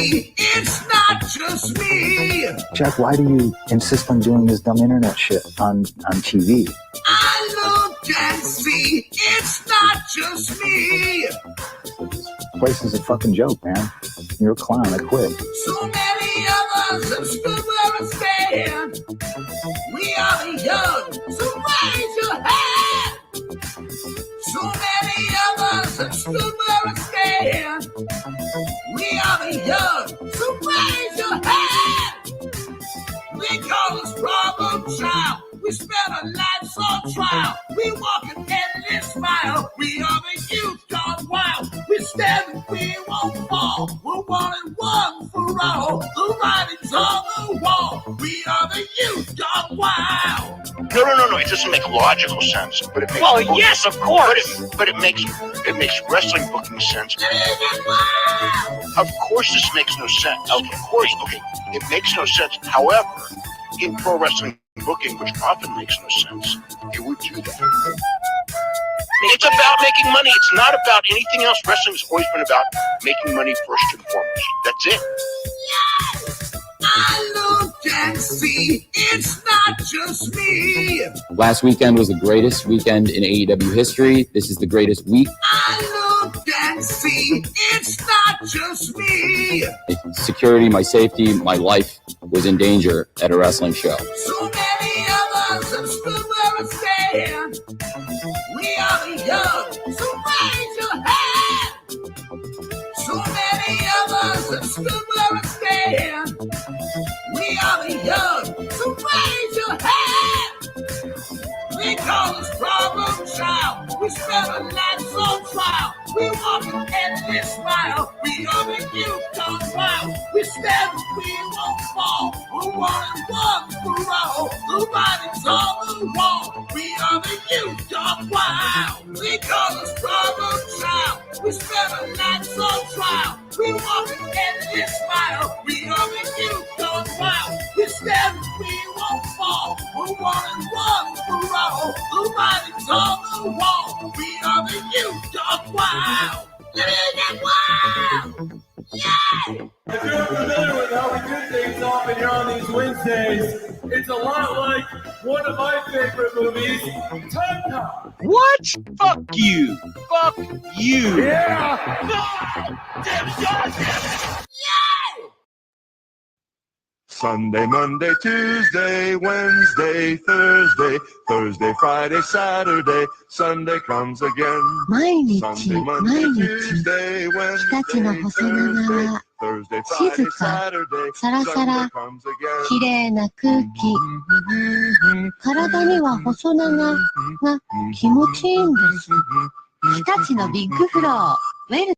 see, it's not just me. Jack, why do you insist on doing this dumb internet shit on TV? I look and see, it's not just me. This place is a fucking joke, man. You're a clown. I quit. So many of us have stood where I stand. We are the young, so raise your hand. So many of us have stood where I stand. We are the young, so raise your hand. We call this problem child. We spend our lives on trial. We walk an endless mile. We are the youth gone wild. We stand and we won't fall. We're one and one for all. The writing's on the wall. We are the youth gone wild. No. It doesn't make logical sense, but it makes. Well, yes, of course. But it makes wrestling booking sense. Of course, this makes no sense. Okay. It makes no sense. However, in pro wrestling booking, which often makes no sense, it would do that. It's about making money. It's not about anything else. Wrestling's always been about making money first and foremost. That's it. Yes! I look and see, it's not just me. Last weekend was the greatest weekend in AEW history. This is the greatest week. I look and see, it's not just me. Security, my safety, my life was in danger at a wrestling show. So many of us have stood where I stand. We are the young, so raise your hand. So many of us have stood where I stand. We are the young, so raise your hand. We call this problem child. We spend our lives on trial. We walk an endless mile. We are the youth gone wild. We stand and we won't fall. We're one and one for all. The writing's on the wall. We are the youth gone wild. We call this problem child. We spend our lives on trial. We walk an endless mile. We are the youth gone wild. We stand and we won't fall. We're one and one for all. The writing's on the wall. We are the youth gone wild. Wild. Yeah! If you're familiar with how we do things often here on these Wednesdays, it's a lot like one of my favorite movies, Time Cop. What? Fuck you. Fuck you. Yeah! Damn it, God. Yeah! Sunday, Monday, Tuesday, Wednesday, Thursday, Thursday, Friday, Saturday, Sunday comes again. 毎日 Sunday, 毎 Monday, 日 Tuesday, 日立の Wednesday, 細長 Thursday, な Thursday, 静 Friday, か Saturday, サラサラ Sunday comes again. 綺麗な空気体には細長が気持ちいいんです日立のビッグフローウェル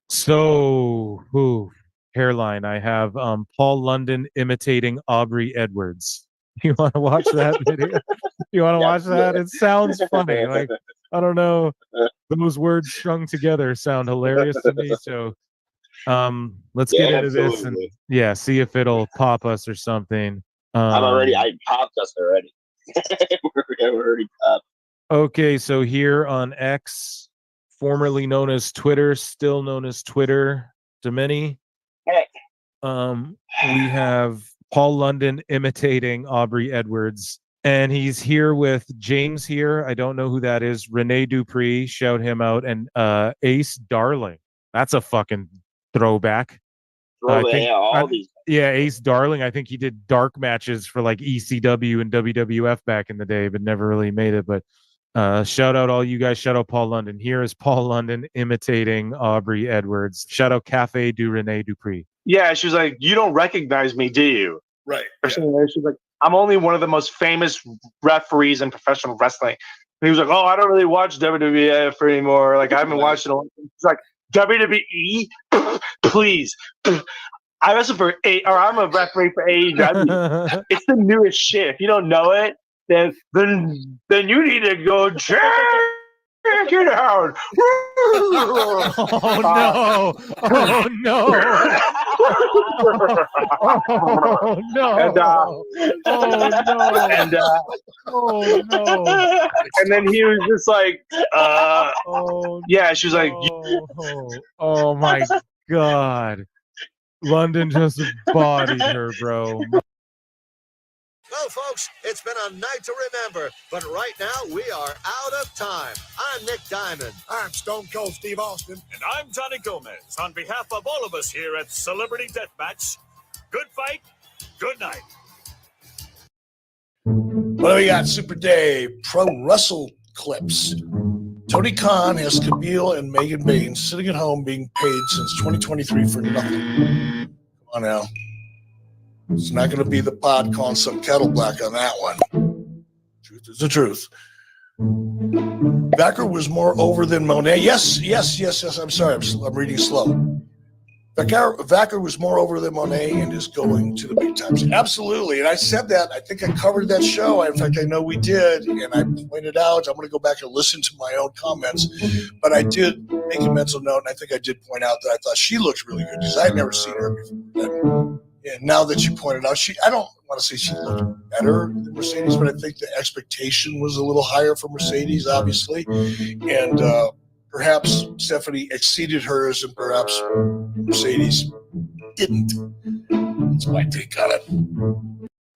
So, hairline. I have Paul London imitating Aubrey Edwards. You want to watch that video? You want to watch that? It sounds funny. Like, I don't know. Those words strung together sound hilarious to me. So, let's get into this and see if it'll pop us or something. I popped us already. We're already popped. Okay, so here on X, formerly known as Twitter, still known as Twitter to many, we have Paul London imitating Aubrey Edwards, and he's here with James here. I don't know who that is. Rene Dupree, shout him out, and Ace Darling. That's a fucking throwback. Ace Darling. I think he did dark matches for like ECW and WWF back in the day, but never really made it. But shout out all you guys. Shout out Paul London. Here is Paul London imitating Aubrey Edwards. Shout out Cafe du Rene Dupree. Yeah, she was like, "You don't recognize me, do you?" Right. Or something like that. She's like, "I'm only one of the most famous referees in professional wrestling." And he was like, "Oh, I don't really watch WWF anymore. Like, I haven't watched it." She's like, "WWE, please." I wrestle for I'm a referee for AEW. It's the newest shit. If you don't know it, then you need to go check it out. Oh no! Oh no! Oh no! And oh no! and Oh no! and then he was just like, Oh yeah. She was like, oh my god! London just bodied her, bro. Well, folks, it's been a night to remember, but right now we are out of time. I'm Nick Diamond. I'm Stone Cold Steve Austin. And I'm Johnny Gomez. On behalf of all of us here at Celebrity Deathmatch, good fight, good night. What do we got? Super Dave, Pro Wrestle Clips. Tony Khan has Camille and Megan Bain sitting at home being paid since 2023 for nothing. Come on now. It's not going to be the pod calling some kettle black on that one. Truth is the truth. Vacker was more over than Monet. Yes. I'm sorry. I'm reading slow. Vacker was more over than Monet and is going to the big times. Absolutely. And I said that. I think I covered that show. In fact, I know we did. And I pointed out, I'm going to go back and listen to my own comments. But I did make a mental note. And I think I did point out that I thought she looked really good because I had never seen her before. And now that you pointed out, I don't want to say she looked better than Mercedes, but I think the expectation was a little higher for Mercedes, obviously. And perhaps Stephanie exceeded hers and perhaps Mercedes didn't. That's my take on it.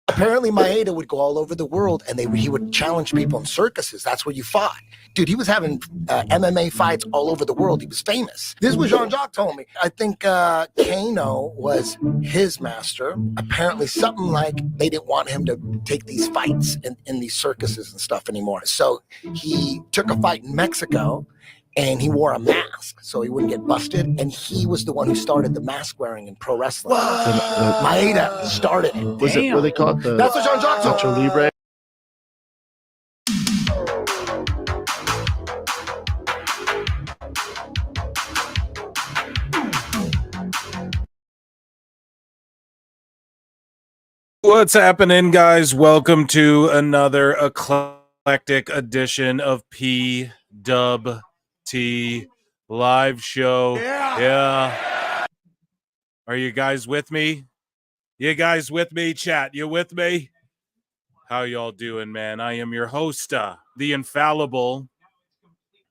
Apparently, Maeda would go all over the world, and he would challenge people in circuses. That's where you fought. Dude, he was having MMA fights all over the world. He was famous. This is what Jean-Jacques told me. I think Kano was his master. Apparently, something like they didn't want him to take these fights in these circuses and stuff anymore. So he took a fight in Mexico, and he wore a mask so he wouldn't get busted. And he was the one who started the mask wearing in pro wrestling. Maeda started it. Was it what they call it? That's what Jean-Jacques told me. Libre. What's happening, guys? Welcome to another eclectic edition of PWT live show. Yeah. Are you guys with me? You guys with me, chat? You with me? How y'all doing, man? I am your host, the infallible,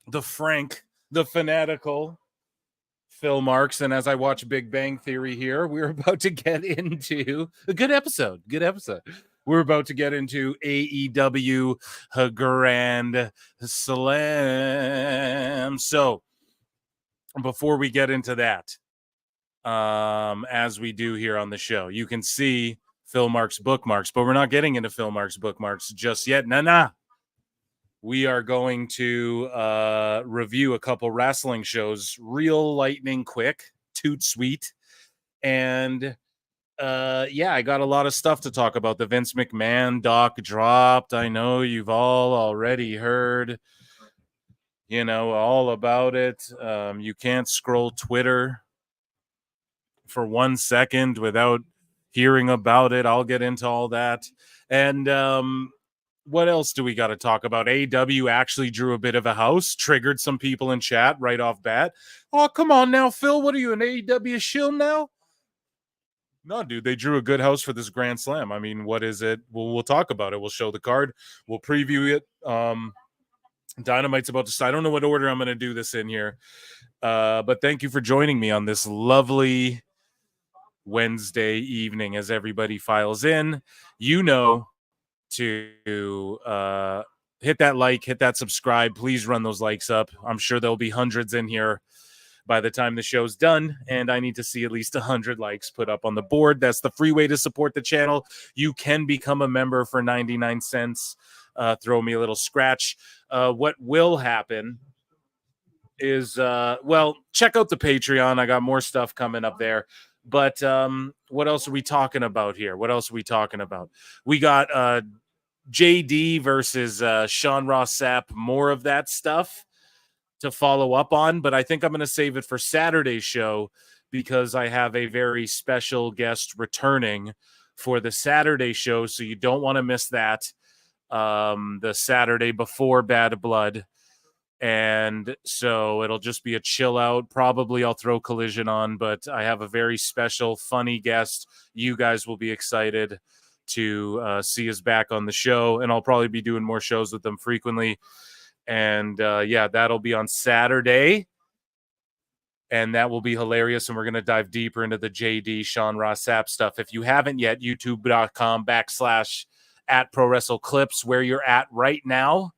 the frank, the fanatical Phil Marks, and as I watch Big Bang Theory here, we're about to get into a good episode. We're about to get into AEW Grand Slam. So, before we get into that, as we do here on the show, you can see Phil Marks bookmarks, but we're not getting into Phil Marks bookmarks just yet. Nah. We are going to review a couple wrestling shows real lightning quick, toot sweet. And I got a lot of stuff to talk about. The Vince McMahon doc dropped. I know you've all already heard, all about it. You can't scroll Twitter for 1 second without hearing about it. I'll get into all that. And what else do we got to talk about? AEW actually drew a bit of a house, triggered some people in chat right off bat. Oh, come on now, Phil. What are you, an AEW shill now? No, dude, they drew a good house for this Grand Slam. I mean, what is it? We'll talk about it. We'll show the card. We'll preview it. Dynamite's about to start. I don't know what order I'm going to do this in here. But thank you for joining me on this lovely Wednesday evening as everybody files in. To hit that like, hit that subscribe. Please run those likes up. I'm sure there'll be hundreds in here by the time the show's done, and I need to see at least 100 likes put up on the board. That's the free way to support the channel. You can become a member for 99 cents. Throw me a little scratch. What will happen is, check out the Patreon. I got more stuff coming up there. But what else are we talking about here? We got JD versus Sean Ross Sapp, more of that stuff to follow up on, but I think I'm going to save it for Saturday's show because I have a very special guest returning for the Saturday show, so you don't want to miss that. the Saturday before Bad Blood. And so it'll just be a chill out. Probably I'll throw Collision on, but I have a very special, funny guest. You guys will be excited to see us back on the show, and I'll probably be doing more shows with them frequently. And yeah, that'll be on Saturday, and that will be hilarious. And we're going to dive deeper into the JD Sean Ross Sapp stuff. If you haven't yet, youtube.com/@ProWrestleClips, where you're at right now.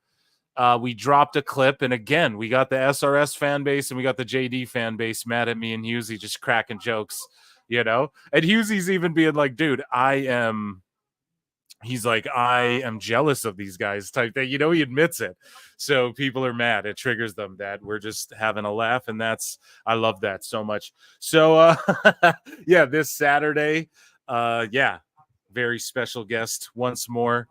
We dropped a clip, and again, we got the SRS fan base and we got the JD fan base mad at me and Husey just cracking jokes, you know? And Husey's even being like, dude, he's like, I am jealous of these guys type thing. You know, he admits it. So people are mad. It triggers them that we're just having a laugh. And I love that so much. So, yeah, this Saturday, yeah, very special guest once more.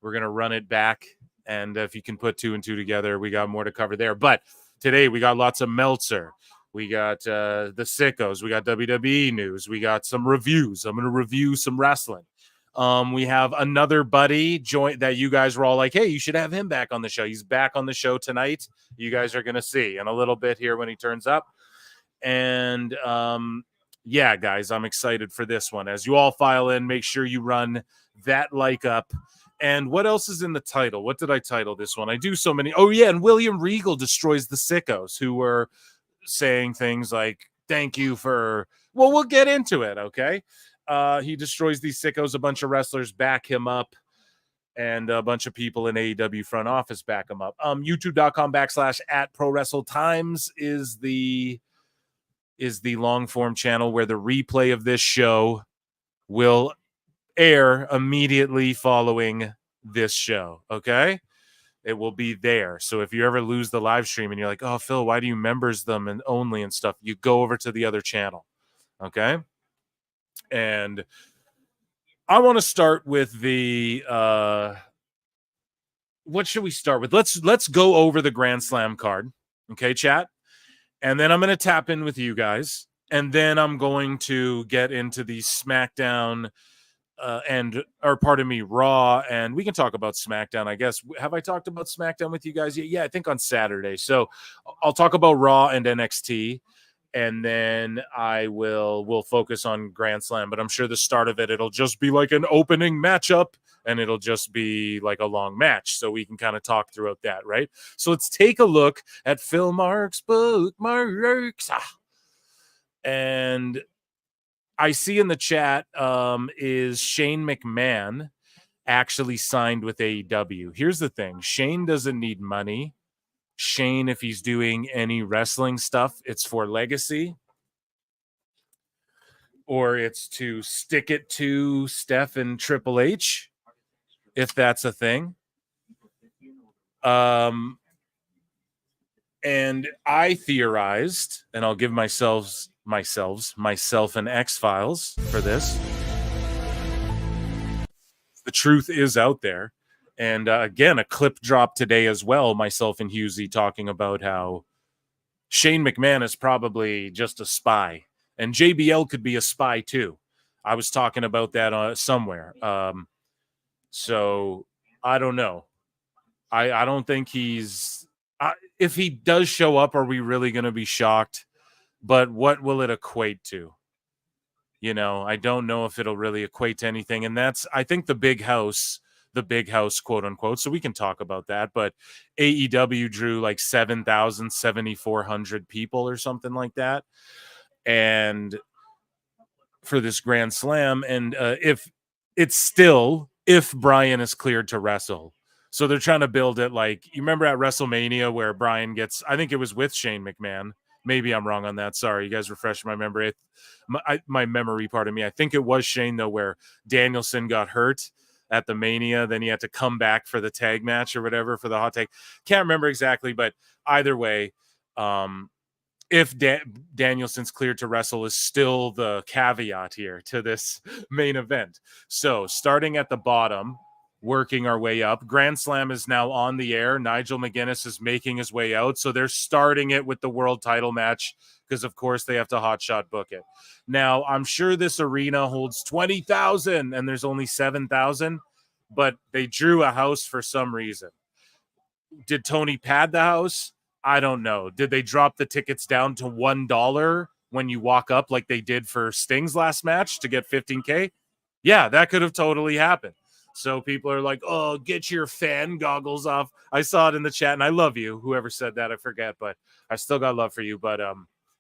We're going to run it back. And if you can put 2 and 2 together, we got more to cover there. But today we got lots of Meltzer. We got the Sickos. We got WWE news. We got some reviews. I'm going to review some wrestling. We have another buddy that you guys were all like, hey, you should have him back on the show. He's back on the show tonight. You guys are going to see in a little bit here when he turns up. And yeah, guys, I'm excited for this one. As you all file in, make sure you run that like up. And what else is in the title? What did I title this one? I do so many. Oh, yeah, and William Regal destroys the Sickos, who were saying things like, thank you for... Well, we'll get into it, okay? He destroys these Sickos. A bunch of wrestlers back him up, and a bunch of people in AEW front office back him up. youtube.com/@ProWrestleTimes is the long-form channel where the replay of this show will air immediately following this show, okay? It will be there. So if you ever lose the live stream and you're like, oh, Phil, why do you members them and only and stuff? You go over to the other channel, okay? And I want to start with the what should we start with? Let's go over the Grand Slam card, okay, chat? And then I'm going to tap in with you guys, and then I'm going to get into the SmackDown Raw, and we can talk about SmackDown, I guess. Have I talked about SmackDown with you guys yet? Yeah, I think on Saturday. So I'll talk about Raw and NXT, and then we'll focus on Grand Slam. But I'm sure the start of it'll just be like an opening matchup, and it'll just be like a long match, so we can kind of talk throughout that, right? So let's take a look at Phil Marks bookmarks. And I see in the chat is Shane McMahon actually signed with AEW. Here's the thing. Shane doesn't need money. Shane, if he's doing any wrestling stuff, it's for legacy, or it's to stick it to Steph and Triple H, if that's a thing. And I theorized, and I'll give myself an X-Files for this. The truth is out there. And again, a clip dropped today as well, myself and Husey talking about how Shane McMahon is probably just a spy. And JBL could be a spy too. I was talking about that somewhere. So I don't know. I don't think he's... if he does show up, are we really going to be shocked? But what will it equate to? You know, I don't know if it'll really equate to anything. And that's, I think, the big house, quote unquote. So we can talk about that. But AEW drew like 7,400 people or something like that. And for this Grand Slam. And if Brian is cleared to wrestle. So they're trying to build it like, you remember at WrestleMania where Brian gets, I think it was with Shane McMahon. Maybe I'm wrong on that. Sorry, you guys refresh my memory. My memory part of me. I think it was Shane, though, where Danielson got hurt at the Mania. Then he had to come back for the tag match or whatever for the hot tag. Can't remember exactly, but either way, if Danielson's cleared to wrestle is still the caveat here to this main event. So starting at the bottom, working our way up. Grand Slam is now on the air. Nigel McGuinness is making his way out. So they're starting it with the world title match because, of course, they have to hotshot book it. Now, I'm sure this arena holds 20,000 and there's only 7,000. but they drew a house for some reason. Did Tony pad the house? I don't know. Did they drop the tickets down to $1 when you walk up like they did for Sting's last match to get 15K? Yeah, that could have totally happened. So people are like, oh, get your fan goggles off. I saw it in the chat, and I love you. Whoever said that, I forget, but I still got love for you. But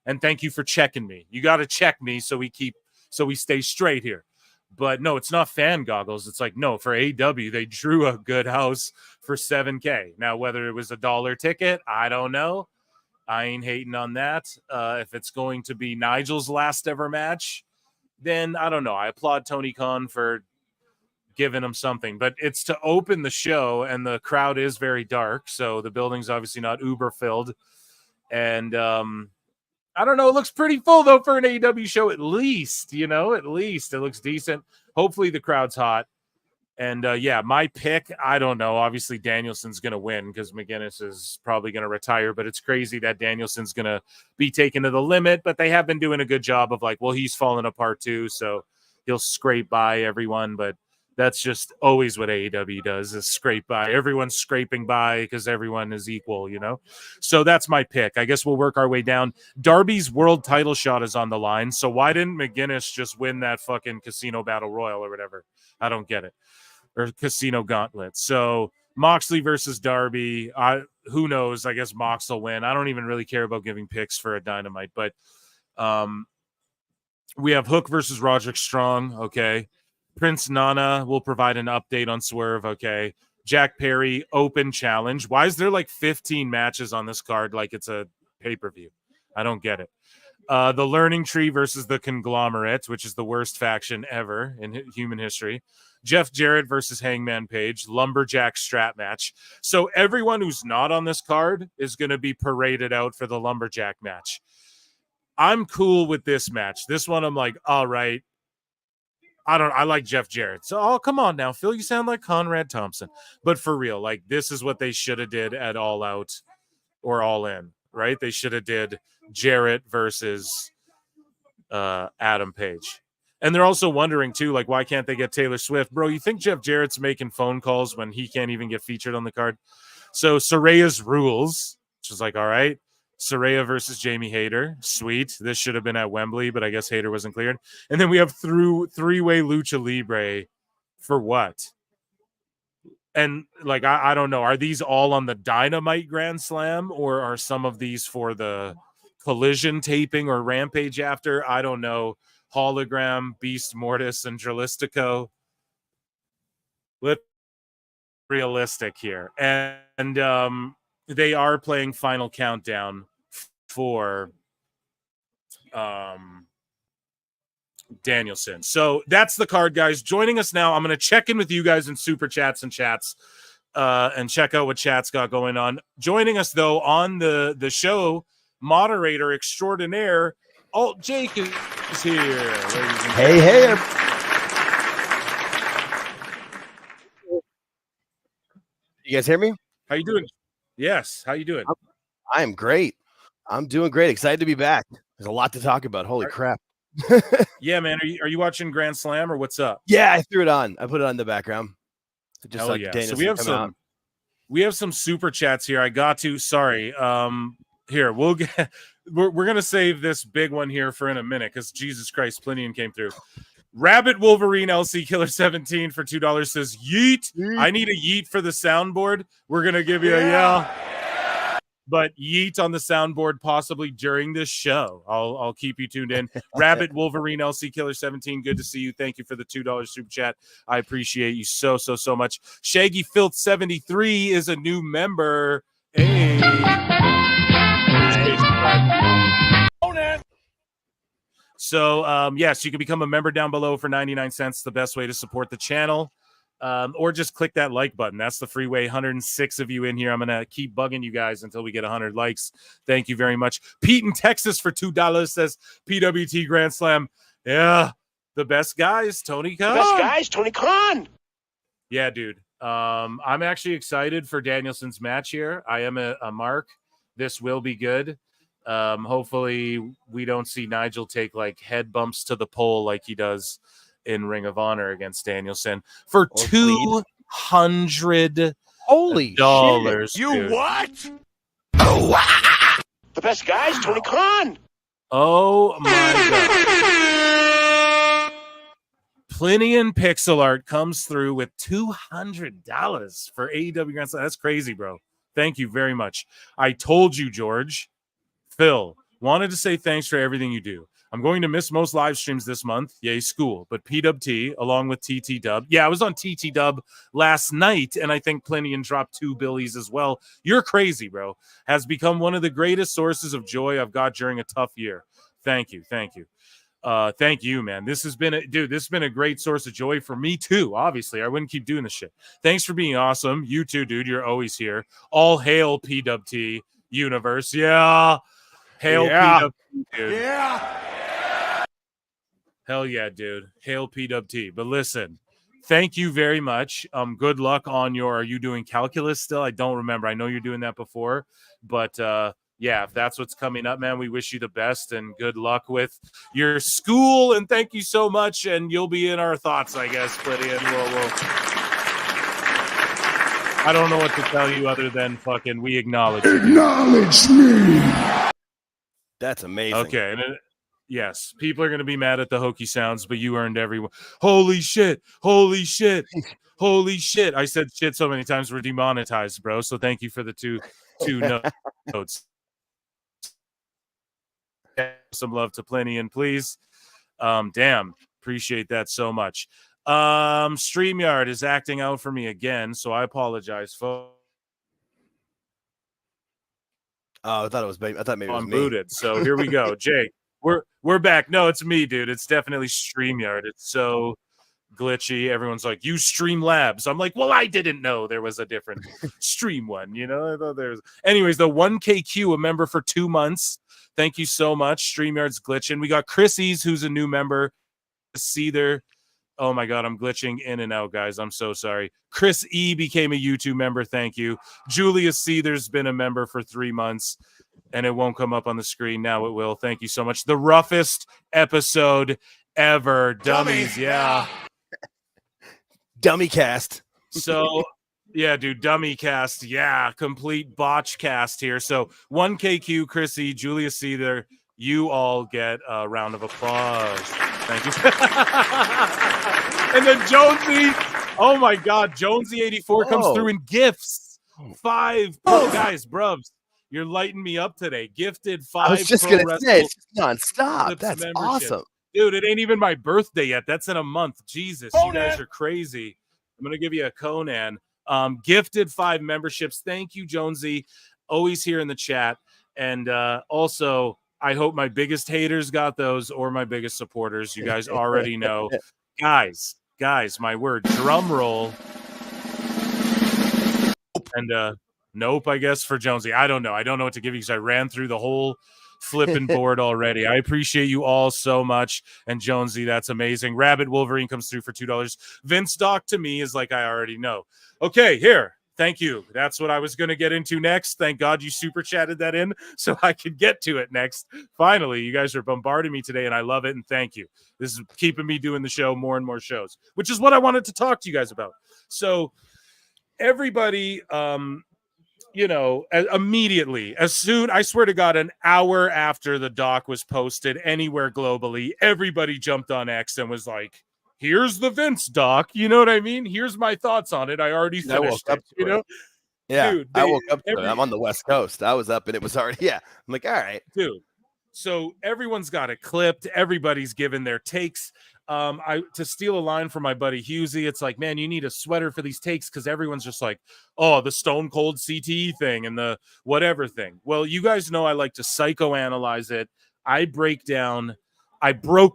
and thank you for checking me. You got to check me so we stay straight here. But no, it's not fan goggles. It's like, no, for AEW, they drew a good house for 7K. Now, whether it was a $1 ticket, I don't know. I ain't hating on that. If it's going to be Nigel's last ever match, then I don't know. I applaud Tony Khan for giving him something, but it's to open the show, and the crowd is very dark, so the building's obviously not uber filled. And I don't know, it looks pretty full though for an AEW show, at least it looks decent. Hopefully the crowd's hot. And yeah, my pick, I don't know. Obviously Danielson's going to win because McGinnis is probably going to retire, but it's crazy that Danielson's going to be taken to the limit, but they have been doing a good job of like, well, he's falling apart too, so he'll scrape by everyone, but that's just always what AEW does, is scrape by. Everyone's scraping by because everyone is equal, So that's my pick. I guess we'll work our way down. Darby's world title shot is on the line, so why didn't McGinnis just win that fucking Casino Battle Royal or whatever? I don't get it. Or Casino Gauntlet. So Moxley versus Darby. Who knows? I guess Mox will win. I don't even really care about giving picks for a Dynamite, but we have Hook versus Roderick Strong. Okay. Prince Nana will provide an update on Swerve. Okay. Jack Perry open challenge. Why is there like 15 matches on this card like it's a pay-per-view? I don't get it. The Learning Tree versus the Conglomerate, which is the worst faction ever in human history. Jeff Jarrett versus Hangman Page, Lumberjack strap match. So everyone who's not on this card is going to be paraded out for the Lumberjack match. I'm cool with this match. This one, I'm like, all right. I like Jeff Jarrett. So, come on now, Phil, you sound like Conrad Thompson. But for real, like, this is what they should have did at All Out or All In, right? They should have did Jarrett versus Adam Page. And they're also wondering, too, like, why can't they get Taylor Swift? Bro, you think Jeff Jarrett's making phone calls when he can't even get featured on the card? So Soraya's rules, which is like, all right. Saraya versus Jamie Hayter. Sweet. This should have been at Wembley, but I guess Hayter wasn't cleared. And then we have three-way Lucha Libre for what? And, like, I don't know. Are these all on the Dynamite Grand Slam, or are some of these for the Collision taping or Rampage after? I don't know. Hologram, Beast Mortis, and Dralistico. Let's be realistic here. And they are playing Final Countdown for Danielson. So that's the card, guys. Joining us now, I'm going to check in with you guys in Super Chats and chats and check out what chat's got going on. Joining us, though, on the show, moderator extraordinaire, Alt Jake is here. Hey. You guys hear me? How you doing? Yes. How you doing? I am great. I'm doing great. Excited to be back. There's a lot to talk about. Holy crap. Yeah, man. Are you watching Grand Slam or what's up? Yeah, I threw it on. I put it on in the background. Just Hell like yeah. Danielson So we have some super chats here. I got to. Sorry. Here we'll get. We're gonna save this big one here for in a minute because Jesus Christ, Plinian came through. Rabbit Wolverine LC Killer 17 for $2 says yeet. I need a yeet for the soundboard. We're gonna give you a yell, but yeet on the soundboard possibly during this show. I'll keep you tuned in. Rabbit Wolverine LC Killer 17. Good to see you. Thank you for the $2 super chat. I appreciate you so much. Shaggy Filth 73 is a new member. Hey. So, yes, you can become a member down below for 99 cents. The best way to support the channel. Or just click that like button. That's the free way. 106 of you in here. I'm going to keep bugging you guys until we get 100 likes. Thank you very much. Pete in Texas for $2 says PWT Grand Slam. Yeah, the best guys, Tony Khan. Yeah, dude. I'm actually excited for Danielson's match here. I am a mark. This will be good. Hopefully we don't see Nigel take like head bumps to the pole like he does in Ring of Honor against Danielson for Holy shit. You what? The best guys, Tony Khan. Oh my God. Plinian Pixel Art comes through with $200 for AEW Grand Slam. That's crazy, bro. Thank you very much. I told you, George. Phil, wanted to say thanks for everything you do. I'm going to miss most live streams this month. Yay, school. But PWT, along with TT Dub. Yeah, I was on TT Dub last night, and I think Plinian dropped 2 billies as well. You're crazy, bro. Has become one of the greatest sources of joy I've got during a tough year. Thank you. Thank you. Thank you, man. This has been a great source of joy for me too. Obviously, I wouldn't keep doing this shit. Thanks for being awesome. You too, dude. You're always here. All hail PWT universe. Yeah. Hail PWT, dude. Yeah. Hell yeah, dude. Hail PWT. But listen, thank you very much. Good luck on your. Are you doing calculus still? I don't remember. I know you're doing that before, but yeah, if that's what's coming up, man, we wish you the best and good luck with your school. And thank you so much. And you'll be in our thoughts, I guess, Liddy. And we'll I don't know what to tell you other than fucking we acknowledge you. Acknowledge me. That's amazing. Okay. And yes, people are going to be mad at the hokey sounds, but you earned everyone. Holy shit. Holy shit. Holy shit. I said shit so many times we're demonetized, bro. So thank you for the two notes. Some love to Plinian, please. Damn. Appreciate that so much. StreamYard is acting out for me again, so I apologize, folks. Oh, I thought maybe it was I'm me. booted. So here we go. Jake, we're back. No, it's me, dude. It's definitely StreamYard. It's so glitchy. Everyone's like, "You Streamlabs." I'm like, "Well, I didn't know there was a different stream one." You know, I thought there's. Anyways, the 1KQ, a member for 2 months. Thank you so much. StreamYard's glitching. We got Chrissy's, who's a new member. Seether. Oh my God, I'm glitching in and out, guys. I'm so sorry. Chris E became a YouTube member. Thank you. Julius Seether's been a member for 3 months, and it won't come up on the screen. Now it will. Thank you so much. The roughest episode ever. Dummies, yeah. Dummy cast. So, yeah, dude, dummy cast. Yeah, complete botch cast here. So 1KQ, Chrissy, Julius Seether, you all get a round of applause. Thank you. And then Jonesy, oh my God, Jonesy84 comes through in gifts. 5 guys, brubs. You're lighting me up today. Gifted 5. I was just going to say, it's nonstop. That's membership. awesome. Dude, it ain't even my birthday yet. That's in a month. Jesus, you guys are crazy. I'm going to give you a Conan. Gifted 5 memberships. Thank you, Jonesy. Always here in the chat. And also, I hope my biggest haters got those or my biggest supporters. You guys already know. Guys, my word. Drum roll. And nope, I guess, for Jonesy. I don't know. I don't know what to give you because I ran through the whole flipping board already. I appreciate you all so much. And Jonesy, that's amazing. Rabbit Wolverine comes through for $2. Vince Doc to me is like I already know. Okay, here. Thank you. That's what I was going to get into next. Thank God you super chatted that in so I could get to it next. Finally, you guys are bombarding me today, and I love it, and thank you. This is keeping me doing the show, more and more shows, which is what I wanted to talk to you guys about. So everybody, immediately, as soon, I swear to God, an hour after the doc was posted anywhere globally, everybody jumped on X and was like, here's the Vince doc. You know what I mean? Here's my thoughts on it. I already finished it, you know? Yeah, dude, I woke up to it. I'm on the West Coast. I was up and it was already, I'm like, all right. Dude, so everyone's got it clipped. Everybody's given their takes. To steal a line from my buddy Husey, it's like, man, you need a sweater for these takes because everyone's just like, oh, the Stone Cold CTE thing and the whatever thing. Well, you guys know I like to psychoanalyze it. I broke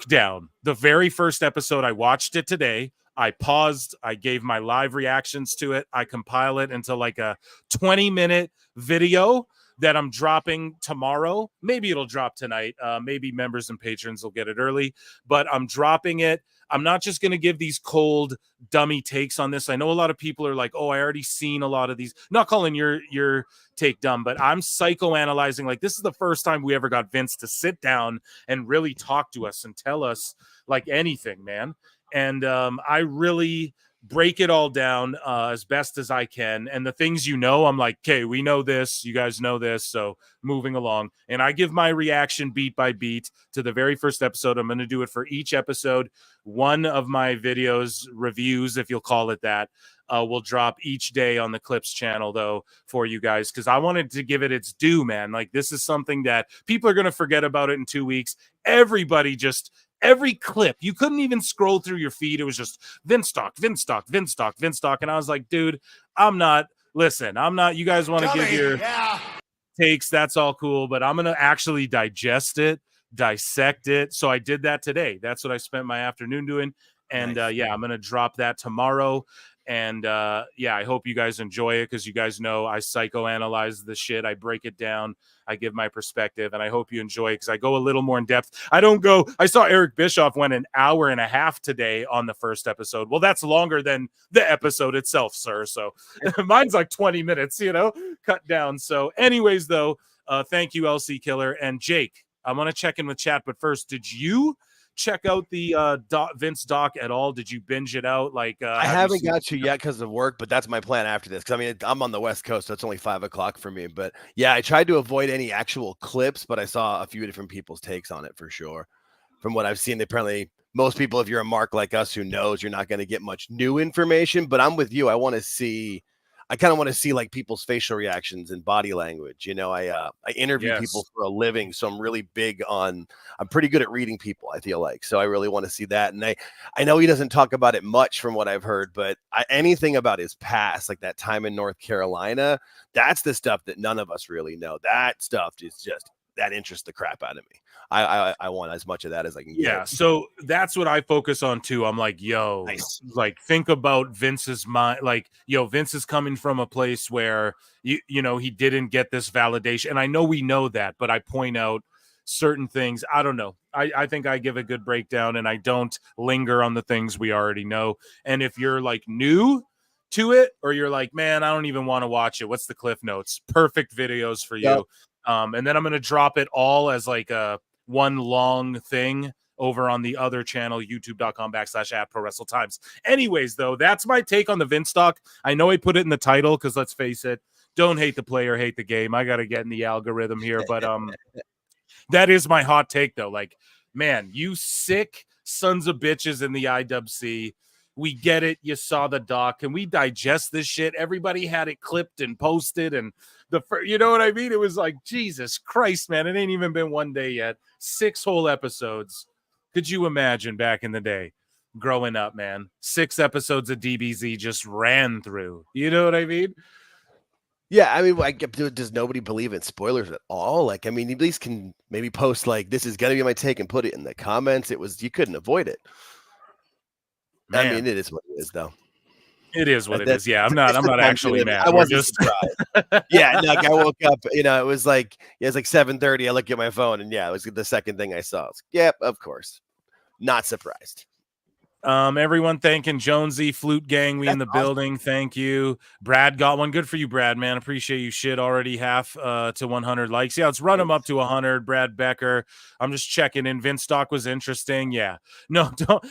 down the very first episode. I watched it today. I paused. I gave my live reactions to it. I compile it into like a 20-minute video that I'm dropping tomorrow. Maybe it'll drop tonight. Maybe members and patrons will get it early, but I'm dropping it. I'm not just going to give these cold dummy takes on this. I know a lot of people are like, oh, I already seen a lot of these. Not calling your take dumb, but I'm psychoanalyzing. Like, this is the first time we ever got Vince to sit down and really talk to us and tell us like anything, man. And I really break it all down as best as I can. And the things I'm like, okay, we know this, you guys know this, so moving along. And I give my reaction beat by beat to the very first episode. I'm going to do it for each episode. One of my videos, reviews, if you'll call it that, will drop each day on the Clips channel, though, for you guys, because I wanted to give it its due, man. Like, this is something that people are going to forget about it in 2 weeks. Every clip, you couldn't even scroll through your feed. It was just Vince talk. And I was like, dude, you guys want to give your takes, that's all cool, but I'm going to actually digest it, dissect it. So I did that today. That's what I spent my afternoon doing. And Nice. I'm going to drop that tomorrow. And I hope you guys enjoy it, because you guys know I psychoanalyze the shit. I break it down. I give my perspective, and I hope you enjoy it, because I go a little more in depth. I saw Eric Bischoff went an hour and a half today on the first episode. Well, that's longer than the episode itself, sir. So mine's like 20 minutes, cut down. So anyways, though, thank you, LC Killer. And Jake, I want to check in with chat, but first, did you check out the Vince doc at all? Did you binge it out? Like I haven't got to yet because of work, but that's my plan after this. Because I mean, I'm on the West Coast, so it's only 5 o'clock for me. But yeah, I tried to avoid any actual clips, but I saw a few different people's takes on it for sure. From what I've seen, apparently most people, if you're a mark like us who knows, you're not going to get much new information. But I'm with you. I kind of want to see like people's facial reactions and body language. I interview people for a living, so I'm pretty good at reading people, I feel like. So I really want to see that. And I know he doesn't talk about it much from what I've heard, but anything about his past, like that time in North Carolina, that's the stuff that none of us really know. That stuff is just, that interests the crap out of me. I want as much of that as I can get. Yeah, so that's what I focus on too. I'm like, nice. Like, think about Vince's mind. Like, Vince is coming from a place where he didn't get this validation, and I know we know that, but I point out certain things. I don't know. I think I give a good breakdown, and I don't linger on the things we already know. And if you're like new to it, or you're like, man, I don't even want to watch it, what's the Cliff Notes? Perfect videos for you. Yep. And then I'm going to drop it all as like a one long thing over on the other channel, youtube.com/@prowrestletimes. Anyways, though, that's my take on the Vince doc. I know I put it in the title because, let's face it, don't hate the player, hate the game. I got to get in the algorithm here, but that is my hot take, though. Like, man, you sick sons of bitches in the IWC. We get it. You saw the doc. Can we digest this shit? Everybody had it clipped and posted, and you know what I mean? It was like, Jesus Christ, man. It ain't even been 1 day yet. 6 whole episodes. Could you imagine back in the day growing up, man? 6 episodes of DBZ just ran through. You know what I mean? Yeah, I mean, does nobody believe in spoilers at all? Like, I mean, you at least can maybe post like, this is gonna be my take, and put it in the comments. You couldn't avoid it. Man. I mean, it is what it is, though. It is what it is. Yeah, I'm not actually mad. I wasn't surprised. Yeah, like I woke up, it was like 7:30. I look at my phone, and it was the second thing I saw. Yep, of course. Not surprised. Everyone thanking Jonesy, Flute Gang, we in the building. Thank you. Brad got one. Good for you, Brad, man. Appreciate you. Shit, already half to 100 likes. Yeah, let's run him up to 100. Brad Becker. I'm just checking in. Vince talk was interesting. Yeah. No,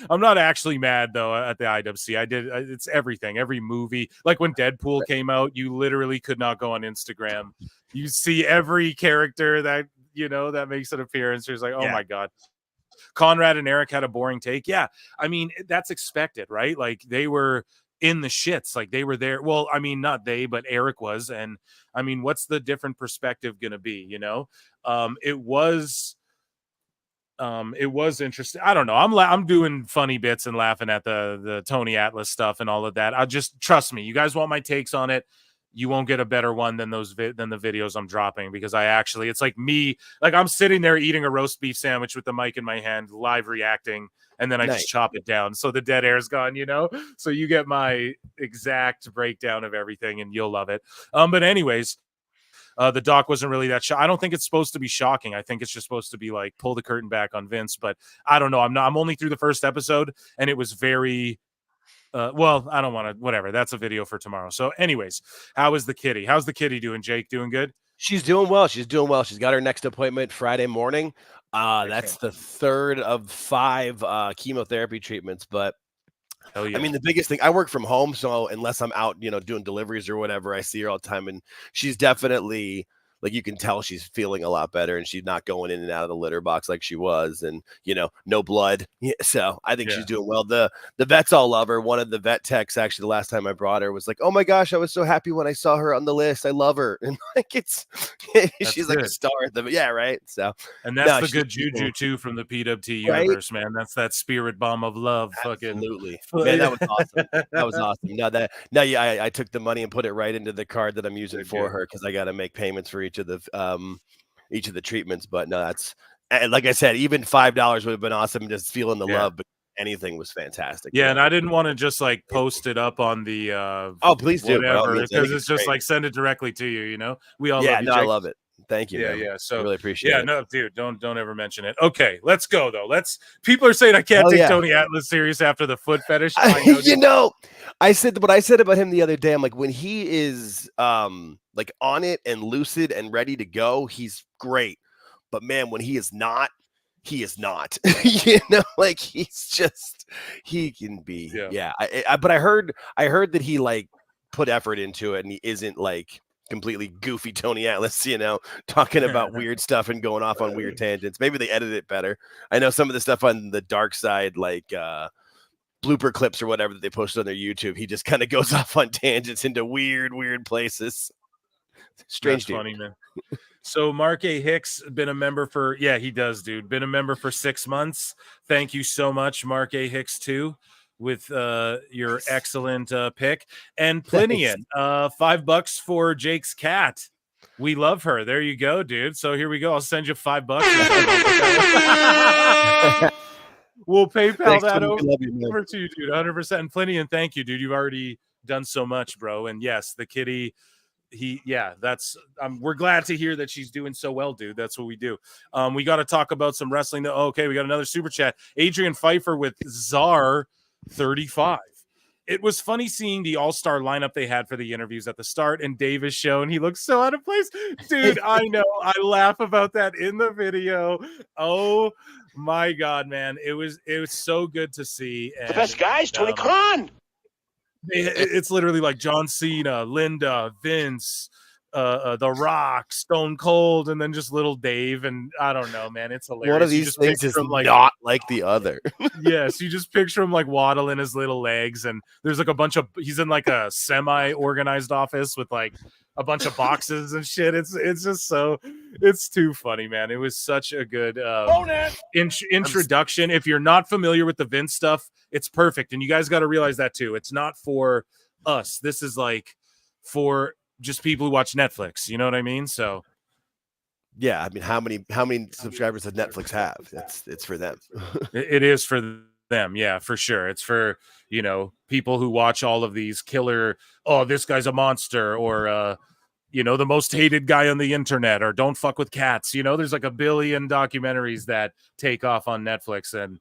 I'm not actually mad though at the IWC. It's everything. Every movie. Like when Deadpool came out, you literally could not go on Instagram. You see every character that that makes an appearance. You're like, oh my God. Conrad and Eric had a boring take. Yeah. I mean, that's expected, right? Like they were in the shits. Like they were there. Well, I mean, not they, but Eric was. And I mean, what's the different perspective going to be? It was interesting. I don't know. I'm doing funny bits and laughing at the Tony Atlas stuff and all of that. I'll just trust me. You guys want my takes on it. You won't get a better one than the videos I'm dropping, because it's like me, like I'm sitting there eating a roast beef sandwich with the mic in my hand, live reacting, and then I just chop it down. So the dead air's gone, so you get my exact breakdown of everything and you'll love it. But anyways, the doc wasn't really that I don't think it's supposed to be shocking. I think it's just supposed to be like, pull the curtain back on Vince, but I don't know. I'm only through the first episode, and it was very, well, I don't want to, whatever. That's a video for tomorrow. So anyways, how is the kitty? How's the kitty doing, Jake? Doing good? She's doing well. She's got her next appointment Friday morning. That's the 3rd of 5 chemotherapy treatments, but Oh yeah. I mean, the biggest thing, I work from home, so unless I'm out, doing deliveries or whatever, I see her all the time, and she's definitely, like, you can tell she's feeling a lot better, and she's not going in and out of the litter box like she was, and no blood. Yeah, so I think she's doing well. The vets all love her. One of the vet techs, actually, the last time I brought her, was like, "Oh my gosh, I was so happy when I saw her on the list. I love her." And like, she's like a star. Yeah, right. So, and that's the good juju too from the PWT universe, man. That's that spirit bomb of love. Absolutely, man. That was awesome. That was awesome. Yeah, I took the money and put it right into the card that I'm using for her, because I got to make payments for each of the treatments. But no, and like I said, even $5 would have been awesome. Just feeling the love, but anything was fantastic. Yeah, and I didn't want to just like post it up on the please do, because it's just like send it directly to you. We all love you, Jake. I love it. Thank you. Yeah. So really appreciate it. No, dude, don't ever mention it. Okay, let's go though. People are saying I can't take Tony Atlas serious after the foot fetish. I said what I said about him the other day. I'm like, when he is like on it and lucid and ready to go, he's great. But man, when he is not, he is not. Like he can be. Yeah. But I heard that he like put effort into it, and he isn't like completely goofy Tony Atlas, talking about weird stuff and going off on weird tangents. Maybe they edit it better. I know some of the stuff on the dark side, like blooper clips or whatever that they posted on their YouTube, he just kind of goes off on tangents into weird places. Strange. That's funny, man. So Mark A. Hicks, been a member for, he does, dude. Been a member for 6 months. Thank you so much, Mark A. Hicks, too, with your excellent pick. And Plinian, $5 for Jake's cat. We love her. There you go, dude. So here we go. I'll send you $5. We'll PayPal that over to you, dude. 100%. And Plinian, thank you, dude. You've already done so much, bro. And yes, the kitty, we're glad to hear that she's doing so well, dude. That's what we do. We got to talk about some wrestling. Okay, we got another super chat. Adrian Pfeiffer with Czar 35. It was funny seeing the all-star lineup they had for the interviews at the start, and Davis show, and he looks so out of place. Dude, I know. I laugh about that in the video. Oh my God, man. It was so good to see. And, the best guys, Tony Khan. It's literally like John Cena, Linda, Vince, The Rock, Stone Cold, and then just little Dave. And I don't know, man. It's hilarious. One of these things is not like the other. Yes, you just picture him like waddling his little legs, and there's like he's in like a semi-organized office with like a bunch of boxes and shit. It's just it's too funny, man. It was such a good introduction. If you're not familiar with the Vince stuff, it's perfect. And you guys got to realize that too. It's not for us. This is like for just people who watch Netflix. You know what I mean? So yeah, I mean, how many subscribers does Netflix have? It's for them. It is for them. Yeah, for sure. It's for, people who watch all of these killer, this guy's a monster, or the most hated guy on the internet, or don't fuck with cats. There's like a billion documentaries that take off on Netflix, and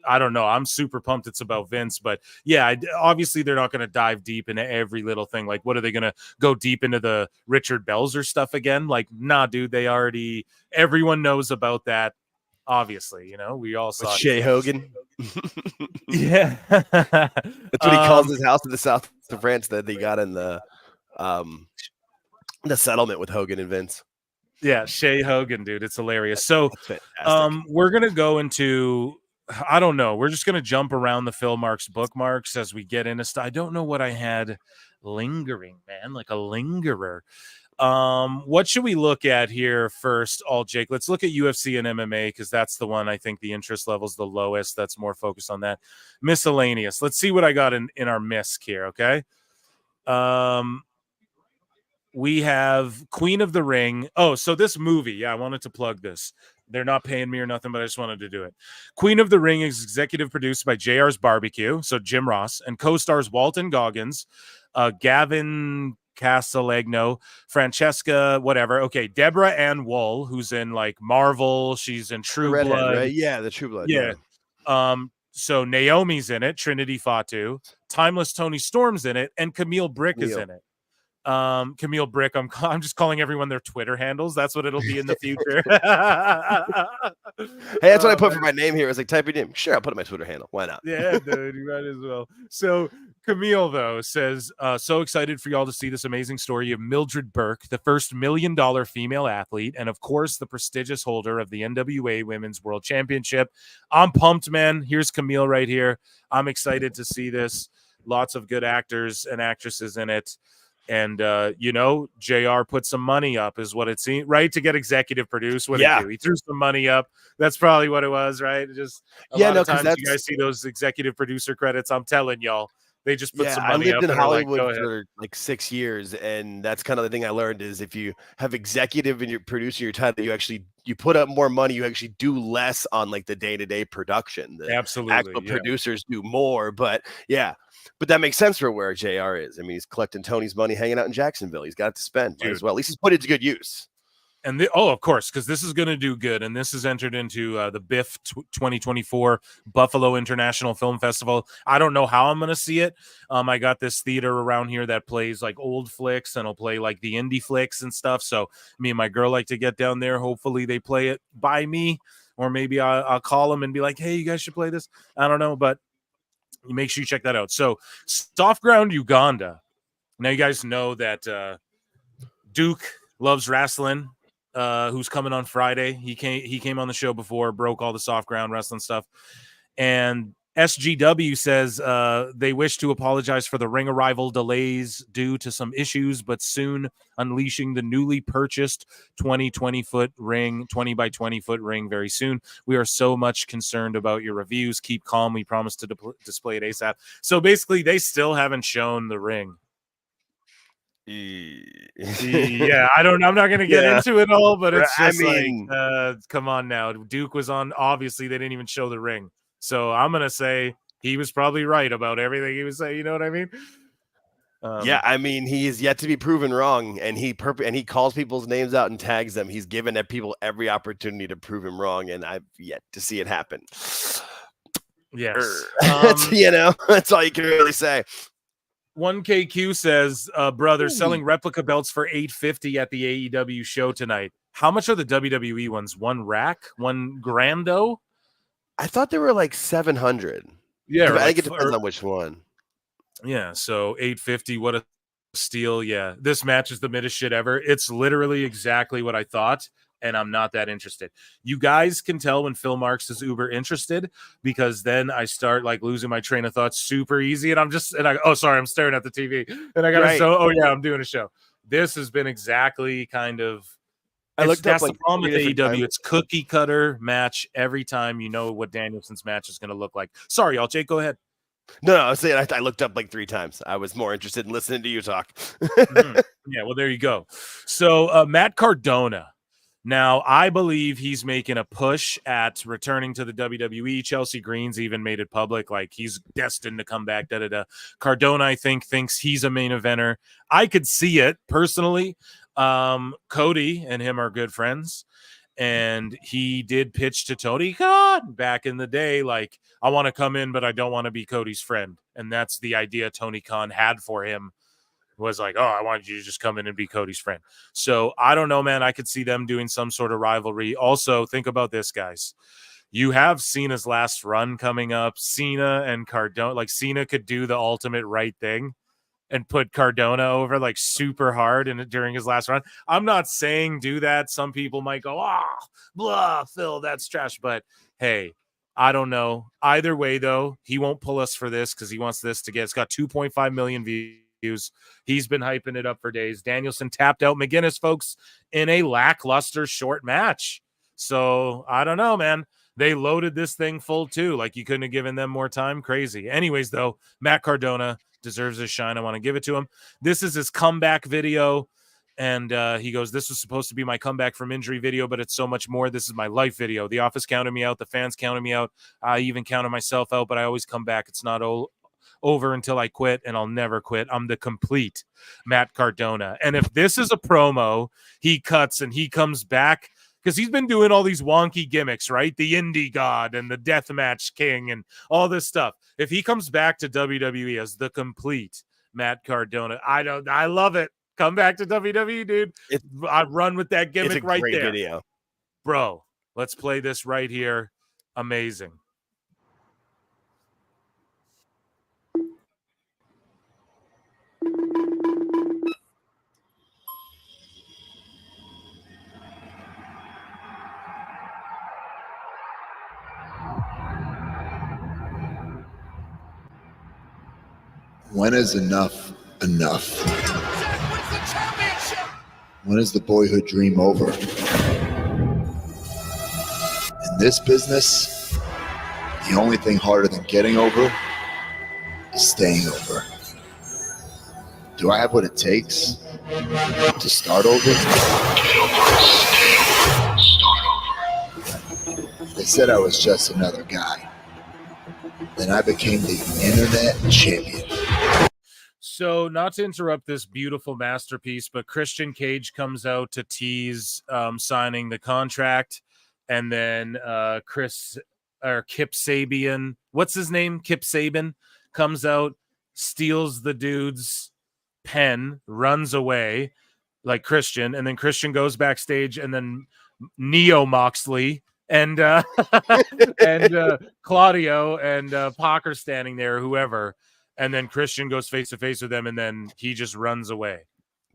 I don't know. I'm super pumped it's about Vince, but yeah, obviously they're not going to dive deep into every little thing. Like, what are they going to go deep into the Richard Belzer stuff again? Like, nah, dude, everyone knows about that. Obviously, we all saw Shea Hogan. Yeah. That's what he calls his house in the south of France that they got in the settlement with Hogan and Vince. Yeah, Shea Hogan, dude. It's hilarious. So we're going to go into, I don't know. We're just going to jump around the Phil Marks bookmarks as we get into stuff. I don't know what I had lingering, man, like a lingerer. What should we look at here first? Jake, let's look at UFC and MMA, because that's the one I think the interest level is the lowest. That's more focused on that. Miscellaneous. Let's see what I got in our misc here. Okay. We have Queen of the Ring. So this movie, I wanted to plug this. They're not paying me or nothing, but I just wanted to do it. Queen of the Ring is executive produced by JR's Barbecue, so Jim Ross, and co-stars Walton Goggins, Gavin Casalegno, Francesca, whatever. Okay, Deborah Ann Wool, who's in like Marvel. She's in True Blood. Right? Yeah, the True Blood. Yeah. So Naomi's in it. Trinity Fatu. Timeless Tony Storm's in it, and Camille Brick is in it. Camille Brick. I'm just calling everyone their Twitter handles. That's what it'll be in the future. Hey, that's what I put for my name here. It's like type your name. Sure, I'll put it in my Twitter handle. Why not? Yeah, dude, you might as well. So Camille, though, says, so excited for y'all to see this amazing story of Mildred Burke, the first $1 million female athlete, and of course, the prestigious holder of the NWA Women's World Championship. I'm pumped, man. Here's Camille right here. I'm excited to see this. Lots of good actors and actresses in it. And, JR put some money up is what it seemed, right? To get executive produced. What did he do? He threw some money up. That's probably what it was, right? Just a lot of times you guys see those executive producer credits. I'm telling y'all, they just put some money up. I lived in Hollywood for like 6 years, and that's kind of the thing I learned is if you have executive and you're producing your title, you put up more money, you actually do less on like the day-to-day production. The actual producers do more, but that makes sense for where JR is. I mean, he's collecting Tony's money hanging out in Jacksonville. He's got to spend as well. At least he's put it to good use. And of course, because this is going to do good. And this is entered into the BIFF 2024 Buffalo International Film Festival. I don't know how I'm going to see it. I got this theater around here that plays like old flicks and will play like the indie flicks and stuff. So me and my girl like to get down there. Hopefully they play it by me, or maybe I'll call them and be like, hey, you guys should play this. I don't know, but make sure you check that out. So Soft Ground Uganda. Now you guys know that Duke loves wrestling. Who's coming on Friday. He came on the show before, broke all the soft ground wrestling stuff. And SGW says they wish to apologize for the ring arrival delays due to some issues, but soon unleashing the newly purchased 20 by 20 foot ring very soon. We are so much concerned about your reviews. Keep calm. We promise to display it ASAP. So basically, they still haven't shown the ring. Yeah, I'm not going to get into it all, but it's just come on now. Duke was on. Obviously, they didn't even show the ring. So I'm going to say he was probably right about everything he was saying. You know what I mean? I mean, he is yet to be proven wrong, and he calls people's names out and tags them. He's given people every opportunity to prove him wrong, and I've yet to see it happen. Yes. That's all you can really say. 1KQ says, brother, selling replica belts for $850 at the AEW show tonight. How much are the WWE ones? One rack? One grando? I thought they were like 700. Yeah, I think it depends on which one. Yeah, so $850. What a steal! Yeah, this match is the middest shit ever. It's literally exactly what I thought, and I'm not that interested. You guys can tell when Phil Marks is uber interested, because then I start like losing my train of thought super easy, and I'm staring at the TV, and I gotta I'm doing a show. This has been exactly kind of. That's the problem with AEW. It's cookie cutter match every time. You know what Danielson's match is going to look like. Sorry, y'all. Jake, go ahead. No, I was saying I looked up like 3 times. I was more interested in listening to you talk. Yeah, well, there you go. So Matt Cardona. Now, I believe he's making a push at returning to the WWE. Chelsea Green's even made it public, like he's destined to come back. Cardona, I think, thinks he's a main eventer. I could see it personally. Cody and him are good friends, and he did pitch to Tony Khan back in the day, like, I want to come in, but I don't want to be Cody's friend. And that's the idea Tony Khan had for him, was like, I want you to just come in and be Cody's friend. So I don't know, man. I could see them doing some sort of rivalry. Also, think about this, guys. You have Cena's last run coming up. Cena and Cardona, like Cena could do the ultimate right thing and put Cardona over like super hard during his last run. I'm not saying do that. Some people might go, blah, Phil, that's trash. But hey, I don't know. Either way, though, he won't pull us for this because he wants this to get. It's got 2.5 million views. He's been hyping it up for days. Danielson tapped out McGinnis, folks, in a lackluster short match. So I don't know, man. They loaded this thing full too. Like you couldn't have given them more time. Crazy. Anyways, though, Matt Cardona deserves his shine. I want to give it to him. This is his comeback video. And he goes, this was supposed to be my comeback from injury video, but it's so much more. This is my life video. The office counted me out. The fans counted me out. I even counted myself out, but I always come back. It's not over until I quit, and I'll never quit. I'm the complete Matt Cardona. And if this is a promo, he cuts and he comes back, because he's been doing all these wonky gimmicks, right? The Indie God and the Deathmatch King and all this stuff. If he comes back to WWE as the complete Matt Cardona, I love it. Come back to WWE, dude. I run with that gimmick It's a right great there. video. Bro, let's play this right here. Amazing. When is enough enough? When is the boyhood dream over? In this business, the only thing harder than getting over is staying over. Do I have what it takes to start over? They said I was just another guy. Then I became the internet champion. So, not to interrupt this beautiful masterpiece, but Christian Cage comes out to tease signing the contract, and then Kip Sabian, what's his name? Kip Sabian comes out, steals the dude's pen, runs away like Christian, and then Christian goes backstage, and then Neo Moxley and and Claudio and Pac are standing there, whoever. And then Christian goes face to face with them, and then he just runs away.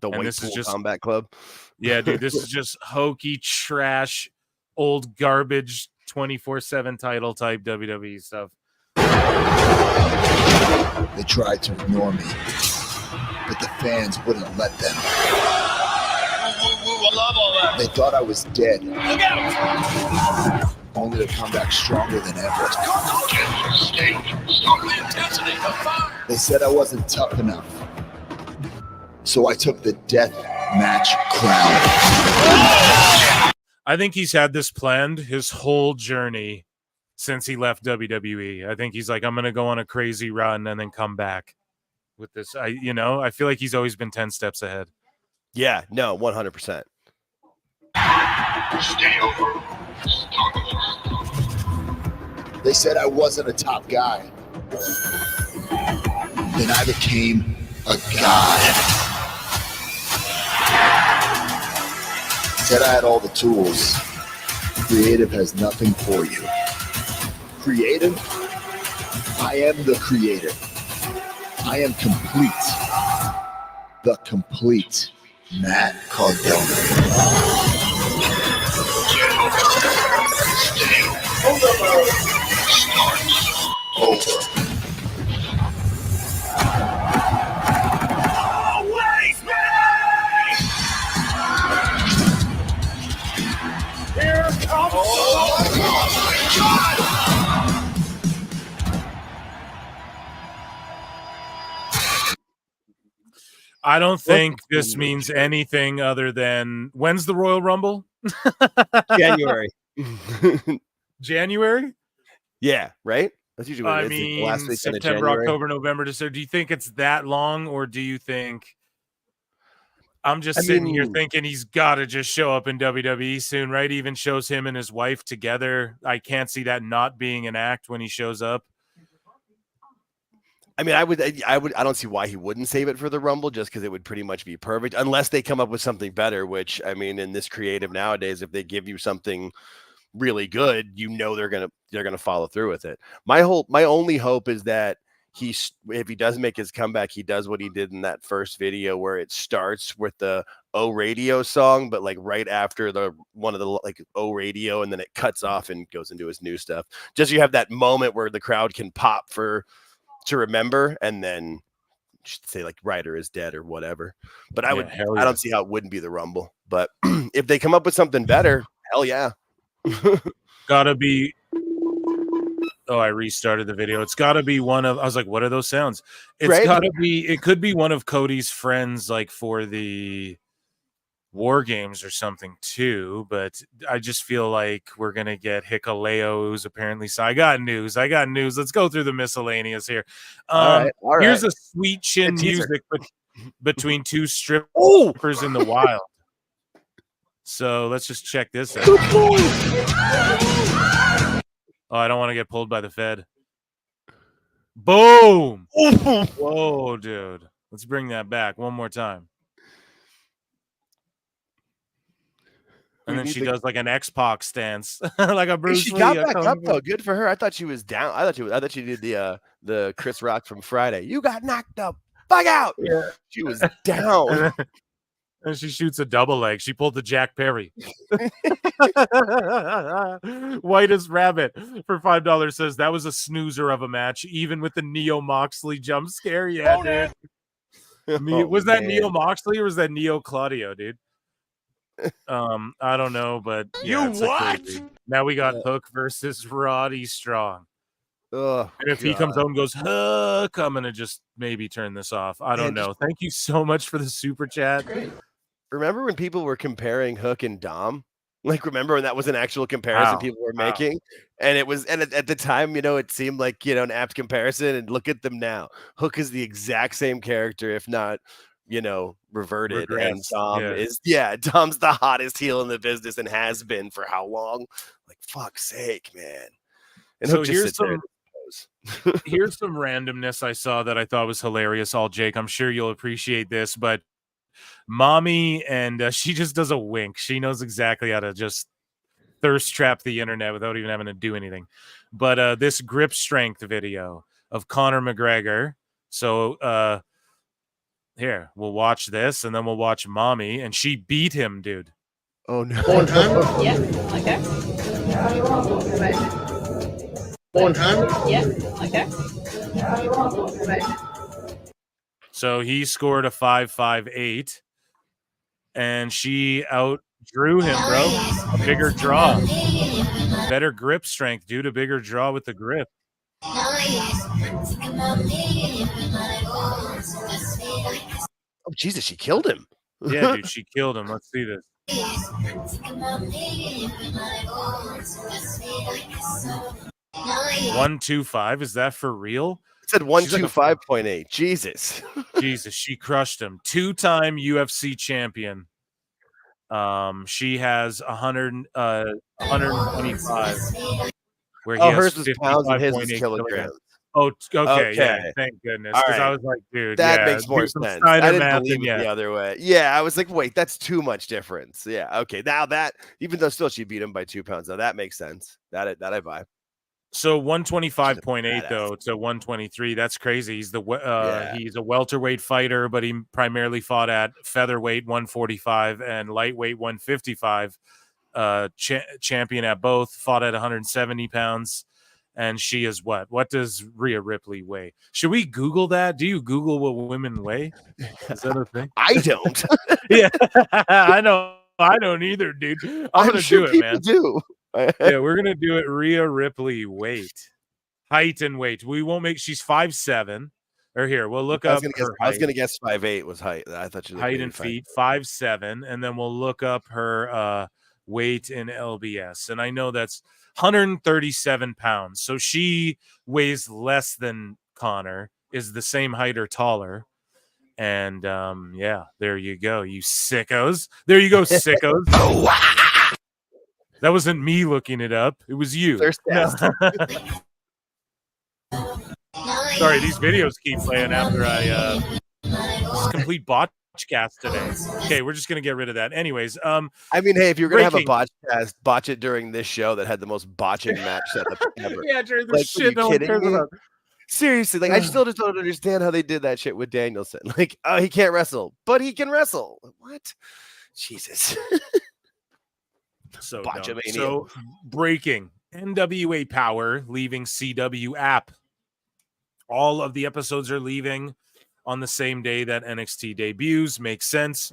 The and Whitepool Combat Club. Yeah, dude, this is just hokey trash, old garbage, 24/7 title type WWE stuff. They tried to ignore me, but the fans wouldn't let them. They thought I was dead. Look out! Only to come back stronger than ever. They said I wasn't tough enough. So I took the death match crown. I think he's had this planned his whole journey since he left WWE. I think he's like, I'm going to go on a crazy run and then come back with this. I feel like he's always been 10 steps ahead. Yeah, no, 100%. Stay over. They said I wasn't a top guy. Then I became a god. Said I had all the tools. Creative has nothing for you. Creative? I am the creator. I am complete. The complete Matt Cardona. Over. Always me! Here comes I don't think this means anything other than when's the Royal Rumble? January. January? Yeah, right? That's usually what it is. The last week September, of January. October, November, December. Do you think it's that long, or do you think I'm just sitting here thinking he's got to just show up in WWE soon, right? Even shows him and his wife together. I can't see that not being an act when he shows up. I mean, I don't see why he wouldn't save it for the Rumble, just because it would pretty much be perfect, unless they come up with something better. Which, I mean, in this creative nowadays, if they give you something really good, they're gonna follow through with it. My only hope is that if he does make his comeback, he does what he did in that first video where it starts with the O Radio song, but like right after one of the like O Radio, and then it cuts off and goes into his new stuff. Just you have that moment where the crowd can pop to remember, and then just say like Ryder is dead or whatever. But I don't see how it wouldn't be the Rumble. But if they come up with something better, hell yeah. Gotta be. Oh, I restarted the video. It's gotta be one of. I was like, what are those sounds? It's gotta be. It could be one of Cody's friends, like for the War Games or something too. But I just feel like we're gonna get Hikaleo, who's apparently. So I got news. Let's go through the miscellaneous here. All right. Here's a sweet chin music between two strippers in the wild. So let's just check this out. Oh, I don't want to get pulled by the Fed. Boom! Whoa, dude. Let's bring that back one more time. And then she does like an X-Pac stance, like a Bruce She Lee. got back up though. Good for her. I thought she was down. I thought she did the Chris Rock from Friday. You got knocked the fuck out. Yeah. She was down. And she shoots a double leg. She pulled the Jack Perry. Whitest Rabbit for $5 says that was a snoozer of a match, even with the Neo Moxley jump scare. Yeah, dude. Was that Neo Moxley or was that Neo Claudio, dude? I don't know, but yeah, You what? Now we got Hook versus Roddy Strong. Oh, and if he comes home and goes, Hook, I'm gonna just maybe turn this off. I don't know. Thank you so much for the super chat. Remember when people were comparing Hook and Dom? Like, remember when that was an actual comparison people were making? And it was, and at the time, it seemed like, an apt comparison. And look at them now. Hook is the exact same character, if not, reverted. And Dom Dom's the hottest heel in the business and has been for how long? Like, fuck's sake, man. And So Hook just here's sits there some here's some randomness I saw that I thought was hilarious. Jake, I'm sure you'll appreciate this, but Mommy, and she just does a wink. She knows exactly how to just thirst trap the internet without even having to do anything. But this grip strength video of Conor McGregor. So here, we'll watch this, and then we'll watch Mommy, and she beat him, dude. Oh no! One time? Yeah. Okay. One time? Yeah. Okay. So he scored a 5.58, and she outdrew him, bro. A bigger draw, better grip strength, dude. A bigger draw with the grip. Oh Jesus, she killed him. Yeah, dude, she killed him. Let's see this. 125. Is that for real? It said 125.8. Jesus. Jesus, she crushed him. 2-time UFC champion. She has 125. Where he has hers was pounds and his was 55.8 kilograms. Oh, okay. Yeah, Okay. thank goodness. All Because I right. was like, dude, That yeah, makes more do some sense. Steiner I didn't math believe and it the other way. Yeah, I was like, wait, that's too much difference. Yeah, okay. Now that, even though still she beat him by 2 pounds, now that makes sense. That I buy. So 125.8 though to 123. That's crazy. He's he's a welterweight fighter, but he primarily fought at featherweight 145 and lightweight 155. Champion at both. Fought at 170 pounds. And she is what? What does Rhea Ripley weigh? Should we Google that? Do you Google what women weigh? Is that a thing? I don't. Yeah, I know. I don't either, dude. I'm gonna sure do it, man. do. Yeah, we're gonna do it. Rhea Ripley weight, height, and weight. We won't make. She's 5'7". Or here, we'll look up. I was gonna guess 5'8" was height. I thought you height and feet 5'7", and then we'll look up her weight in LBS. And I know that's 137 pounds. So she weighs less than Connor, is the same height or taller. And yeah, there you go, you sickos. There you go, sickos. That wasn't me looking it up. It was you. No. Sorry, these videos keep playing after I this complete botchcast today. Okay, we're just gonna get rid of that. Anyways, I mean, hey, if you're gonna have a botchcast, botch it during this show that had the most botching match setup ever. Yeah, during the Like, shit no one cares about. Seriously, like I still just don't understand how they did that shit with Danielson. Like, oh, he can't wrestle, but he can wrestle. What? Jesus. So Botchamania. So breaking NWA Power leaving CW app. All of the episodes are leaving on the same day that NXT debuts. Makes sense.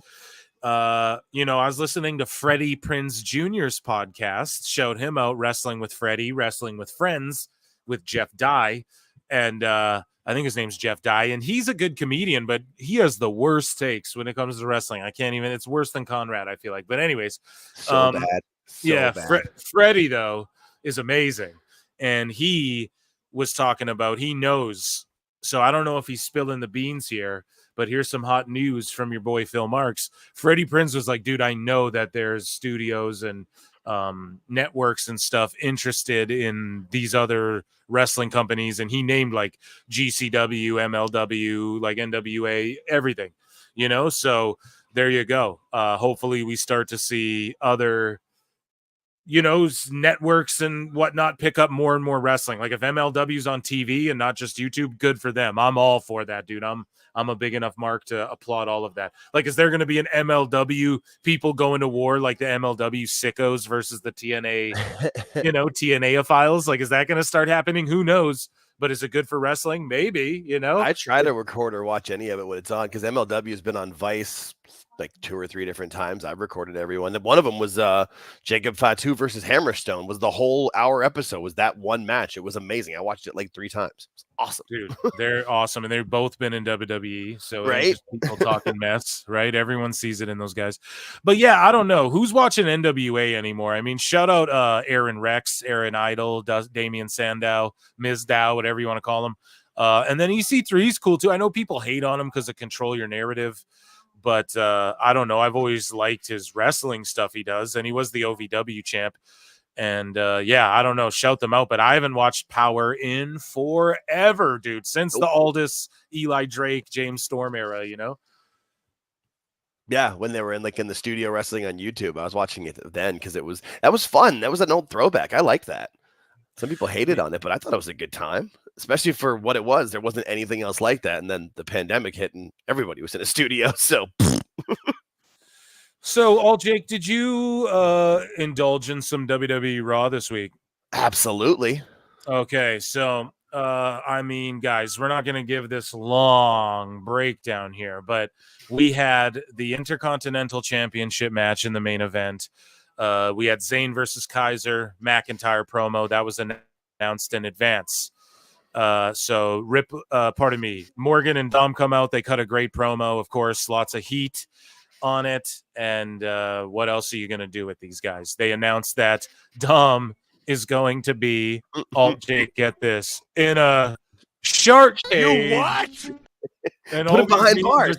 I was listening to Freddie Prinze Jr.'s podcast, showed him out wrestling with Freddie, wrestling with friends with Jeff Dye. And I think his name's Jeff Dye, and he's a good comedian, but he has the worst takes when it comes to wrestling. I can't even, it's worse than Conrad, I feel like. But anyways, so bad. So yeah, bad. Freddie, though, is amazing. And he was talking about, he knows. So I don't know if he's spilling the beans here, but here's some hot news from your boy Phil Marks. Freddie Prinze was like, dude, I know that there's studios and networks and stuff interested in these other wrestling companies, and he named like GCW, MLW, like NWA, everything, so there you go. Hopefully we start to see other networks and whatnot pick up more and more wrestling. Like if MLW's on TV and not just YouTube, good for them. I'm all for that, dude. I'm a big enough mark to applaud all of that. Like, is there going to be an MLW people going to war like the MLW Sickos versus the TNA, TNA-ophiles? Like, is that going to start happening? Who knows? But is it good for wrestling? Maybe, I try to record or watch any of it when it's on because MLW has been on Vice like 2 or 3 different times. I've recorded everyone. One of them was Jacob Fatu versus Hammerstone. Was the whole hour episode was that one match. It was amazing. I watched it like 3 times. It's awesome, dude. They're awesome, and they've both been in WWE. So right, just people talking mess, right? Everyone sees it in those guys. But yeah, I don't know who's watching NWA anymore. I mean, shout out Aaron Rex, Aaron Idol, Damian Sandow, Ms. Dow, whatever you want to call him. And then EC3 is cool too. I know people hate on him because of Control Your Narrative. But I don't know. I've always liked his wrestling stuff he does, and he was the OVW champ. And I don't know. Shout them out. But I haven't watched Power in forever, dude. Since the Aldous, Eli Drake, James Storm era, Yeah, when they were in the studio wrestling on YouTube, I was watching it then because that was fun. That was an old throwback. I like that. Some people hated on it, but I thought it was a good time, especially for what it was. There wasn't anything else like that. And then the pandemic hit and everybody was in a studio. So, Jake, did you indulge in some WWE Raw this week? Absolutely. Okay, so, I mean, guys, we're not going to give this long breakdown here, but we had the Intercontinental Championship match in the main event. We had Zayn versus Kaiser, McIntyre promo. That was announced in advance. Morgan and Dom come out. They cut a great promo, of course, lots of heat on it. And what else are you going to do with these guys? They announced that Dom is going to be, Jake, get this, in a shark cage. You what? And put him behind bars.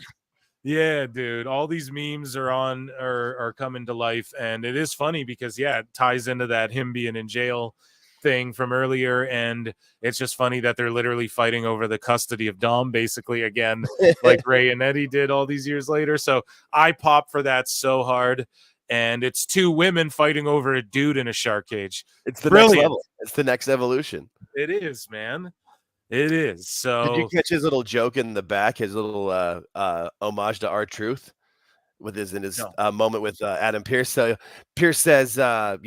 Yeah, dude. All these memes are coming to life, and it is funny because it ties into that him being in jail thing from earlier, and it's just funny that they're literally fighting over the custody of Dom basically again, like Ray and Eddie did all these years later. So I pop for that so hard, and it's 2 women fighting over a dude in a shark cage. It's the next level. It's the next evolution. It is, man. It is. So did you catch his little joke in the back, his little homage to R-Truth with his moment with Adam Pearce? So Pearce says that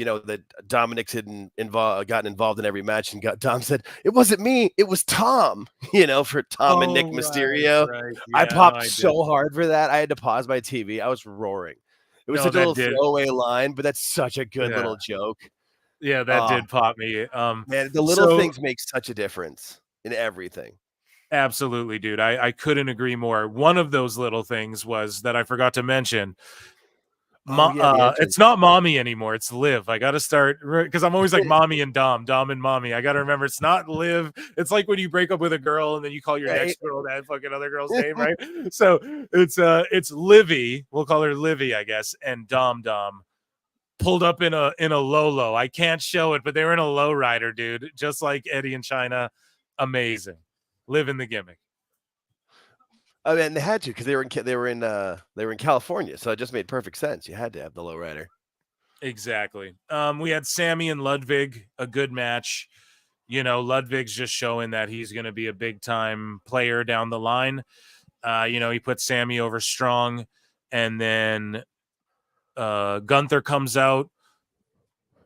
Dominic's gotten involved in every match, and Dom said it wasn't me, it was Tom, for Tom and Nick Mysterio. Right. Yeah, I popped so hard for that. I had to pause my TV. I was roaring. It was such a little throwaway line, but that's such a good little joke. Yeah, that did pop me. Man, the little things make such a difference in everything. Absolutely, dude. I couldn't agree more. One of those little things was that I forgot to mention. It's not Mommy anymore. It's Liv. I got to start because I'm always like Mommy and Dom and Mommy. I got to remember it's not Liv. It's like when you break up with a girl and then you call your next girl that fucking other girl's name, right? So it's Livy. We'll call her Livy, I guess. And Dom pulled up in a Lolo. I can't show it, but they were in a lowrider, dude. Just like Eddie and China. Amazing. Living the gimmick. I mean, they had to because they were in California, so it just made perfect sense. You had to have the lowrider. Exactly. We had Sammy and Ludwig, a good match. Ludwig's just showing that he's going to be a big time player down the line. He put Sammy over strong, and then Gunther comes out.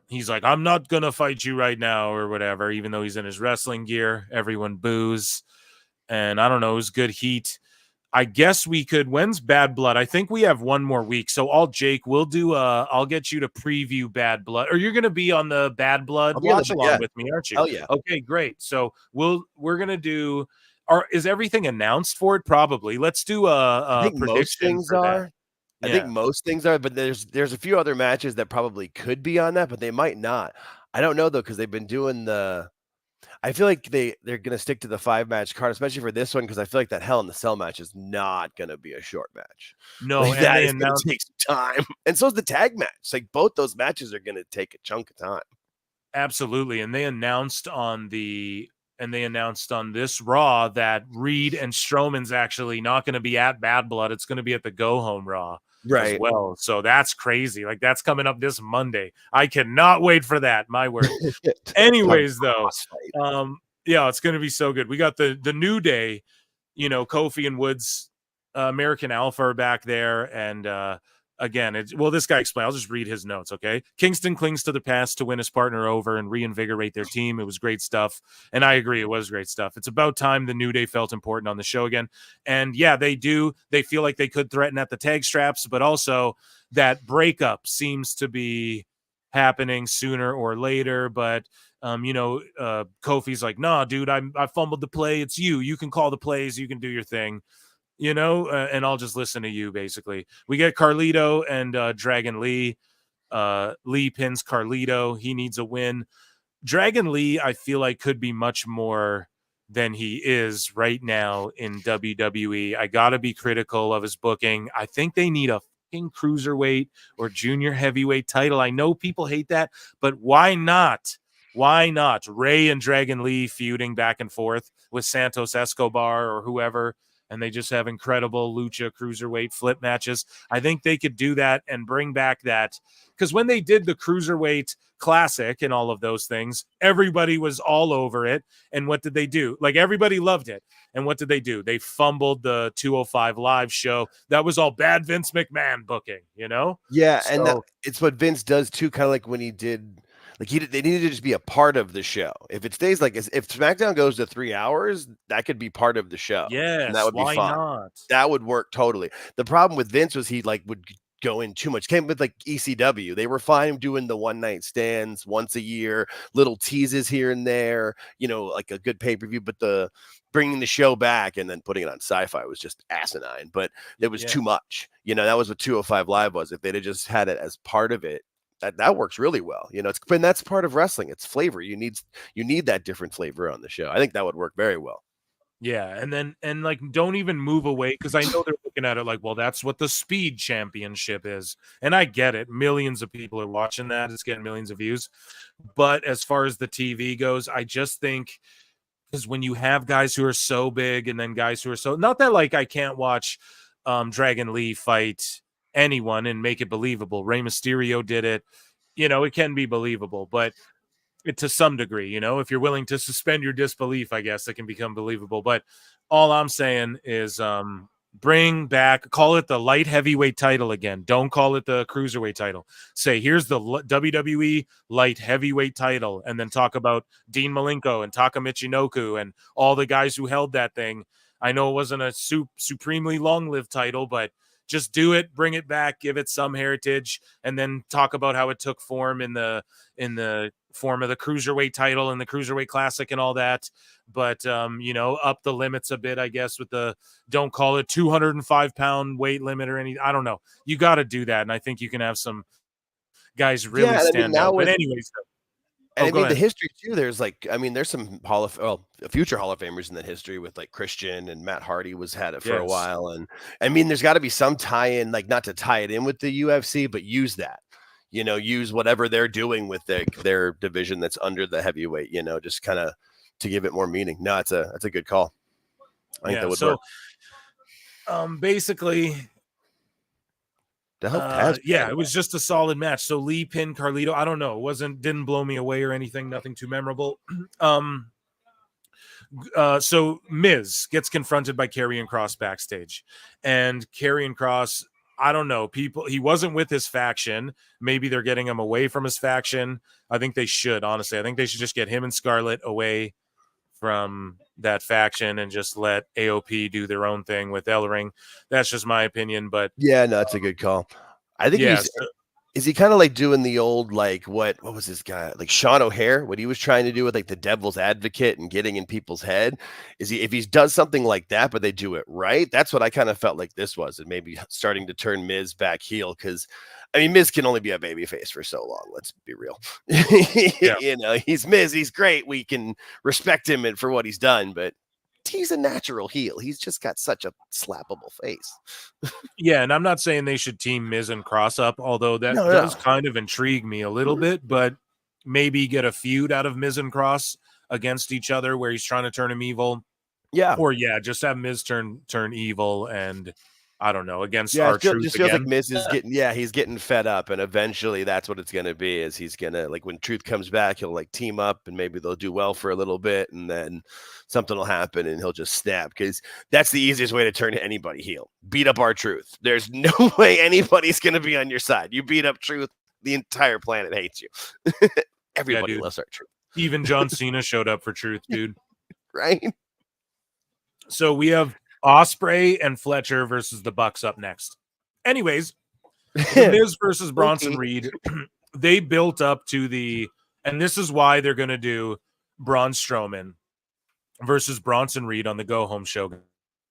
He's like, I'm not going to fight you right now or whatever, even though he's in his wrestling gear. Everyone boos. And I don't know, it was good heat. I guess we could, when's Bad Blood? I think we have one more week. So Jake, we'll do I'll get you to preview Bad Blood. Or you're going to be on the Bad Blood watch along with me, aren't you? Oh, yeah. Okay, great. So we're going to do, is everything announced for it? Probably. Let's do a prediction for that. I think most things are, but there's a few other matches that probably could be on that, but they might not. I don't know though, because they've been doing I feel like they're gonna stick to the 5-match card, especially for this one, because I feel like that Hell in the Cell match is not gonna be a short match. No, like, that is gonna take some time, and so is the tag match. Like both those matches are gonna take a chunk of time. Absolutely, and they announced on the and they announced on this Raw that Reed and Strowman's actually not going to be at Bad Blood. It's going to be at the Go Home Raw as well. So that's crazy. Like, that's coming up this Monday. I cannot wait for that. My word. Anyways, though, yeah, it's going to be so good. We got the New Day, you know, Kofi and Woods, American Alpha are back there, and again, this guy explained. I'll just read his notes, okay? Kingston clings to the past to win his partner over and reinvigorate their team. It was great stuff, and I agree, it was great stuff. It's about time the New Day felt important on the show again, and yeah, they do. They feel like they could threaten at the tag straps, but also that breakup seems to be happening sooner or later. But Kofi's like, nah, dude, I fumbled the play. It's you. You can call the plays. You can do your thing. And I'll just listen to you, basically. We get Carlito and Dragon Lee. Lee pins Carlito. He needs a win. Dragon Lee, I feel like, could be much more than he is right now in WWE. I got to be critical of his booking. I think they need a fucking cruiserweight or junior heavyweight title. I know people hate that, but why not? Why not? Ray and Dragon Lee feuding back and forth with Santos Escobar or whoever, and they just have incredible lucha cruiserweight flip matches. I think they could do that and bring back that, because when they did the cruiserweight classic and all of those things, everybody was all over it. And what did they do? Like, everybody loved it. And what did they do? They fumbled the 205 Live show. That was all bad Vince McMahon booking, Yeah, so, and it's what Vince does too, kind of like when he did. Like, they needed to just be a part of the show. If it stays like, if SmackDown goes to 3 hours, that could be part of the show. Yes, and that would be why fun. not? That would work totally. The problem with Vince was he would go in too much. Came with like ECW. They were fine doing the one night stands once a year, little teases here and there, like a good pay-per-view, but the bringing the show back and then putting it on Sci-Fi was just asinine, but it was too much. That was what 205 Live was. If they'd have just had it as part of it, that works really well. And that's part of wrestling. It's flavor. You need that different flavor on the show. I think that would work very well. Yeah, and like, don't even move away, because I know they're looking at it like, well, that's what the Speed Championship is, and I get it. Millions of people are watching that; it's getting millions of views. But as far as the TV goes, I just think, because when you have guys who are so big, and then guys who are so, not that like I can't watch Dragon Lee fight anyone and make it believable. Rey Mysterio did it. It can be believable, but to some degree, if you're willing to suspend your disbelief, I guess it can become believable. But all I'm saying is bring back, call it the light heavyweight title again. Don't call it the cruiserweight title. Say, here's the WWE light heavyweight title, and then talk about Dean Malenko and Taka Michinoku and all the guys who held that thing. I know it wasn't a supremely long-lived title, but just do it, bring it back, give it some heritage, and then talk about how it took form in the form of the cruiserweight title and the cruiserweight classic and all that. But up the limits a bit, I guess, with the, don't call it 205-pound weight limit or any, I don't know. You got to do that, and I think you can have some guys really stand out. But anyways, and the history too, there's there's some future Hall of Famers in that history with like Christian and Matt Hardy had it for a while. And there's got to be some tie-in, like not to tie it in with the UFC, but use that, use whatever they're doing with their division that's under the heavyweight, just kind of to give it more meaning. No, that's a good call. I think that would work. Basically, it was just a solid match. So Lee pinned Carlito. I don't know. Didn't blow me away or anything. Nothing too memorable. So Miz gets confronted by Karrion Kross backstage, and Karrion Kross, I don't know, he wasn't with his faction. Maybe they're getting him away from his faction. I think they should, honestly. I think they should just get him and Scarlett away from that faction and just let AOP do their own thing with Ellering. That's just my opinion, but yeah, no, that's a good call. I think is he kind of like doing the old, like, what was this guy, like Sean O'Hare, what he was trying to do with like the devil's advocate and getting in people's head? If he does something like that, but they do it right, that's what I kind of felt like this was, and maybe starting to turn Miz back heel, because Miz can only be a babyface for so long. Let's be real. He's Miz. He's great. We can respect him for what he's done, but he's a natural heel. He's just got such a slappable face. Yeah, and I'm not saying they should team Miz and Cross up, although that does kind of intrigue me a little bit, but maybe get a feud out of Miz and Cross. against each other where he's trying to turn him evil. Yeah. Or just have Miz turn evil and I don't know, against Yeah, R-Truth just feels again. like Miz is he's getting fed up, and eventually that's what it's gonna be. Is he's gonna, like, when Truth comes back, he'll like team up, and maybe they'll do well for a little bit, and then something will happen, and he'll just snap. Because that's the easiest way to turn anybody heel. Beat up R-Truth. There's no way anybody's gonna be on your side. You beat up Truth, the entire planet hates you. Everybody loves R-Truth. Even John Cena showed up for Truth, dude. Right? So we have Ospreay and Fletcher versus the Bucks up next. Anyways, the Miz versus Bronson Reed, they built up to and this is why they're going to do Braun Strowman versus Bronson Reed on the Go Home show,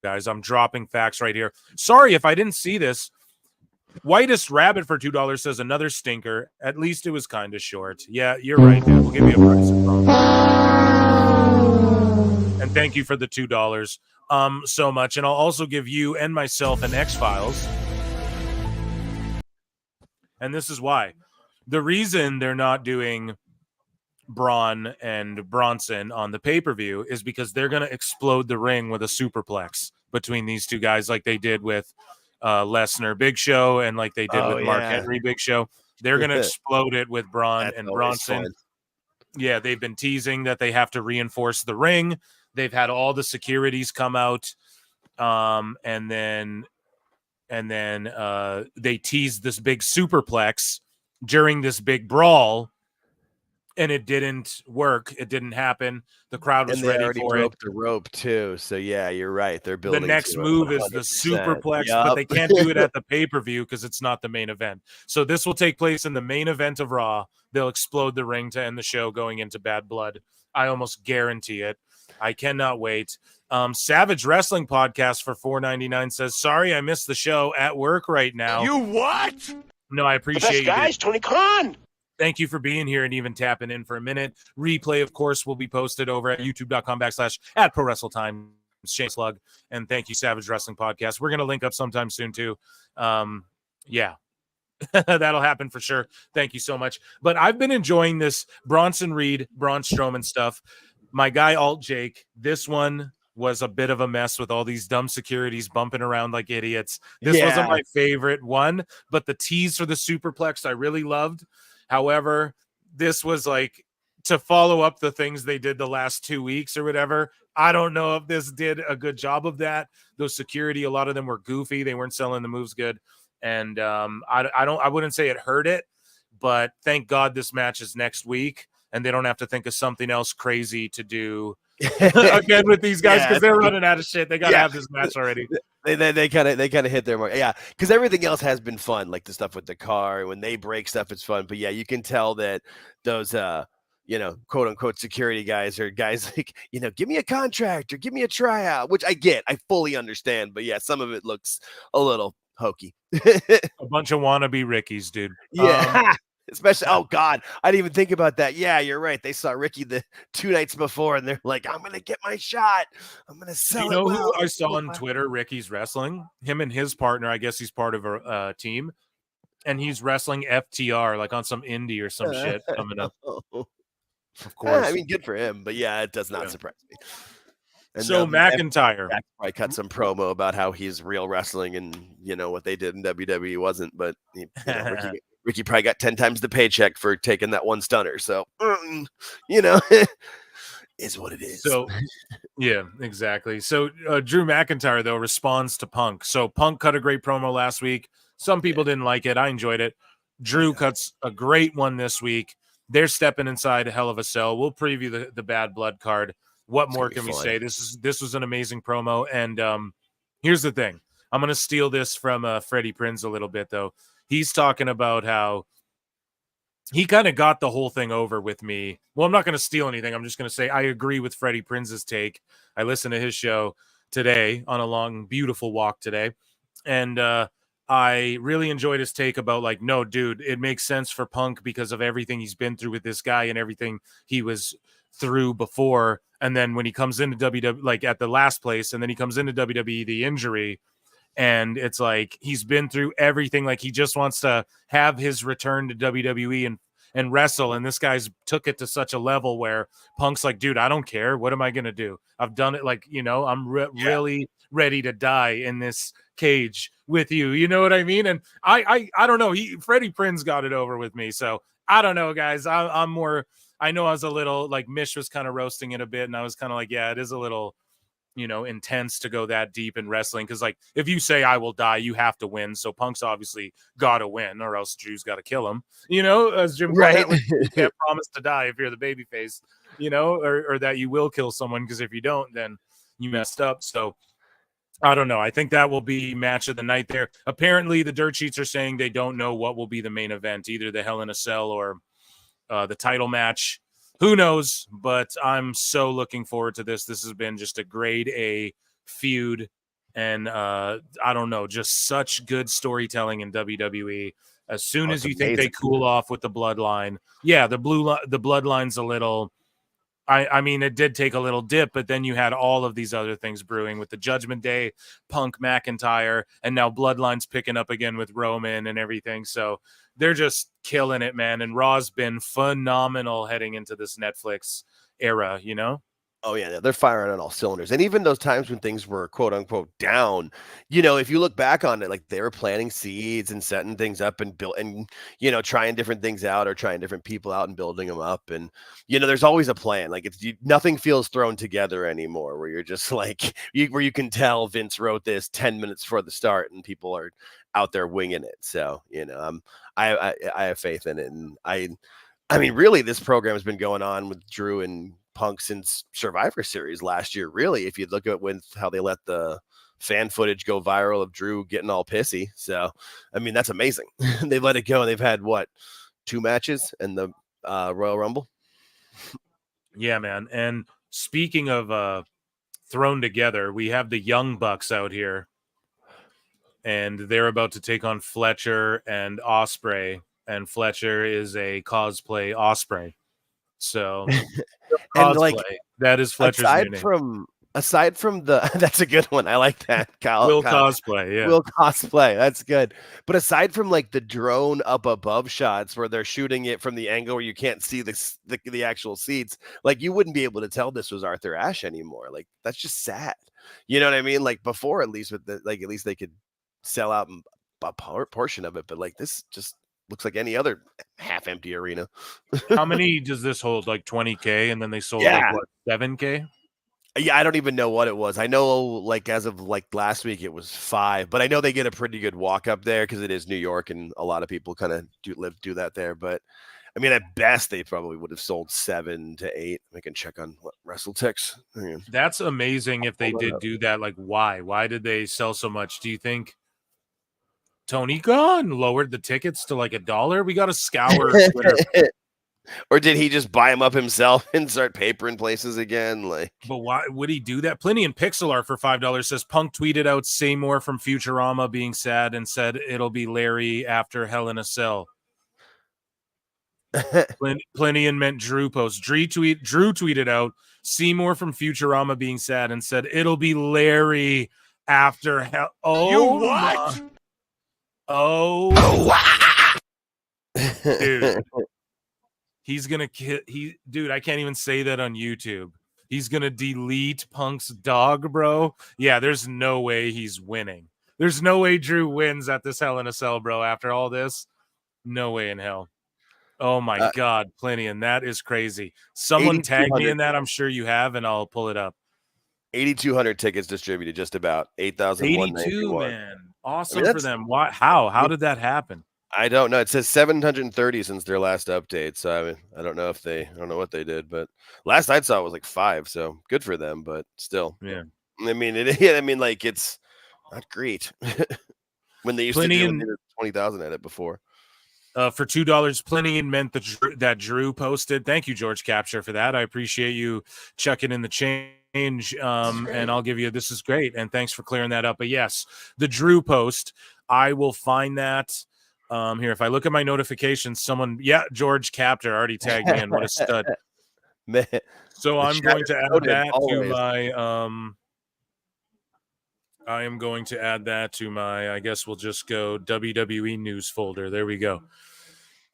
guys. I'm dropping facts right here. Sorry if I didn't see this. Whitest Rabbit for $2 says another stinker. At least it was kind of short. Yeah, you're right, dude. We'll give you a price. And thank you for the $2 so much. And I'll also give you and myself an X-Files. And this is why. The reason they're not doing Braun and Bronson on the pay-per-view is because they're going to explode the ring with a superplex between these two guys like they did with Lesnar Big Show and like they did with Mark Henry Big Show. They're going to explode it with Braun and Bronson. Fun. Yeah, they've been teasing that they have to reinforce the ring. They've had all the securities come out, and then they teased this big superplex during this big brawl, and it didn't work. It didn't happen. The crowd was ready for it. The rope too. So yeah, you're right. They're building. The next move is the superplex, but they can't do it at the pay-per-view because it's not the main event. So this will take place in the main event of Raw. They'll explode the ring to end the show going into Bad Blood. I almost guarantee it. I cannot wait. Savage Wrestling Podcast for $4.99 says, sorry, I missed the show at work right now. You what? No, I appreciate you. Guys, Tony Khan. Thank you for being here and even tapping in for a minute. Replay, of course, will be posted over at youtube.com/@prowrestletimes. Shane Slug. And thank you, Savage Wrestling Podcast. We're going to link up sometime soon, too. Yeah. That'll happen for sure. Thank you so much. But I've been enjoying this Bronson Reed, Braun Strowman stuff. My guy, Alt Jake, this one was a bit of a mess with all these dumb securities bumping around like idiots. This wasn't my favorite one, but the tease for the superplex I really loved. However, this was like to follow up the things they did the last 2 weeks or whatever. I don't know if this did a good job of that. Those security, a lot of them were goofy. They weren't selling the moves good. And I wouldn't say it hurt it, but thank God this match is next week and they don't have to think of something else crazy to do again with these guys because they're running out of shit. They got to have this match already. They kind of hit their mark. Yeah, because everything else has been fun, like the stuff with the car. When they break stuff, it's fun. But yeah, you can tell that those quote unquote security guys are guys like, give me a contract or give me a tryout, which I get. I fully understand. But yeah, some of it looks a little hokey. A bunch of wannabe Rickies, dude. Yeah. Especially, oh God, I didn't even think about that. Yeah, you're right. They saw Ricky the 2 nights before, and they're like, "I'm gonna get my shot. I'm gonna sell." You know who I saw on Twitter? Ricky's wrestling. Him and his partner. I guess he's part of a team, and he's wrestling FTR like on some indie or some shit coming up. Of course, I mean, good for him, but yeah, it does not surprise me. And so McIntyre, I cut some promo about how he's real wrestling, and what they did in WWE wasn't, but Ricky probably got 10 times the paycheck for taking that one stunner. So, is what it is. So, yeah, exactly. So Drew McIntyre, though, responds to Punk. So Punk cut a great promo last week. Some people didn't like it. I enjoyed it. Drew cuts a great one this week. They're stepping inside a Hell of a Cell. We'll preview the Bad Blood card. What more can we say? This was an amazing promo. And here's the thing. I'm going to steal this from Freddie Prinze a little bit, though. He's talking about how he kind of got the whole thing over with me. Well, I'm not going to steal anything. I'm just going to say I agree with Freddie Prinze's take. I listened to his show today on a long, beautiful walk today. And I really enjoyed his take about like, no, dude, it makes sense for Punk because of everything he's been through with this guy and everything he was through before. And then when he comes into WWE, like at the last place, and then he comes into WWE, the injury, and it's like he's been through everything. Like he just wants to have his return to WWE and wrestle. And this guy's took it to such a level where Punk's like, dude, I don't care. What am I going to do? I've done it. Like, I'm really ready to die in this cage with you. You know what I mean? And I don't know. Freddie Prinze got it over with me. So I don't know, guys. I'm more, I know I was a little like Mish was kind of roasting it a bit. And I was kind of like, yeah, it is a little, intense to go that deep in wrestling. Cause like, if you say I will die, you have to win. So Punk's obviously got to win or else Drew's got to kill him, as Jim Right. you can't promise to die if you're the babyface, or that you will kill someone. Cause if you don't, then you messed up. So I don't know. I think that will be match of the night there. Apparently the dirt sheets are saying they don't know what will be the main event, either the Hell in a Cell or the title match. Who knows? But I'm so looking forward to this. This has been just a grade A feud. And I don't know, just such good storytelling in WWE. As soon as you think they cool off with the bloodline. Yeah, the bloodline's a little... I mean, it did take a little dip, but then you had all of these other things brewing with the Judgment Day, Punk, McIntyre, and now Bloodline's picking up again with Roman and everything. So they're just killing it, man. And Raw's been phenomenal heading into this Netflix era, Oh yeah, they're firing on all cylinders. And even those times when things were quote unquote down, if you look back on it, like they were planting seeds and setting things up and trying different things out or trying different people out and building them up. And, there's always a plan. Like nothing feels thrown together anymore where you're just like, where you can tell Vince wrote this 10 minutes before the start and people are out there winging it. So, I have faith in it. And I mean, really, this program has been going on with Drew and Punk since Survivor Series last year. Really, if you look at how they let the fan footage go viral of Drew getting all pissy. So, I mean, that's amazing. They've let it go. And they've had 2 matches in the Royal Rumble. Yeah, man. And speaking of thrown together, we have the Young Bucks out here, and they're about to take on Fletcher and Osprey. And Fletcher is a cosplay Osprey. So and like that is Fletcher's new name. Aside from the that's a good one. I like that. Kyle cosplay, yeah. Will cosplay. That's good. But aside from like the drone up above shots where they're shooting it from the angle where you can't see the actual seats, like you wouldn't be able to tell this was Arthur Ashe anymore. Like that's just sad. You know what I mean? Like before, at least with at least they could sell out a portion of it, but like this just looks like any other half-empty arena. How many does this hold? Like 20K, and then they sold like what, 7K? Yeah, I don't even know what it was. I know like as of like last week it was 5, but I know they get a pretty good walk up there because it is New York and a lot of people kind of do that there. But I mean, at best they probably would have sold 7 to 8. I can check on what WrestleTix. That's amazing if they did do that. Like, why? Why did they sell so much? Do you think Tony Khan lowered the tickets to like $1? We got to scour Twitter. Or did he just buy them up himself and start papering places again? Like, but why would he do that? Plenty and Pixelar for $5 says Punk tweeted out Seymour from Futurama being sad and said it'll be Larry after Hell in a Cell. Plenty and meant Drew post. Drew tweeted out Seymour from Futurama being sad and said it'll be Larry after Hell. Oh, You what? Dude. He's gonna dude, I can't even say that on YouTube. He's gonna delete Punk's dog, bro. Yeah, there's no way he's winning. There's no way Drew wins at this Hell in a Cell, bro. After all this, no way in hell. Oh my God, Plenty, and that is crazy. Someone tag me in that. I'm sure you have, and I'll pull it up. 8,200 tickets distributed, just about 8,082, man. Awesome for them. Why? How did that happen? I don't know. It says 730 since their last update. So I mean, I don't know what they did, but last I saw it was like 5. So good for them, but still, yeah. I mean, like it's not great when they used to do 20,000 at it before. For $2, Plenty and meant that Drew posted. Thank you, George Capture, for that. I appreciate you checking in the change. And I'll give you, this is great. And thanks for clearing that up. But yes, the Drew post, I will find that. Here, if I look at my notifications, George Captor already tagged me in. What a stud. Man, so I'm going to add that to my I am going to add that to my, I guess we'll just go WWE news folder. There we go.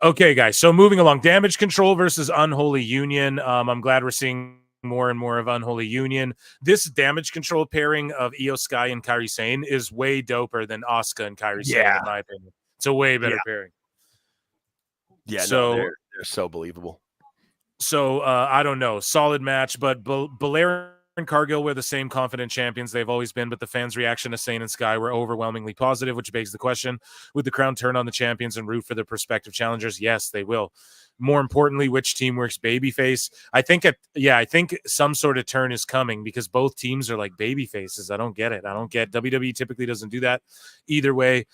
Okay, guys. So moving along, Damage Control versus Unholy Union. I'm glad we're seeing more and more of Unholy Union. This Damage Control pairing of Io Sky and Kairi Sane is way doper than Asuka and Kairi Sane, in my opinion. It's a way better pairing. Yeah, So, no, they're so believable. So I don't know, solid match, but Belair and Cargill were the same confident champions they've always been, but the fans' reaction to Sane and Sky were overwhelmingly positive, which begs the question, would the crown turn on the champions and root for their prospective challengers? Yes, they will. More importantly, which team works babyface? I think some sort of turn is coming because both teams are like baby faces. I don't get it. WWE typically doesn't do that either way.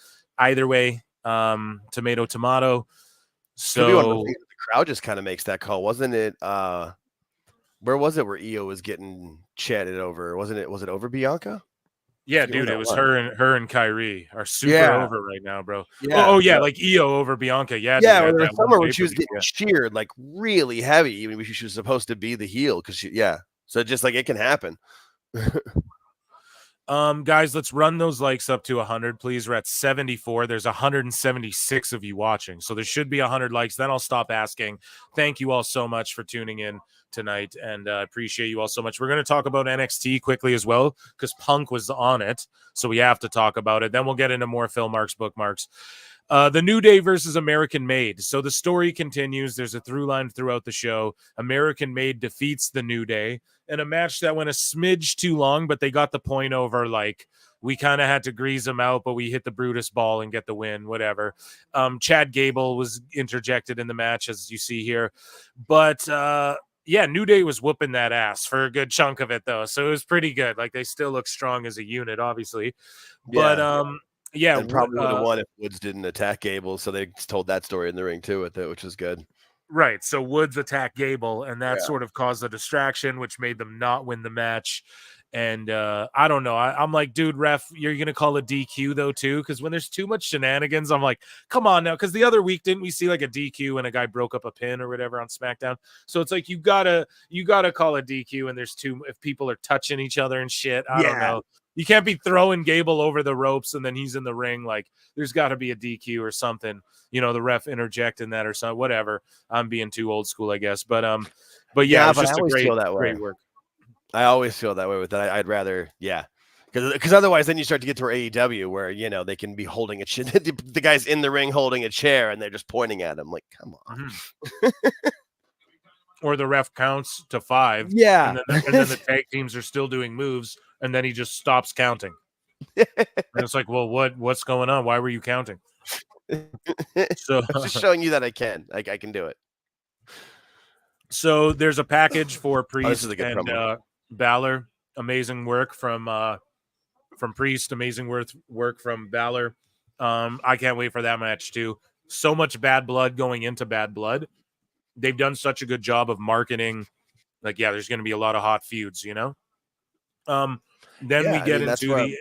Tomato, tomato. So the crowd just kind of makes that call, wasn't it? Where was it where Io was getting chatted over? Was it over Bianca? Yeah, dude, it was her and Kyrie are super over right now, bro. Yeah, like Io over Bianca. Yeah, yeah. dude, There was somewhere when she was getting cheered like really heavy, even if she was supposed to be the heel, because so just like it can happen. Guys, let's run those likes up to 100, please. We're at 74. There's 176 of you watching, so there should be 100 likes. Then I'll stop asking. Thank you all so much for tuning in tonight, and appreciate you all so much. We're going to talk about NXT quickly as well, because Punk was on it, so we have to talk about it. Then we'll get into more Phil Marks bookmarks. The New Day versus American Made. So the story continues. There's a through line throughout the show. American Made defeats the New Day in a match that went a smidge too long, but they got the point over. Like, we kind of had to grease them out, but we hit the Brutus ball and get the win, whatever. Chad Gable was interjected in the match, as you see here. But New Day was whooping that ass for a good chunk of it, though. So it was pretty good. Like, they still look strong as a unit, obviously. But and probably would have won if Woods didn't attack Gable. So they told that story in the ring too, with it, which was good. Right. So Woods attacked Gable, and that sort of caused a distraction, which made them not win the match. And I don't know. I'm like, dude, ref, you're going to call a DQ, though, too? Because when there's too much shenanigans, I'm like, come on now. Because the other week, didn't we see like a DQ and a guy broke up a pin or whatever on SmackDown? So it's like you gotta call a DQ, and there's if people are touching each other and shit. I don't know. You can't be throwing Gable over the ropes and then he's in the ring. Like, there's got to be a DQ or something. You know, the ref interjecting that or something. Whatever. I'm being too old school, I guess. But yeah, it's just a great work. I always feel that way with that. I'd rather, because otherwise, then you start to get to AEW where they can be holding a chair. The guy's in the ring holding a chair and they're just pointing at him. Like, come on. Or the ref counts to 5. Yeah, and then the tag teams are still doing moves, and then he just stops counting. And it's like, well, what's going on? Why were you counting? So just showing you that I can do it. So there's a package for Priest and Balor. Amazing work from Priest. Amazing work from Balor. I can't wait for that match too. So much bad blood going into Bad Blood. They've done such a good job of marketing. Like, there's going to be a lot of hot feuds, you know? Then we get into the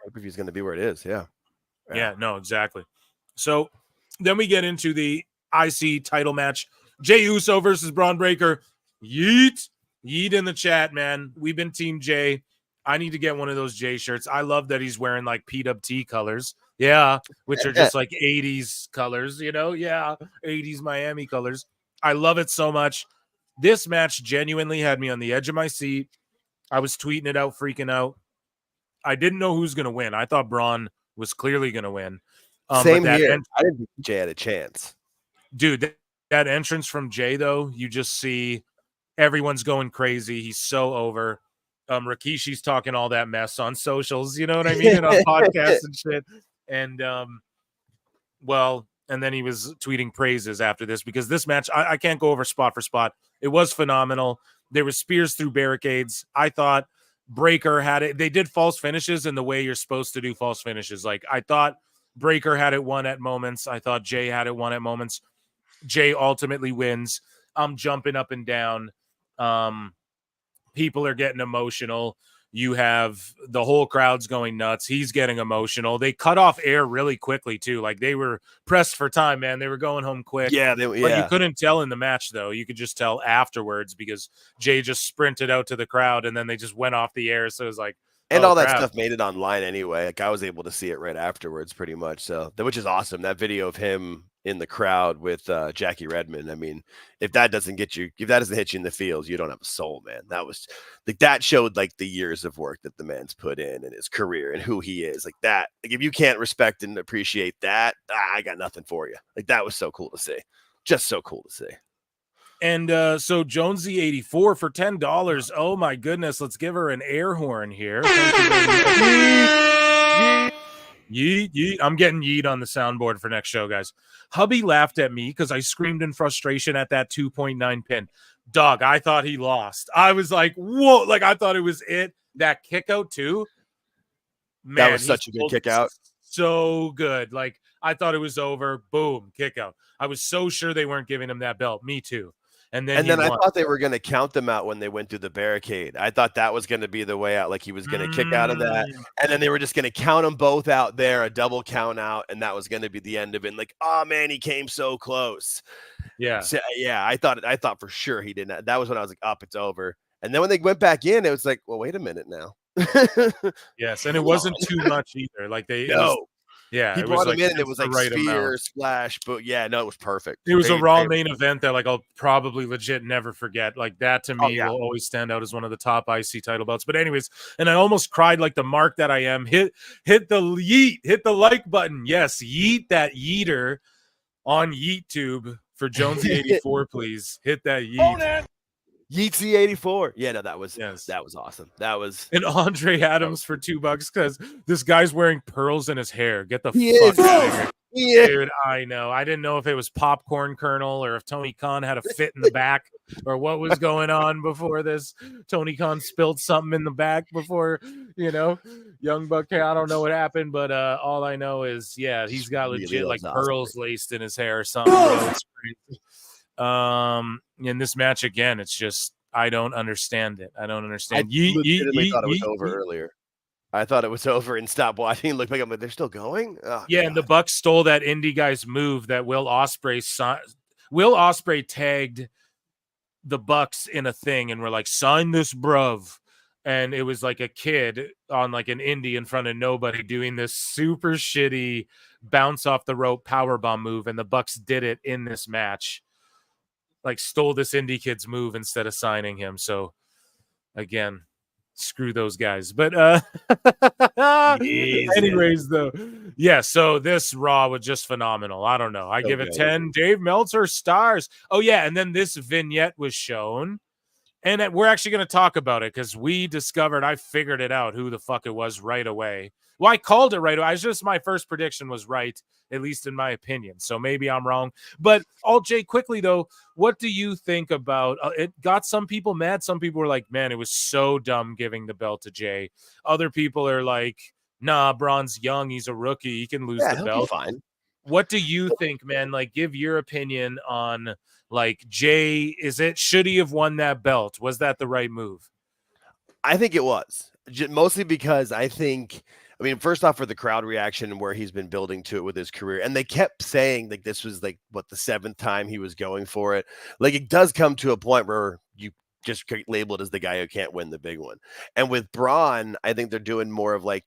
pay-per-view is going to be where it is. Yeah, no, exactly. So then we get into the IC title match. Jey Uso versus Braun Breaker. Yeet in the chat, man. We've been Team Jey. I need to get one of those Jey shirts. I love that he's wearing like PWT colors. Yeah, which are just like 80s colors, you know? Yeah, 80s Miami colors. I love it so much. This match genuinely had me on the edge of my seat. I was tweeting it out, freaking out. I didn't know who's going to win. I thought Braun was clearly going to win. Same here. I didn't think Jey had a chance. Dude, that entrance from Jey, though, you just see everyone's going crazy. He's so over. Rikishi's talking all that mess on socials, you know what I mean? And on podcasts and shit. And, and then he was tweeting praises after this because this match, I can't go over spot for spot. It was phenomenal. There was spears through barricades. I thought Breaker had it. They did false finishes in the way you're supposed to do false finishes. Like, I thought Breaker had it won at moments. I thought Jey had it won at moments. Jey ultimately wins. I'm jumping up and down. People are getting emotional. You have the whole crowd's going nuts. He's getting emotional. They cut off air really quickly, too. Like, they were pressed for time, man. They were going home quick. But you couldn't tell in the match, though. You could just tell afterwards because Jey just sprinted out to the crowd, and then they just went off the air. So it was like, and all that stuff made it online anyway. Like, I was able to see it right afterwards pretty much. So, which is awesome. That video of him in the crowd with Jackie Redmond. I mean, if that doesn't hit you in the field, you don't have a soul, man. That was like, that showed like the years of work that the man's put in his career and who he is. Like that, like if you can't respect and appreciate that, I got nothing for you. Like that was so cool to see. Just so cool to see. And so Jonesy 84 for $10. Oh my goodness, let's give her an air horn here. Yeet, yeet. I'm getting yeet on the soundboard for next show, guys. Hubby laughed at me because I screamed in frustration at that 2.9 pin. Dog, I thought he lost. I was like, whoa, like I thought it was it. That kick out too. Man, that was such a good kick out. So good. Like I thought it was over. Boom, kick out. I was so sure they weren't giving him that belt. Me too. And then I thought they were going to count them out when they went through the barricade. I thought that was going to be the way out. Like he was going to kick out of that. And then they were just going to count them both out there, a double count out. And that was going to be the end of it. And like, oh man, he came so close. Yeah. So, yeah. I thought for sure he didn't. That was when I was like, up, it's over. And then when they went back in, it was like, well, wait a minute now. Yes. And it wasn't too much either. Like they, yeah, he it brought was him in and it was like right spear, amount. splash, but yeah, no, it was perfect. It was a Raw main event that like I'll probably legit never forget. Like that to me will always stand out as one of the top IC title belts. But anyways, and I almost cried like the mark that I am. Hit the yeet, hit the like button. Yes, yeet that yeeter on YouTube for Jonesy 84, please. Hit that yeet. Yeetsy 84. Yeah, no, that was awesome. That was and Andre Adams for $2 because this guy's wearing pearls in his hair. Get the fuck out of here. Yeah. Dude, I know. I didn't know if it was popcorn kernel or if Tony Khan had a fit in the back or what was going on before this. Tony Khan spilled something in the back before, Young Buck. I don't know what happened, but all I know is, yeah, he's got legit like pearls laced in his hair or something. Bro. It's crazy. In this match again, it's just I don't understand it. I don't understand. I legitimately thought it was over earlier. I thought it was over and stopped watching. Look back, I'm like, they're still going. Oh, yeah, God. And the Bucks stole that indie guy's move that Will Ospreay tagged the Bucks in a thing, and we're like, sign this, bruv. And it was like a kid on like an indie in front of nobody doing this super shitty bounce off the rope powerbomb move, and the Bucks did it in this match. Like stole this indie kid's move instead of signing him. So again, screw those guys. But anyways, though, yeah. So this Raw was just phenomenal. I don't know. I give it 10 Dave Meltzer stars. Oh yeah, and then this vignette was shown, and we're actually going to talk about it because we discovered. I figured it out who the fuck it was right away. Well, I called it right away. My first prediction was right, at least in my opinion. So maybe I'm wrong. But Jay, quickly though, what do you think about it? Got some people mad. Some people were like, man, it was so dumb giving the belt to Jay. Other people are like, nah, Braun's young. He's a rookie. He can lose the belt. Fine. What do you think, man? Like, give your opinion on like Jay. Should he have won that belt? Was that the right move? I think it was mostly because I mean, first off, for the crowd reaction and where he's been building to it with his career. And they kept saying like this was like the 7th time he was going for it. Like it does come to a point where you just label it as the guy who can't win the big one. And with Braun, I think they're doing more of like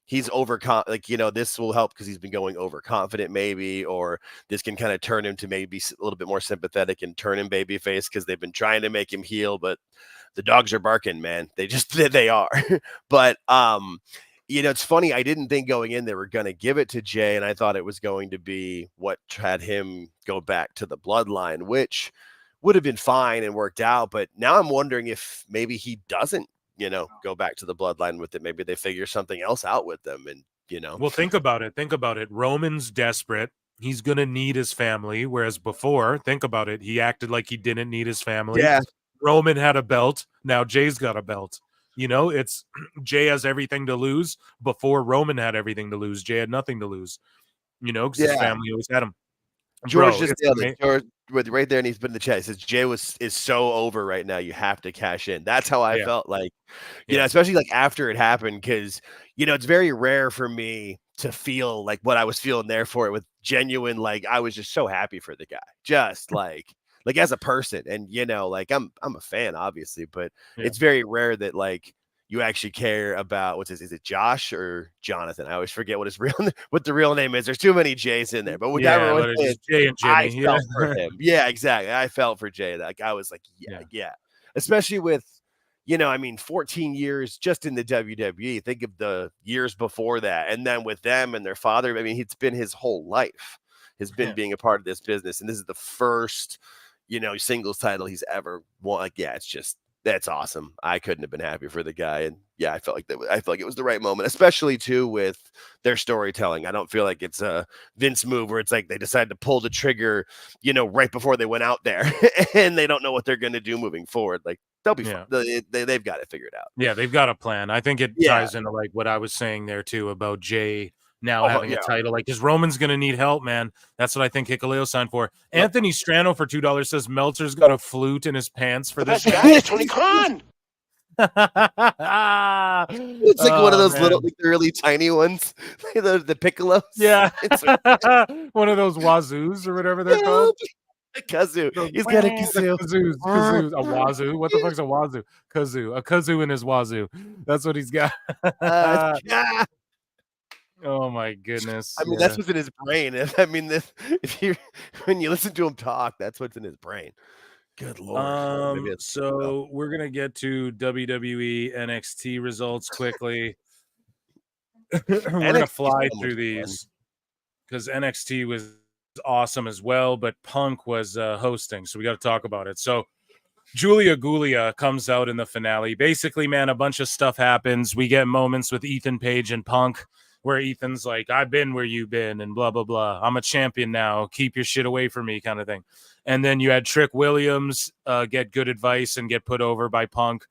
he's this will help because he's been going overconfident maybe, or this can kind of turn him to maybe a little bit more sympathetic and turn him babyface because they've been trying to make him heel, but the dogs are barking, man. They are. But, it's funny. I didn't think going in they were going to give it to Jay, and I thought it was going to be what had him go back to the bloodline, which would have been fine and worked out. But now I'm wondering if maybe he doesn't, go back to the bloodline with it. Maybe they figure something else out with them, and Well, think about it. Roman's desperate. He's going to need his family, whereas before, think about it, he acted like he didn't need his family. Yeah. Roman had a belt. Now Jay's got a belt. It's Jay has everything to lose. Before Roman had everything to lose, Jay had nothing to lose. Because his family always had him. George just nailed it. George with right there, and he's put in the chat. He says Jay is so over right now. You have to cash in. That's how I felt like, especially like after it happened, because it's very rare for me to feel like what I was feeling there for it with genuine. Like I was just so happy for the guy, just like as a person, and like I'm a fan, obviously, but it's very rare that like you actually care about is it Josh or Jonathan? I always forget what the real name is. There's too many J's in there, but whatever Yeah, it but it's is, just Jay and I Jimmy. felt Yeah. for him. Yeah, exactly. I felt for Jay. Like I was like, yeah. Especially with, 14 years just in the WWE. Think of the years before that, and then with them and their father. I mean, it's been his whole life has been being a part of this business, and this is the first, singles title he's ever won. Like, yeah, that's awesome. I couldn't have been happier for the guy, and yeah, I felt like it was the right moment, especially too with their storytelling. I don't feel like it's a Vince move where it's like they decided to pull the trigger, right before they went out there, and they don't know what they're going to do moving forward. Like they'll be fine. They've got it figured out. Yeah, they've got a plan. I think it ties into like what I was saying there too about Jay now having a title. Like, because Roman's going to need help, man. That's what I think Hikuleo signed for. Yep. Anthony Strano for $2 says Meltzer's got a flute in his pants for this. Guy is Tony Khan. It's like one of those little, like the really tiny ones, the piccolos. Yeah, one of those wazoos or whatever they're called. A kazoo. He's got a kazoo. Kazoos. A wazoo. What the fuck's a wazoo? Kazoo. A kazoo in his wazoo. That's what he's got. Oh my goodness. I mean, that's what's in his brain. When you listen to him talk, that's what's in his brain. Good Lord. So we're gonna get to WWE NXT results quickly. We're gonna fly through these because NXT was awesome as well, but Punk was hosting, so we got to talk about it. So Julia Gulia comes out in the finale. Basically, man, a bunch of stuff happens. We get moments with Ethan Page and Punk where Ethan's like, I've been where you've been and blah, blah, blah. I'm a champion now. Keep your shit away from me kind of thing. And then you had Trick Williams get good advice and get put over by Punk.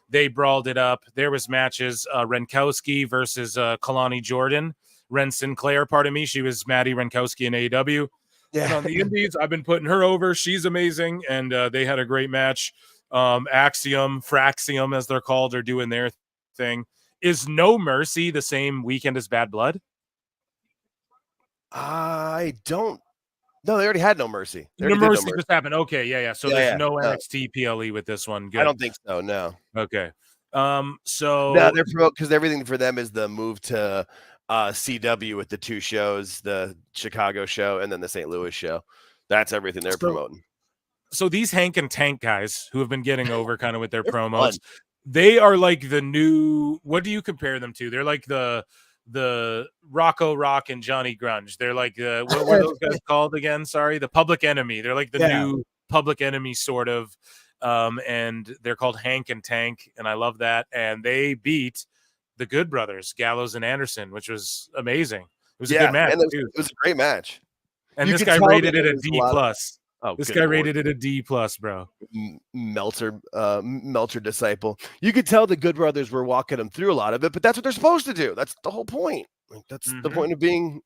They brawled it up. There was matches, Renkowski versus Kalani Jordan. Ren Sinclair, pardon me. She was Maddie Renkowski in AEW. Yeah. And on the indies, I've been putting her over. She's amazing. And they had a great match. Axiom, Fraxium, as they're called, are doing their thing. Is No Mercy the same weekend as Bad Blood? I don't. No, they already had No Mercy. No Mercy just happened. Okay, yeah. So there's no NXT PLE with this one. Good. I don't think so. No. Okay. So no, they're because everything for them is the move to CW with the two shows, the Chicago show and then the St. Louis show. That's everything they're promoting. So these Hank and Tank guys who have been getting over kind of with their promos, they are like the new. What do you compare them to? They're like the Rocco Rock and Johnny Grunge. They're like what were those guys called again? Sorry, the Public Enemy. They're like the new Public Enemy sort of, and they're called Hank and Tank, and I love that. And they beat the Good Brothers, Gallows and Anderson, which was amazing. It was a good match. It was a great match. And this guy rated it a D+. Oh, this guy rated it a D+, bro. Meltzer disciple. You could tell the Good Brothers were walking him through a lot of it, but that's what they're supposed to do. That's the whole point. Like, that's the point of being,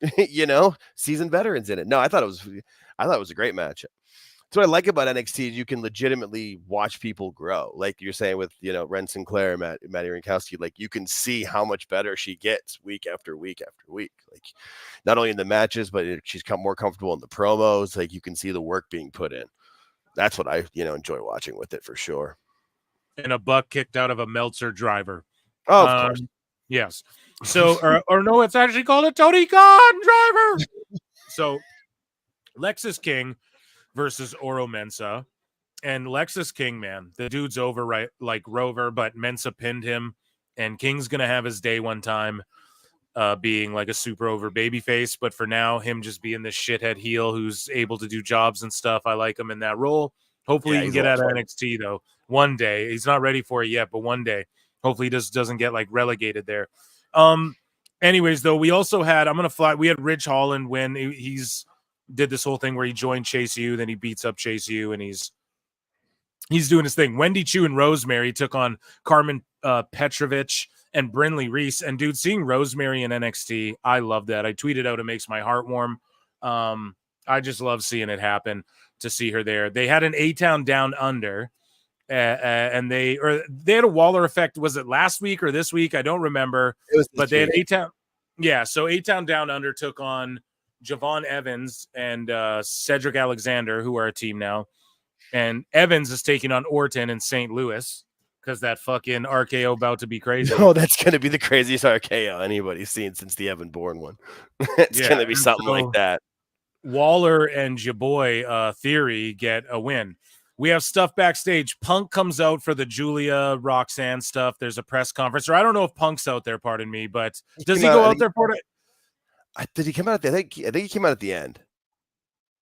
seasoned veterans in it. No, I thought it was a great match. That's what I like about NXT. You can legitimately watch people grow. Like you're saying with, Ren Sinclair, Maddie Renkowski, like you can see how much better she gets week after week after week. Like not only in the matches, but she's more comfortable in the promos. Like you can see the work being put in. That's what I, enjoy watching with it for sure. And a buck kicked out of a Meltzer driver. Oh, of course. Yes. So, or no, it's actually called a Tony Khan driver. So Lexus King versus Oro Mensah, and Lexus King, man, the dude's over right like Rover, but Mensah pinned him, and King's gonna have his day one time, being like a super over babyface. But for now, him just being this shithead heel who's able to do jobs and stuff. I like him in that role. Hopefully, he can get out of NXT though. One day, he's not ready for it yet, but one day, hopefully, he just doesn't get like relegated there. Anyways, though, we also had we had Ridge Holland win. He's did this whole thing where he joined Chase U, then he beats up Chase U, and he's doing his thing. Wendy Chu and Rosemary took on Carmen Petrovich and Brinley Reese. And dude, seeing Rosemary in NXT, I love that. I tweeted out, it makes my heart warm. I just love seeing it happen to see her there. They had an A-Town Down Under, and they had a Waller effect. Was it last week or this week? I don't remember. But they had A-Town. Yeah, so A-Town Down Under took on Javon Evans and Cedric Alexander, who are a team now. And Evans is taking on Orton in St. Louis. because that fucking RKO about to be crazy. No, that's going to be the craziest RKO anybody's seen since the Evan Bourne one. It's going to be something like that. Waller and your boy Theory get a win. We have stuff backstage. Punk comes out for the Julia Roxanne stuff. There's a press conference, or I don't know if Punk's out there. Pardon me, but does he go out there for it? Did he come out at the? I think he came out at the end.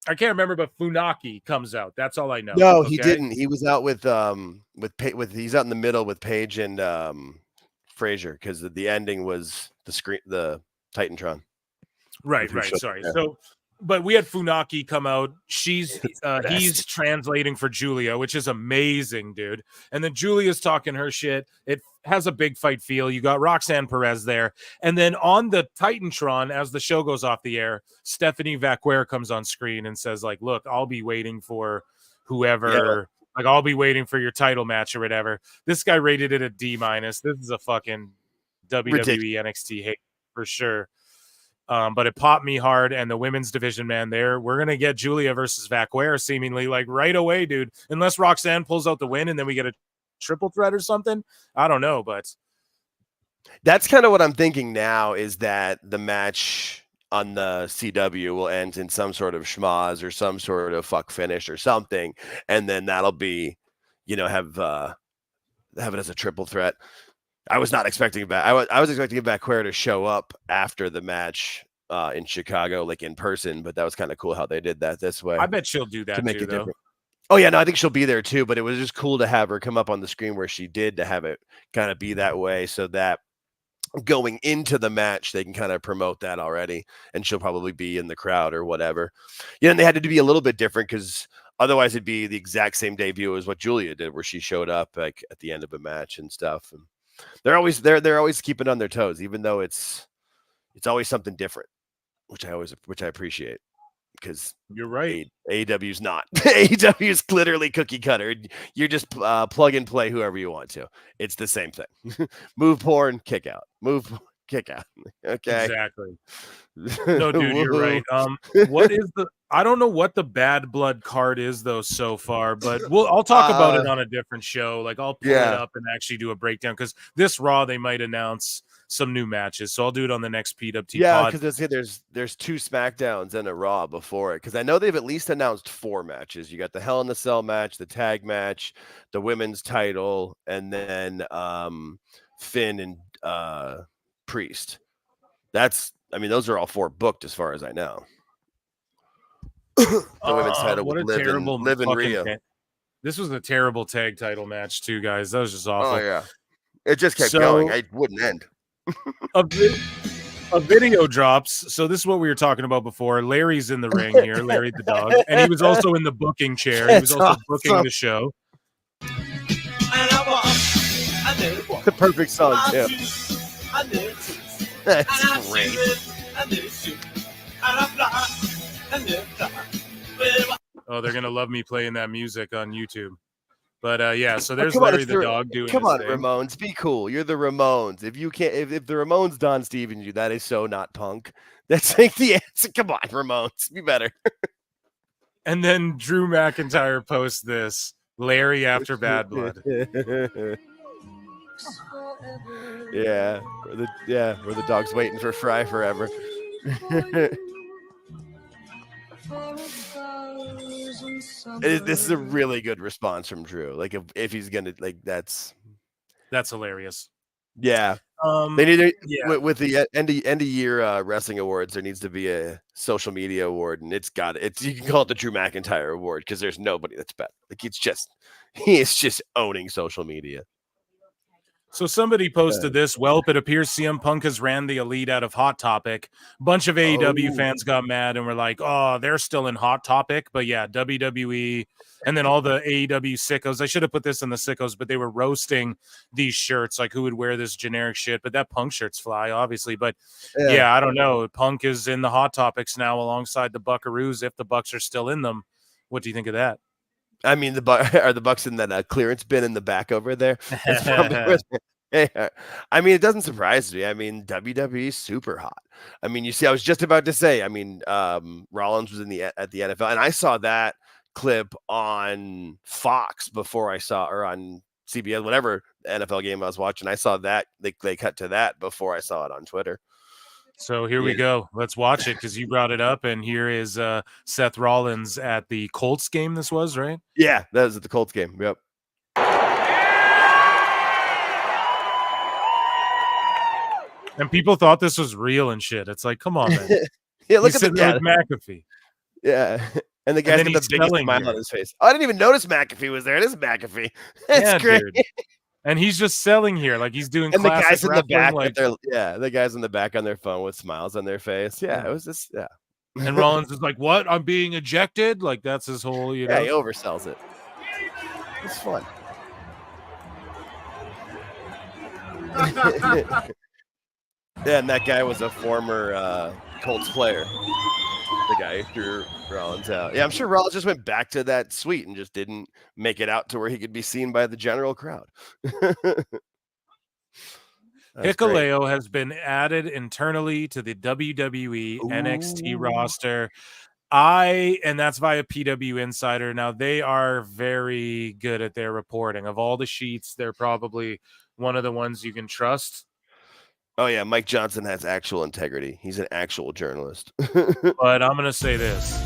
I can't remember, but Funaki comes out. That's all I know. No, he didn't. He was out with he's out in the middle with Paige and Frazier because the ending was the Titantron. Right. Sorry. Yeah. So, but we had Funaki come out. He's translating for Julia, which is amazing, dude. And then Julia's talking her shit. It has a big fight feel. You got Roxanne Perez there. And then on the Titantron, as the show goes off the air, Stephanie Vaquer comes on screen and says, like, look, I'll be waiting for whoever. Yeah. Like, I'll be waiting for your title match or whatever. This guy rated it a D-. This is a fucking WWE NXT hate for sure. But it popped me hard, and the women's division, man, we're going to get Julia versus Vaquer seemingly like right away, dude. Unless Roxanne pulls out the win and then we get a triple threat or something. I don't know, but that's kind of what I'm thinking now is that the match on the CW will end in some sort of schmoz or some sort of fuck finish or something. And then that'll be, have it as a triple threat. I was not expecting that. I was expecting Vaquer to show up after the match in Chicago, like in person, but that was kind of cool how they did that this way. I bet she'll do that to make too, it though. Different. Oh yeah, no, I think she'll be there too, but it was just cool to have her come up on the screen where she did, to have it kind of be that way so that going into the match, they can kind of promote that already, and she'll probably be in the crowd or whatever. Yeah, and they had to be a little bit different because otherwise it'd be the exact same debut as what Julia did, where she showed up like at the end of a match and stuff. And they're always keeping on their toes, even though it's always something different, which I appreciate. Because you're right, AEW's not. AEW's literally cookie cutter. You're just plug and play whoever you want to. It's the same thing. Move porn, kick out. Move, kick out. Okay, exactly. No, dude, you're right. What is I don't know what the Bad Blood card is though so far, but I'll talk about it on a different show. Like I'll pull it up and actually do a breakdown because this Raw they might announce some new matches, so I'll do it on the next PWT. Yeah, because there's 2 SmackDowns and a Raw before it. Because I know they've at least announced 4 matches. You got the Hell in the Cell match, the tag match, the women's title, and then Finn and Priest. Those are all 4 booked as far as I know. The women's title what would live in Rio. This was a terrible tag title match too, guys. That was just awful. Oh yeah, it just kept going. It wouldn't end. A video drops. So this is what we were talking about before. Larry's in the ring here, Larry the dog, and he was also in the booking chair. He was also booking the show. It's a perfect song too. That's great. Oh, they're gonna love me playing that music on YouTube. But yeah, so there's Larry the dog doing. Come on, thing. Ramones, be cool. You're the Ramones. If you can't, if the Ramones Don Stevens you, that is so not Punk. That's like the answer. Come on, Ramones, be better. And then Drew McIntyre posts this: Larry after Bad Blood. Yeah, where the dog's waiting for Fry forever. This is a really good response from Drew. Like if he's gonna that's hilarious. Yeah. They need with the end of year wrestling awards. There needs to be a social media award, and you can call it the Drew McIntyre award because there's nobody that's better. Like he is just owning social media. So somebody posted this. Welp, it appears CM Punk has ran the Elite out of Hot Topic. A bunch of AEW fans got mad and were like, oh, they're still in Hot Topic. But yeah, WWE and then all the AEW sickos. I should have put this in the sickos, but they were roasting these shirts. Like, who would wear this generic shit? But that Punk shirt's fly, obviously. But yeah, I don't know. Punk is in the Hot Topics now alongside the Buckaroos, if the Bucks are still in them. What do you think of that? I mean, are the Bucks in that clearance bin in the back over there? I mean, it doesn't surprise me. I mean, WWE is super hot. I mean, you see, I was just about to say. I mean, Rollins was at the NFL, and I saw that clip on Fox before I saw, or on CBS, whatever NFL game I was watching. I saw that they cut to that before I saw it on Twitter. So here we go. Let's watch it because you brought it up, and here is Seth Rollins at the Colts game. This was right. Yeah, that was at the Colts game. Yep. And people thought this was real and shit. It's like, come on, man. Yeah, look He's at the sitting there with McAfee. Yeah, and the guy's got the biggest smile on his face. Oh, I didn't even notice McAfee was there. It is McAfee. That's great. Dude. And he's just selling here, like he's doing. And the guys in the back, like, the guys in the back on their phone with smiles on their face. Yeah, it was just And Rollins is like, "What? I'm being ejected." Like that's his whole. You know, he oversells it. It's fun. Yeah, and that guy was a former Colts player. The guy who threw Rollins out. Yeah, I'm sure Rollins just went back to that suite and just didn't make it out to where he could be seen by the general crowd. Hikuleo has been added internally to the WWE NXT roster. And that's via PW Insider. Now they are very good at their reporting. Of all the sheets, they're probably one of the ones you can trust. Oh yeah, Mike Johnson has actual integrity. He's an actual journalist. But I'm gonna say this.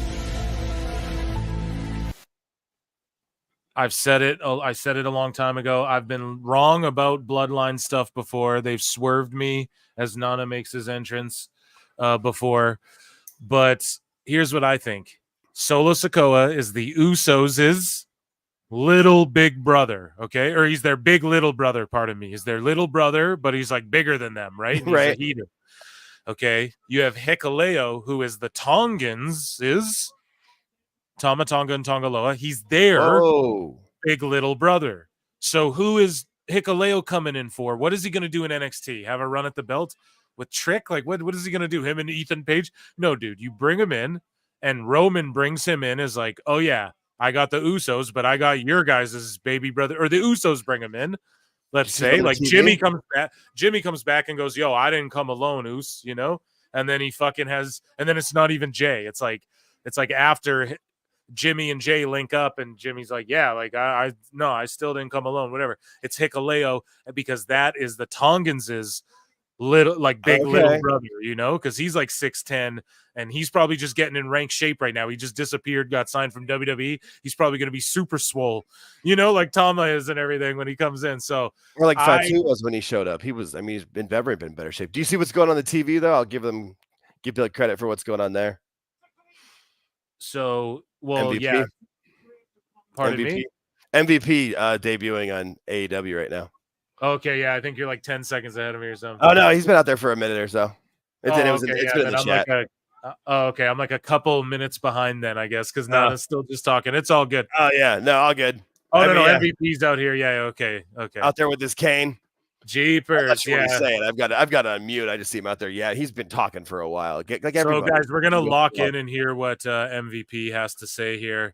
I've said it. I said it a long time ago. I've been wrong about Bloodline stuff before. They've swerved me as Nana makes his entrance before. But here's what I think. Solo Sikoa is the Usos' little big brother, okay? Or he's their big little brother, pardon me. He's their little brother, but he's like bigger than them, right? And right. He's a heater. Okay. You have Hikuleo, who is the Tongans, Tama Tonga and Tongaloa. He's their big little brother. So who is Hikuleo coming in for? What is he going to do in NXT? Have a run at the belt with Trick? Like, what is he going to do? Him and Ethan Page? No, dude. You bring him in, and Roman brings him in as like, oh, yeah, I got the Usos, but I got your guys' baby brother. Or the Usos bring him in. Let's say, like, Jimmy comes back and goes, yo, I didn't come alone, Us, you know? And then he fucking has, and then it's not even Jay. It's like after Jimmy and Jay link up, and Jimmy's like, yeah, like I still didn't come alone, whatever. It's Hikuleo, because that is the Tongans' little, like, big little brother, you know, because he's like 6'10", and he's probably just getting in rank shape right now. He just disappeared, got signed from WWE. He's probably going to be super swole, you know, like Tama is and everything when he comes in. So, or like Fatu was when he showed up. He was, I mean, he's been never been in better shape. Do you see what's going on the TV though? I'll give you credit for what's going on there. So, well, MVP. yeah. Pardon me? MVP debuting on AEW right now. Okay, yeah, I think you're like 10 seconds ahead of me or something. Oh no, he's been out there for a minute or so. It's been in the chat. Okay, I'm like a couple minutes behind then, I guess, because Nana's still just talking. It's all good. Oh yeah, no, all good. Oh, MVP's out here. Yeah, okay. Out there with his cane. Jeepers, I'm not sure what he's saying. I've got to unmute. I just see him out there. Yeah, he's been talking for a while. So, guys, we're gonna lock in and hear what MVP has to say here.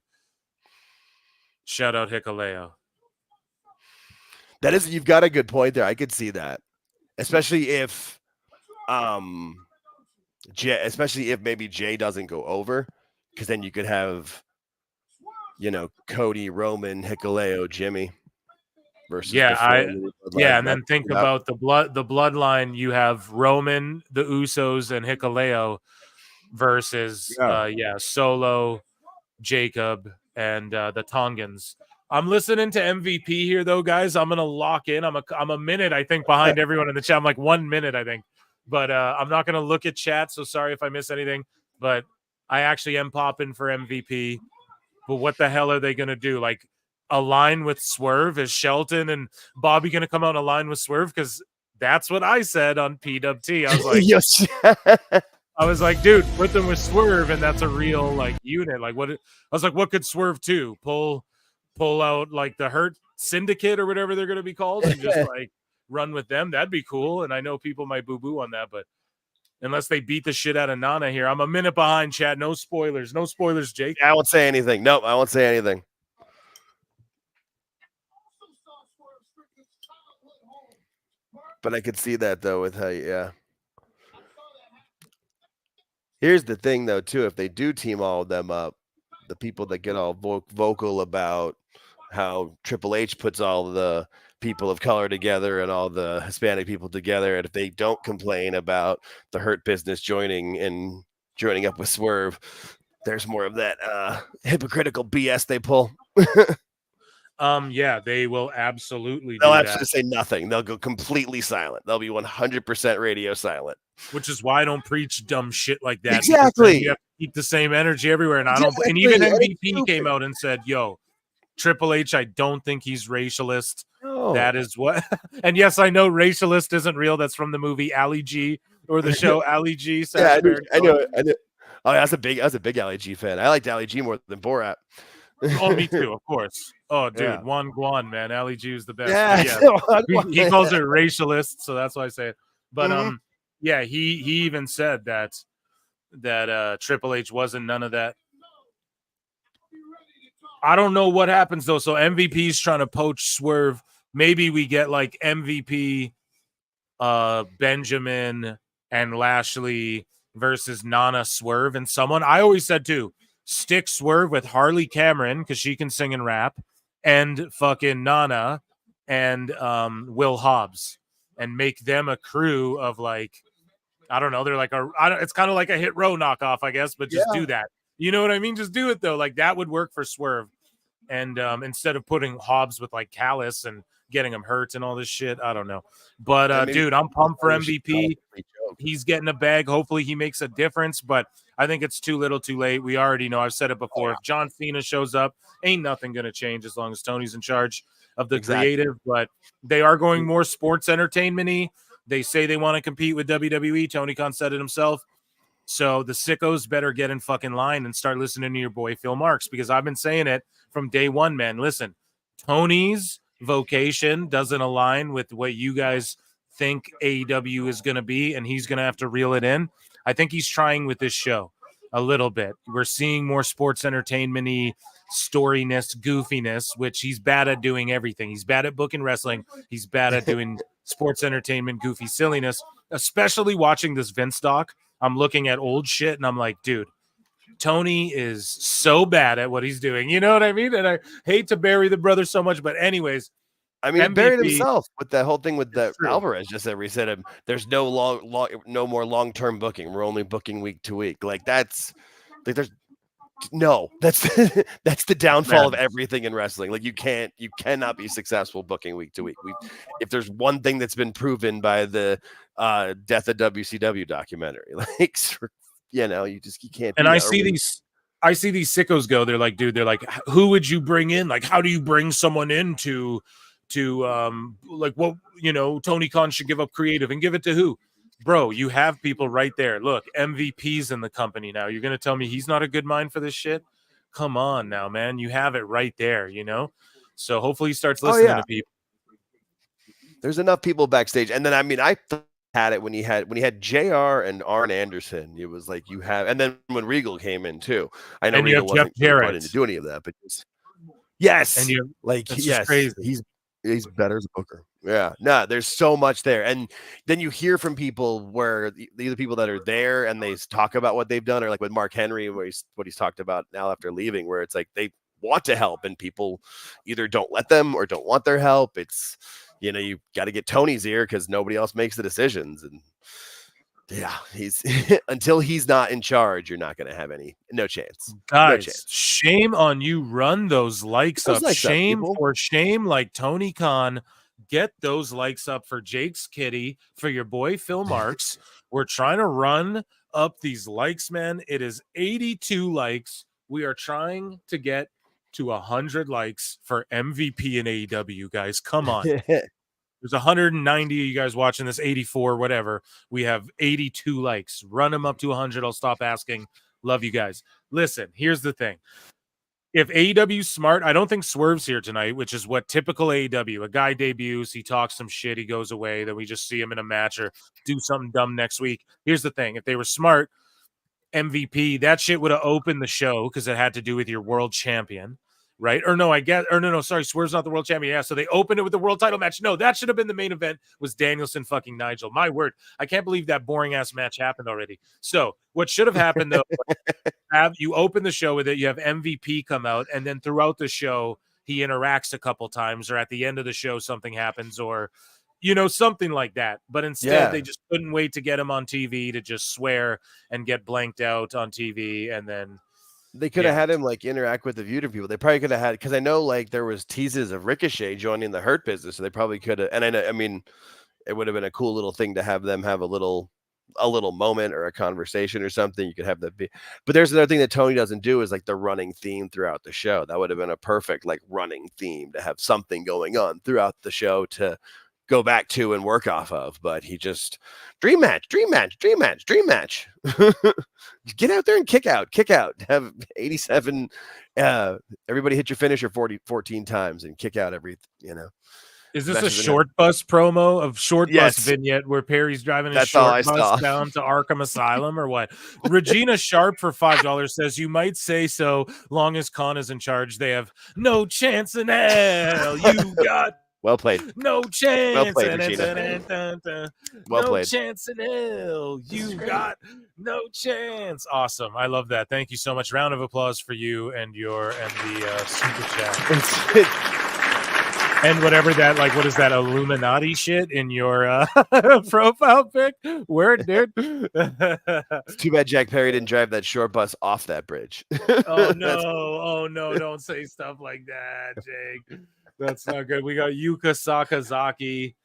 Shout out Hikuleo. That is, you've got a good point there. I could see that, especially if maybe Jay doesn't go over, because then you could have, you know, Cody, Roman, Hikuleo, Jimmy. Versus and then think about the bloodline. You have Roman, the Usos, and Hikuleo versus Solo, Jacob, and the Tongans. I'm listening to MVP here though, guys. I'm gonna lock in. I'm a minute, I think, behind everyone in the chat. I'm like 1 minute, I think, but I'm not gonna look at chat. So sorry if I miss anything. But I actually am popping for MVP. But what the hell are they gonna do? Like, align with Swerve? Is Shelton and Bobby going to come out and align with Swerve? Because that's what I said on PWT. I was like, yes. I was like, dude, put them with Swerve, and that's a real like unit. Like, what? I was like, what could Swerve do? Pull out like the Hurt Syndicate or whatever they're going to be called, and just like run with them. That'd be cool. And I know people might boo boo on that, but unless they beat the shit out of Nana here, I'm a minute behind. Chat, no spoilers, Jake. I won't say anything. Nope, I won't say anything. But I could see that though with how, yeah. Here's the thing though too, if they do team all of them up, the people that get all vocal about how Triple H puts all the people of color together and all the Hispanic people together. And if they don't complain about the Hurt Business joining up with Swerve, there's more of that hypocritical BS they pull. Yeah, they will absolutely They'll do actually that. say nothing. They'll go completely silent. They'll be 100% radio silent. Which is why I don't preach dumb shit like that. Exactly. You have to keep the same energy everywhere. And I don't. And Exactly. even And it's MVP came out and said, "Yo, Triple H, I don't think he's racialist. No. That is what." And yes, I know racialist isn't real. That's from the movie Ali G or the show Ali G. Yeah, I know. Oh, I was a big Ali G fan. I liked Ali G more than Borat. Oh, me too, of course. Oh, dude, Yeah. Juan Guan, man, Ali G is the best. Yeah, But yeah, he calls it racialist, so that's why I say it. But yeah, he even said that Triple H wasn't none of that. I don't know what happens though. So MVP's trying to poach Swerve. Maybe we get like MVP, Benjamin and Lashley versus Nana Swerve and someone. I always said too, stick Swerve with Harley Cameron because she can sing and rap, and fucking Nana and Will Hobbs, and make them a crew of like, I don't know. They're like it's kind of like a Hit Row knockoff, I guess, but just do that. You know what I mean? Just do it though. Like that would work for Swerve. And instead of putting Hobbs with like Callis and getting him hurt and all this shit, I don't know. But dude, I'm pumped for MVP. He's getting a bag. Hopefully he makes a difference, but I think it's too little too late. We already know. I've said it before. If John Cena shows up, ain't nothing going to change as long as Tony's in charge of the creative, but they are going more sports entertainment-y. They say they want to compete with WWE. Tony Khan said it himself. So the sickos better get in fucking line and start listening to your boy Phil Marks, because I've been saying it from day one, man. Listen, Tony's vocation doesn't align with what you guys think AEW is going to be, and he's going to have to reel it in. I think he's trying with this show a little bit. We're seeing more sports entertainment-y storyness, goofiness, which he's bad at doing everything. He's bad at booking wrestling. He's bad at doing sports entertainment, goofy silliness, especially watching this Vince doc. I'm looking at old shit and I'm like, dude, Tony is so bad at what he's doing. You know what I mean? And I hate to bury the brother so much, but anyways, I mean, MVP, he buried himself with that whole thing with that Alvarez. Just that we said, there's no more long-term booking. We're only booking week to week. Like that's like that's the downfall of everything in wrestling. Like you cannot be successful booking week to week. If there's one thing that's been proven by the Death of WCW documentary, like you can't. And I see these sickos go. They're like, dude, who would you bring in? Like, how do you bring someone in to like what, Tony Khan should give up creative and give it to who? Bro, you have people right there. Look, MVP's in the company now. You're going to tell me he's not a good mind for this shit? Come on now, man. You have it right there, So hopefully he starts listening to people. There's enough people backstage. And then, I mean, I had it when he had JR and Arn Anderson. It was like you have, and then when Regal came in too. I know Regal wasn't brought in to do any of that, but yes. And you're like, yes, crazy. He's better as a booker. Yeah, no, there's so much there. And then you hear from people where the people that are there and they talk about what they've done, or like with Mark Henry, what he's talked about now after leaving, where it's like they want to help and people either don't let them or don't want their help. It's, you got to get Tony's ear because nobody else makes the decisions. And yeah, he's until he's not in charge, you're not going to have no chance. Guys, no chance. Shame on you. Run those likes up. Shame for shame, like Tony Khan. Get those likes up for Jake's Kitty, for your boy Phil Marks. We're trying to run up these likes, man. It is 82 likes. We are trying to get to 100 likes for MVP and AEW, guys. Come on. There's 190 of you guys watching this, 84, whatever. We have 82 likes. Run them up to 100. I'll stop asking. Love you guys. Listen, here's the thing. If AEW's smart, I don't think Swerve's here tonight, which is what typical AEW. A guy debuts, he talks some shit, he goes away, then we just see him in a match or do something dumb next week. Here's the thing. If they were smart, MVP, that shit would have opened the show because it had to do with your world champion. Right? Sorry, Swerve's not the world champion. Yeah, so they opened it with the world title match. No, that should have been the main event, was Danielson fucking Nigel. My word. I can't believe that boring-ass match happened already. So what should have happened, though, you open the show with it, you have MVP come out, and then throughout the show, he interacts a couple times, or at the end of the show something happens, or something like that. But instead they just couldn't wait to get him on TV to just swear and get blanked out on TV, and then they could have had him like interact with the viewer people. They probably could have had, because I know like there was teases of Ricochet joining the Hurt Business, so they probably could have. And I mean, it would have been a cool little thing to have them have a little moment or a conversation or something. You could have that be. But there's another thing that Tony doesn't do is like the running theme throughout the show. That would have been a perfect like running theme to have something going on throughout the show to go back to and work off of. But he just dream match. Get out there and kick out. Have 87 everybody hit your finisher 14 times and kick out every. Is this a short bus promo of short bus vignette where Perry's driving his short bus down to Arkham Asylum, or what? Regina Sharp for $5 says, you might say so, long as Khan is in charge. They have no chance in hell. You got well played. No chance. Well played, Regina. Well played. No chance in hell. You got no chance. Awesome. I love that. Thank you so much. Round of applause for you and the super chat. And whatever that, like, what is that Illuminati shit in your profile pic? Where, dude? It's too bad Jack Perry didn't drive that short bus off that bridge. Oh no! Don't say stuff like that, Jake. That's not good. We got Yuka Sakazaki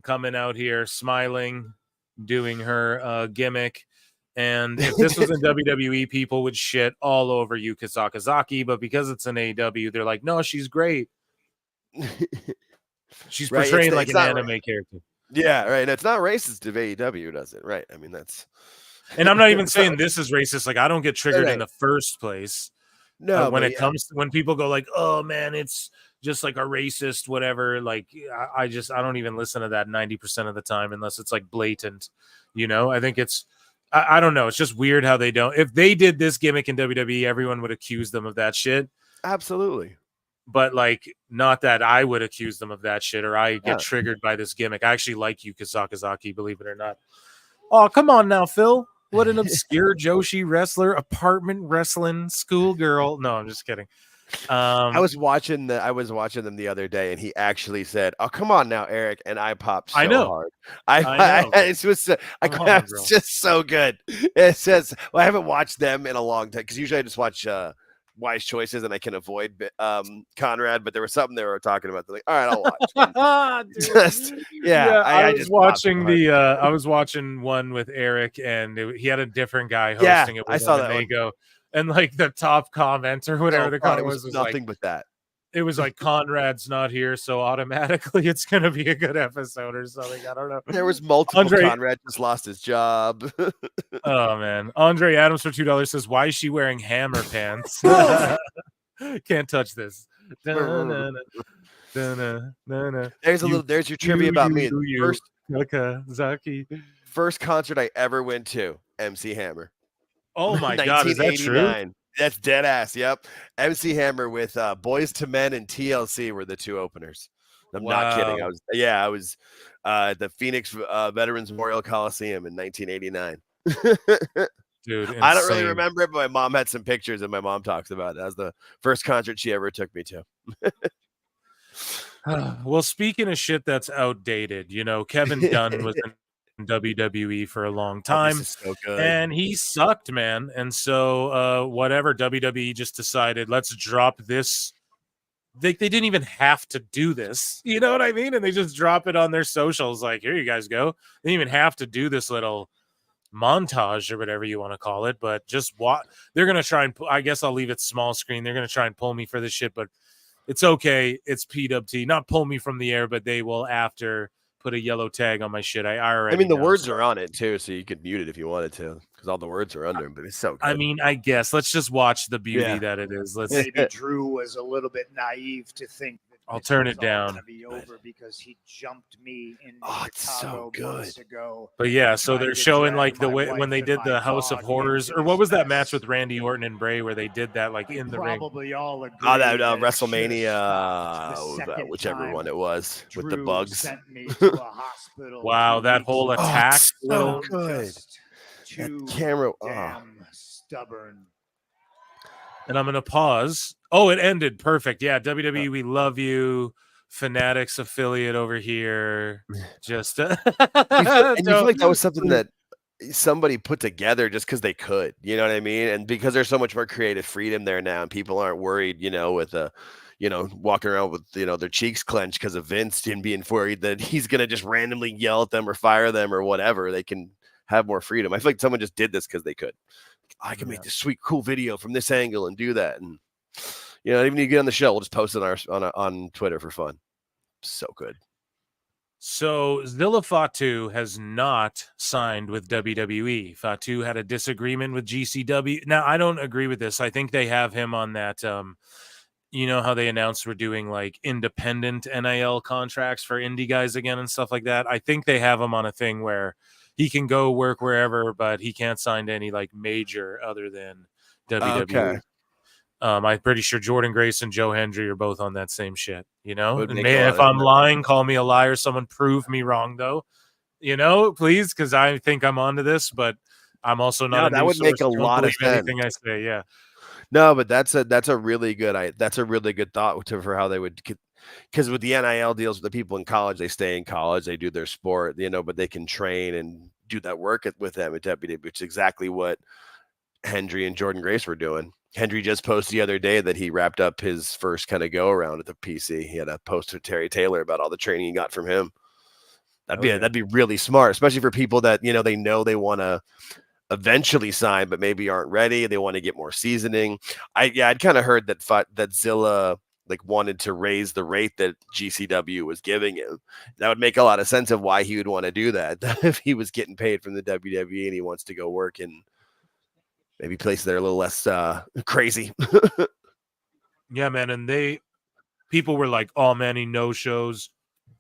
coming out here, smiling, doing her gimmick. And if this was in WWE, people would shit all over Yuka Sakazaki, but because it's an AEW, they're like, no, she's great. She's portraying like an anime character. Yeah, right. And it's not racist if AEW does it, right? I mean, that's. And I'm not even saying this is racist. Like, I don't get triggered in the first place. No, when people go like, oh man, it's just like a racist, whatever. Like, I don't even listen to that 90% of the time unless it's like blatant. I think it's. I don't know. It's just weird how they don't. If they did this gimmick in WWE, everyone would accuse them of that shit. Absolutely. But like, not that I would accuse them of that shit, or I get triggered by this gimmick. I actually like Yuka Sakazaki, believe it or not. Oh, come on now, Phil. What an obscure Joshi wrestler, apartment wrestling schoolgirl. No, I'm just kidding. I was watching them the other day, and he actually said, "Oh, come on now, Eric," and I popped so hard. I know. It was just so good. It says, "Well, I haven't watched them in a long time because usually I just watch Wise Choices and I can avoid Conrad." But there was something they were talking about. They're like, "All right, I'll watch." I was watching I was watching one with Eric, and he had a different guy hosting it. With I saw him, that. And they go. And like the top comment or whatever the comment was nothing like, but that. It was like Conrad's not here, so automatically it's gonna be a good episode or something. I don't know. There was multiple. Conrad just lost his job. Oh man. Andre Adams for $2 says, why is she wearing hammer pants? Can't touch this. There's your trivia about me. First concert I ever went to, MC Hammer. Oh my God, is that true? That's dead ass. Yep. MC Hammer with Boys to Men and TLC were the two openers. I'm not kidding. I was at the Phoenix Veterans Memorial Coliseum in 1989. Dude, insane. I don't really remember it, but my mom had some pictures and my mom talks about it. That was the first concert she ever took me to. Well, speaking of shit that's outdated, Kevin Dunn was in WWE for a long time, so good. And he sucked, man. And so whatever, WWE just decided, let's drop this. They didn't even have to do this, you know what I mean? And they just drop it on their socials like, here you guys go. They didn't even have to do this little montage or whatever you want to call it, but just what they're gonna try and I guess I'll leave it small screen. They're gonna try and pull me for this shit, but it's okay. It's PWT, not pull me from the air, but they will after put a yellow tag on my shit. I already. I mean, the words are on it too, so you could mute it if you wanted to, because all the words are under them. But it's so good. I mean, I guess let's just watch the beauty that it is. Let's. Maybe Drew was a little bit naive to think that I'll turn it down. Be over because he jumped me in it's so good. Ago. But yeah, so they're showing like the way when they did the House of Horrors, or what was that match with Randy Orton and Bray where they did that like in the ring? Probably all agree. Oh, that WrestleMania, whichever one it was, with the bugs. Sent me to a hospital. Wow, that whole attack. So good. That camera. Damn stubborn. And I'm going to pause. Oh, it ended. Perfect. Yeah, WWE, we love you. Fanatics affiliate over here. Just And you feel like that was something that somebody put together just because they could, you know what I mean? And because there's so much more creative freedom there now, and people aren't worried, with walking around with, their cheeks clenched because of Vince and being worried that he's going to just randomly yell at them or fire them or whatever. They can have more freedom. I feel like someone just did this because they could. I can make this sweet, cool video from this angle and do that. And, even if you get on the show, we'll just post it on Twitter for fun. So good. So Zilla Fatu has not signed with WWE. Fatu had a disagreement with GCW. Now, I don't agree with this. I think they have him on that, you know how they announced we're doing like independent NIL contracts for indie guys again and stuff like that. I think they have him on a thing where he can go work wherever, but he can't sign to any like major other than WWE. Okay. I'm pretty sure Jordan Grace and Joe Hendry are both on that same shit, Would And make a lot if of I'm sense. lying, call me a liar. Someone prove me wrong, though. Please, because I think I'm onto this, but I'm also not. No, a that news would make source. a Don't lot of believe sense. anything I say. Yeah. No, but that's a really good thought for how they would, because with the NIL deals with the people in college, they stay in college, they do their sport, but they can train and do that work with them at WWE, which is exactly what Hendry and Jordan Grace were doing. Hendry just posted the other day that he wrapped up his first kind of go around at the PC. He had a post with Terry Taylor about all the training he got from him. That'd be really smart, especially for people that they know they want to eventually sign, but maybe aren't ready. They want to get more seasoning. I'd kind of heard that Zilla wanted to raise the rate that GCW was giving him. That would make a lot of sense of why he would want to do that if he was getting paid from the WWE and he wants to go work in maybe places that are a little less crazy. Yeah, man. And people were like, "Oh man, he no shows.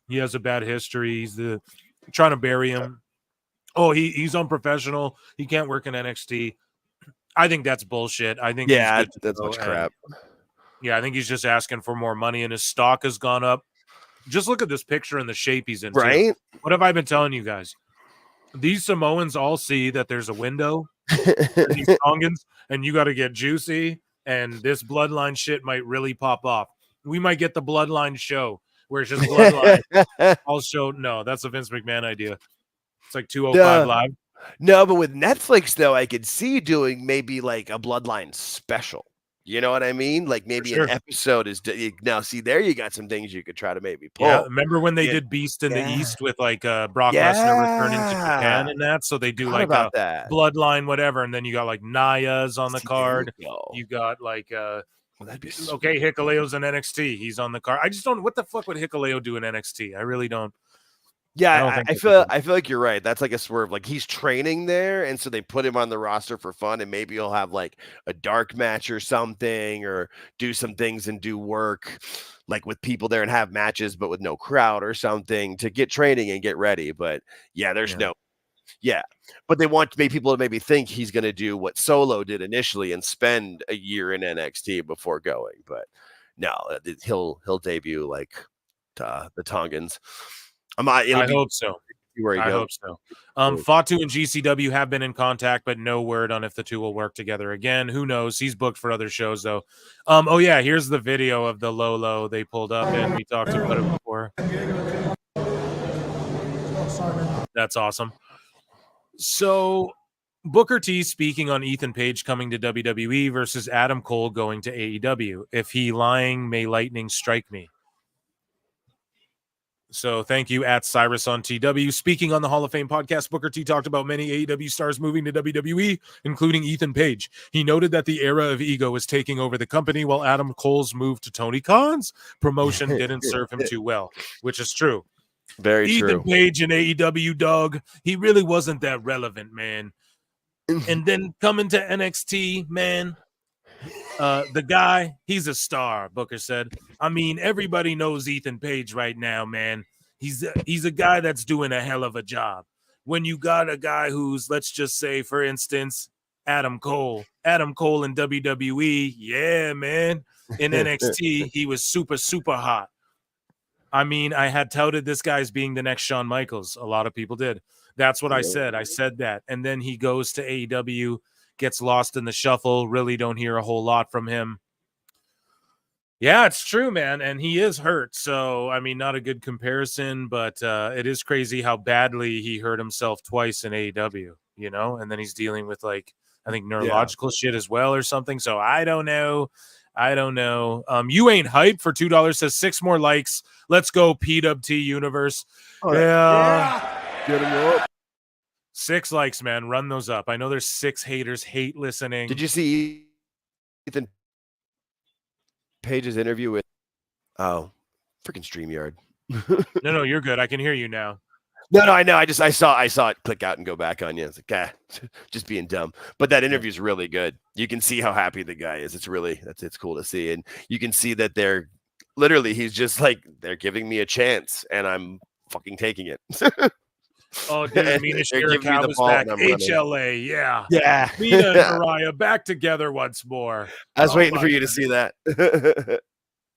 He has a bad history. He's trying to bury him. Oh, he's unprofessional. He can't work in NXT." I think that's bullshit. I think yeah, he's good to that's go, much crap. Yeah, I think he's just asking for more money, and his stock has gone up. Just look at this picture and the shape he's in. Right? Too. What have I been telling you guys? These Samoans all see that there's a window for these Tongans, and you got to get juicy, and this bloodline shit might really pop off. We might get the bloodline show where it's just bloodline. Also, no, that's a Vince McMahon idea. It's like 205 Live. No, but with Netflix, though, I could see doing maybe like a bloodline special. You know what I mean? Like maybe an episode is now. See, there you got some things you could try to maybe pull. Yeah, remember when they did Beast in the East with like Brock Lesnar returning to Japan and that? So they do like a bloodline, whatever, and then you got like Naya's on the card. You got like okay, Hikuleo's in NXT. He's on the card. I just don't. What the fuck would Hikuleo do in NXT? I really don't. Yeah, I feel like you're right. That's like a swerve. Like he's training there, and so they put him on the roster for fun, and maybe he'll have like a dark match or something, or do some things and do work like with people there and have matches, but with no crowd or something to get training and get ready. But yeah, but they want people to maybe think he's going to do what Solo did initially and spend a year in NXT before going. But no, he'll debut like the Tongans. I hope so. I hope so. Fatu and GCW have been in contact, but no word on if the two will work together again. Who knows? He's booked for other shows, though. Oh, yeah, here's the video of the Lolo they pulled up, and we talked about it before. That's awesome. So, Booker T speaking on Ethan Page coming to WWE versus Adam Cole going to AEW. If he lying, may lightning strike me. So thank you at Cyrus on TW. Speaking on the Hall of Fame podcast, Booker T talked about many AEW stars moving to WWE, including Ethan Page. He noted that the era of ego is taking over the company, while Adam Cole's move to Tony Khan's promotion didn't serve him too well, which is true. Very Ethan true. Page in AEW, dog, he really wasn't that relevant, man. And then coming to NXT, man, the guy, he's a star, Booker said. I mean, everybody knows Ethan Page right now, man. He's a guy that's doing a hell of a job. When you got a guy who's, let's just say, for instance, Adam Cole in WWE, yeah, man. In NXT, he was super, super hot. I mean, I had touted this guy as being the next Shawn Michaels. A lot of people did. That's what I said. I said that. And then he goes to AEW. gets lost in the shuffle. Really don't hear a whole lot from him. Yeah, it's true, man. And he is hurt. So, I mean, not a good comparison, but it is crazy how badly he hurt himself twice in AEW, you know, and then he's dealing with like, I think neurological shit as well or something. So I don't know. You ain't hype for $2 says 6 more likes. Let's go PWT universe. Yeah. Get him up. 6 likes, man. Run those up. I know there's 6 haters hate listening. Did you see Ethan Page's interview with freaking StreamYard? No, you're good. I can hear you now. No, I know. I saw it click out and go back on you. It's like, just being dumb. But that interview is really good. You can see how happy the guy is. It's cool to see. And you can see that he's just like, they're giving me a chance and I'm fucking taking it. Oh, dude, Mina Shirakawa was back. HLA, yeah. Yeah. Mina and Mariah back together once more. I was waiting for you to see that.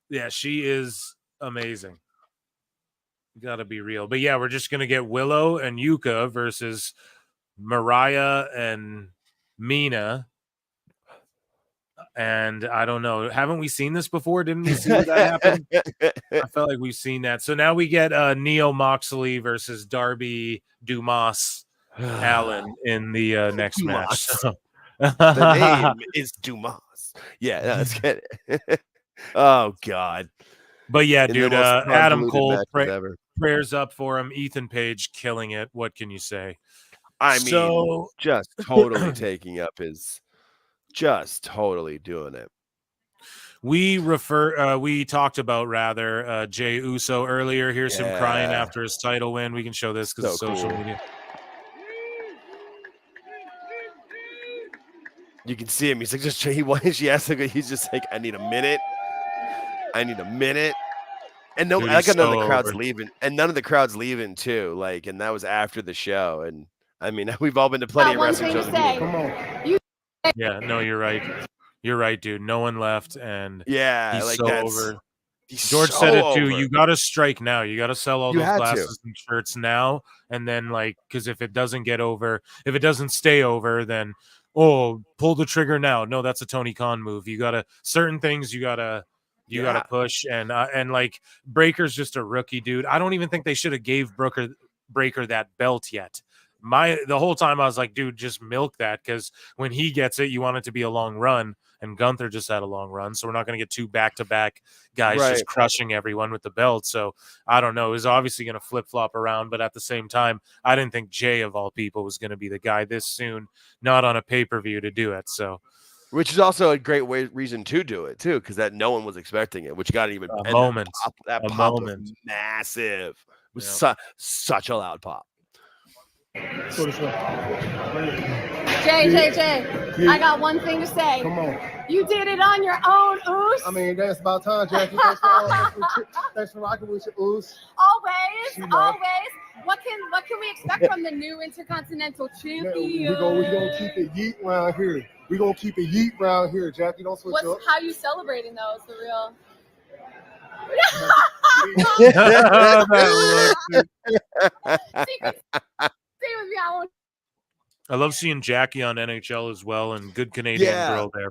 Yeah, she is amazing. Gotta be real. But yeah, we're just gonna get Willow and Yuka versus Mariah and Mina. And I don't know. Haven't we seen this before? Didn't we see that happen? I felt like we've seen that. So now we get Neo Moxley versus Darby Dumas Allen in the next match. So. The name is Dumas. Yeah, that's good. Oh God. But yeah, dude, Adam Cole, prayers up for him. Ethan Page killing it. What can you say? I mean, just totally taking up just totally doing it. We talked about Jey Uso earlier. Here's him crying after his title win. We can show this because it's social media. You can see him. He's like, he's just like, I need a minute. And none of the crowd's leaving. And none of the crowd's leaving too. Like, and that was after the show. And I mean, we've all been to plenty of wrestling shows. Come on. Yeah, no, you're right. You're right, dude. No one left, and yeah, he's like so over. George said it too. You got to strike now. You got to sell all those glasses and shirts now, and then because if it doesn't get over, if it doesn't stay over, then pull the trigger now. No, that's a Tony Khan move. You got to certain things. You got to push, and like Breaker's just a rookie, dude. I don't even think they should have gave Breaker that belt yet. The whole time I was like, dude, just milk that, because when he gets it, you want it to be a long run, and Gunther just had a long run, so we're not going to get 2 back-to-back guys just crushing everyone with the belt. So I don't know. It was obviously going to flip-flop around, but at the same time, I didn't think Jay, of all people, was going to be the guy this soon, not on a pay-per-view to do it. So, which is also a great reason to do it too, because that no one was expecting it, which got even a moment. That pop was massive. It was such a loud pop. Jay, I got one thing to say. Come on. You did it on your own, Oos. I mean, that's about time, Jackie. Thanks for rocking with your Oos. Always. What can we expect from the new Intercontinental Champion? We're gonna keep it yeet around here. We're gonna keep it yeet around here, Jackie. Don't switch up. How you celebrating those for real? I love seeing Jackie on NHL as well, and good Canadian girl there.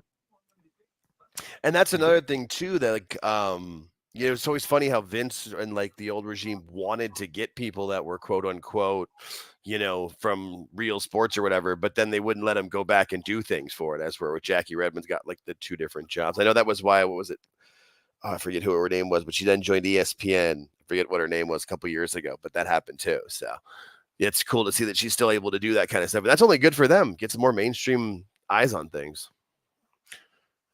And that's another thing too, that it's always funny how Vince and like the old regime wanted to get people that were quote unquote, from real sports or whatever, but then they wouldn't let him go back and do things for it. As where with Jackie Redmond's got like the 2 different jobs. I know that was why. What was it? I forget who her name was, but she then joined ESPN. I forget what her name was a couple years ago, but that happened too. So it's cool to see that she's still able to do that kind of stuff. But that's only good for them. Get some more mainstream eyes on things.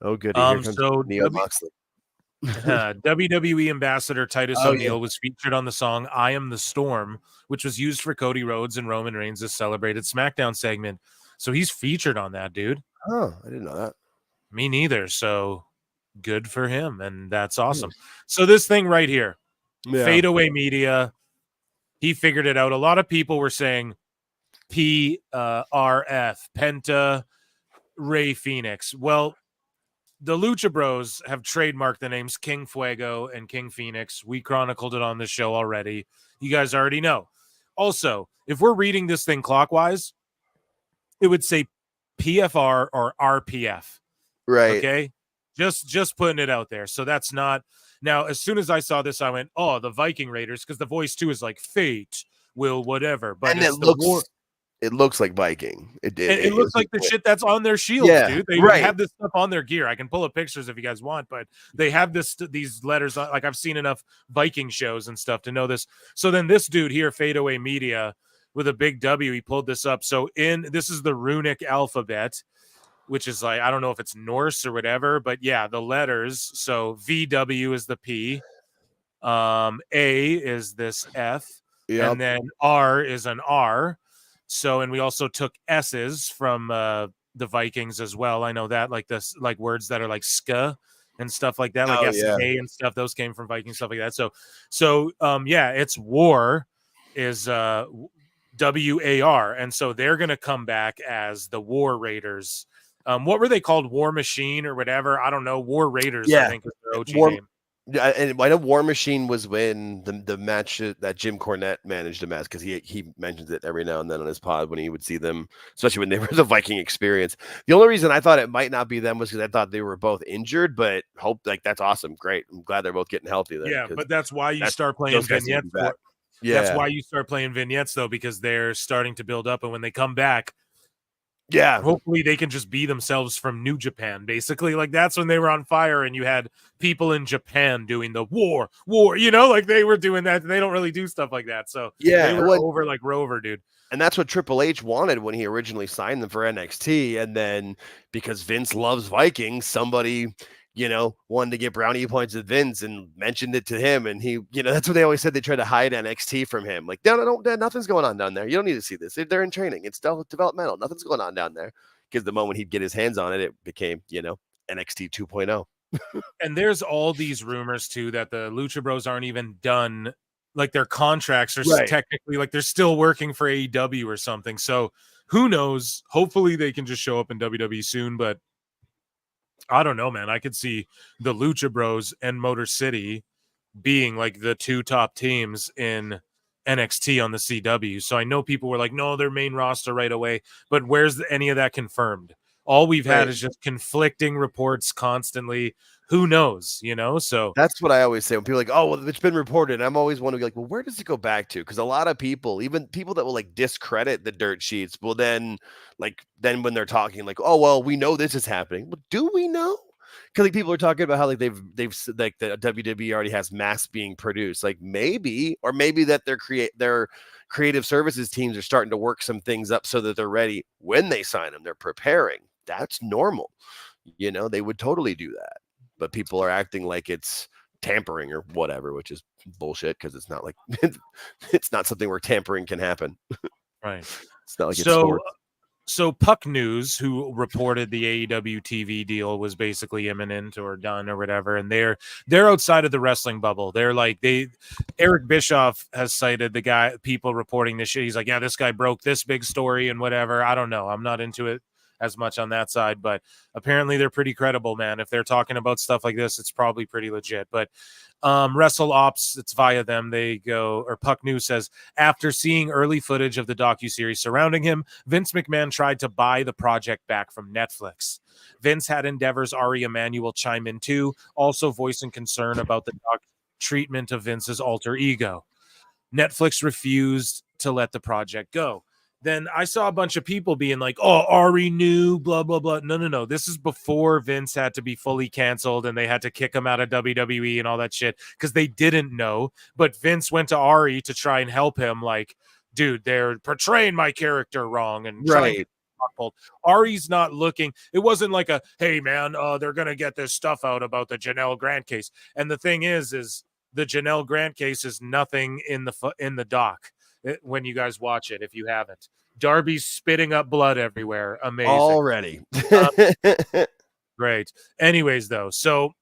Oh, good. So Neo Moxley. WWE ambassador Titus O'Neil was featured on the song "I Am the Storm," which was used for Cody Rhodes and Roman Reigns' celebrated SmackDown segment. So he's featured on that, dude. Oh, I didn't know that. Me neither. So good for him, and that's awesome. So this thing right here, Fadeaway Media, he figured it out. A lot of people were saying PRF, Penta, Rey Fenix. Well, the Lucha Bros have trademarked the names King Fuego and King Phoenix. We chronicled it on this show already. You guys already know. Also, if we're reading this thing clockwise, it would say PFR or RPF. Right. Okay. Just putting it out there. So that's not now. As soon as I saw this, I went, "Oh, the Viking Raiders," because the voice too is like fate will whatever. But And it's it looks like Viking. It looks like the shit that's on their shields, Yeah, dude. They right. have this stuff on their gear. I can pull up pictures if you guys want, but they have these letters on. Like I've seen enough Viking shows and stuff to know this. So then this dude here, Fadeaway Media, with a big W, he pulled this up. So this is the Runic alphabet, which is like, I don't know if it's Norse or whatever, but yeah, the letters. So VW is the P, A is this F, Yep. and then R is an R. So, and we also took S's from the Vikings as well. I know that, like this, like words that are like ska and stuff like that, like SK and stuff. Those came from Viking stuff like that. So yeah, it's war is WAR, and so they're gonna come back as the War Raiders. What were they called? War Machine or whatever? I don't know. War Raiders, I think is their OG name. Yeah, and I know War Machine was when the match that Jim Cornette managed them as, because he mentions it every now and then on his pod when he would see them, especially when they were the Viking Experience. The only reason I thought it might not be them was because I thought they were both injured, but that's awesome. Great. I'm glad they're both getting healthy then. Yeah, but that's why you start playing vignettes. That's why you start playing vignettes, though, because they're starting to build up, and when they come back, hopefully they can just be themselves from New Japan, basically. Like that's when they were on fire, and you had people in Japan doing the war, like they were doing that. They don't really do stuff like that. So they were over like Rover, dude. And that's what Triple H wanted when he originally signed them for NXT. And then because Vince loves Vikings, somebody, wanted to get brownie points with Vince and mentioned it to him. And he, that's what they always said. They tried to hide NXT from him. Like, no, nothing's going on down there. You don't need to see this. They're in training. It's developmental. Nothing's going on down there. Because the moment he'd get his hands on it, it became, NXT 2.0. And there's all these rumors too that the Lucha Bros aren't even done. Like their contracts are technically like they're still working for AEW or something. So who knows? Hopefully they can just show up in WWE soon, but I don't know, man. I could see the Lucha Bros and Motor City being like the two top teams in NXT on the CW. So I know people were like, no, their main roster right away. But where's any of that confirmed? All we've had is just conflicting reports constantly. Who knows, So that's what I always say when people are like, oh, well, it's been reported. I'm always wondering, like, well, where does it go back to? Because a lot of people, even people that will like discredit the dirt sheets, will then when they're talking, like, oh, well, we know this is happening. Well, do we know? Because like people are talking about how like they've like the WWE already has masks being produced. Like maybe that their creative services teams are starting to work some things up so that they're ready when they sign them. They're preparing. That's normal. They would totally do that. But people are acting like it's tampering or whatever, which is bullshit because it's not like it's not something where tampering can happen. Right. It's not like it's sports. So Puck News, who reported the AEW TV deal was basically imminent or done or whatever, and they're outside of the wrestling bubble. They're like Eric Bischoff has cited people reporting this shit. He's like, yeah, this guy broke this big story and whatever. I don't know. I'm not into it as much on that side, but apparently they're pretty credible, man. If they're talking about stuff like this, it's probably pretty legit. But Wrestle Ops, it's via them. They go, or Puck News says, after seeing early footage of the docuseries surrounding him, Vince McMahon tried to buy the project back from Netflix. Vince had Endeavor's Ari Emanuel chime in too, also voicing concern about the treatment of Vince's alter ego. Netflix refused to let the project go. Then I saw a bunch of people being like, oh, Ari knew, blah, blah, blah. No. This is before Vince had to be fully canceled and they had to kick him out of WWE and all that shit because they didn't know. But Vince went to Ari to try and help him. Like, dude, they're portraying my character wrong. And Ari's not looking. It wasn't like a, hey, man, they're going to get this stuff out about the Janelle Grant case. And the thing is the Janelle Grant case is nothing in the doc. When you guys watch it, if you haven't, Darby's spitting up blood everywhere. Amazing already. Great. Anyways, though, so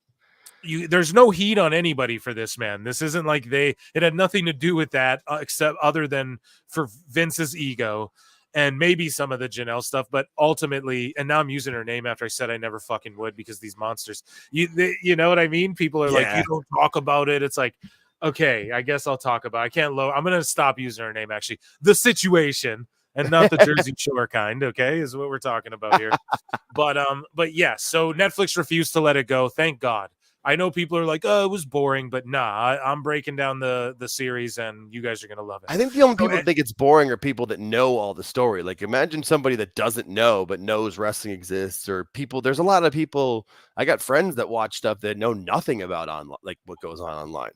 there's no heat on anybody for this, man. This isn't like it had nothing to do with that except other than for Vince's ego and maybe some of the Janelle stuff, but ultimately, and now I'm using her name after I said I never fucking would because these monsters, you know what I mean? People are like, you don't talk about it. It's like, okay, I guess I'll talk about it. I'm going to stop using her name, actually. The situation, and not the Jersey Shore kind. Okay, is what we're talking about here. But yeah, so Netflix refused to let it go. Thank God. I know people are like, oh, it was boring, but nah, I'm breaking down the series, and you guys are gonna love it. I think the only people that think it's boring are people that know all the story. Like, imagine somebody that doesn't know but knows wrestling exists, or people. There's a lot of people. I got friends that watch stuff that know nothing about online, like what goes on online,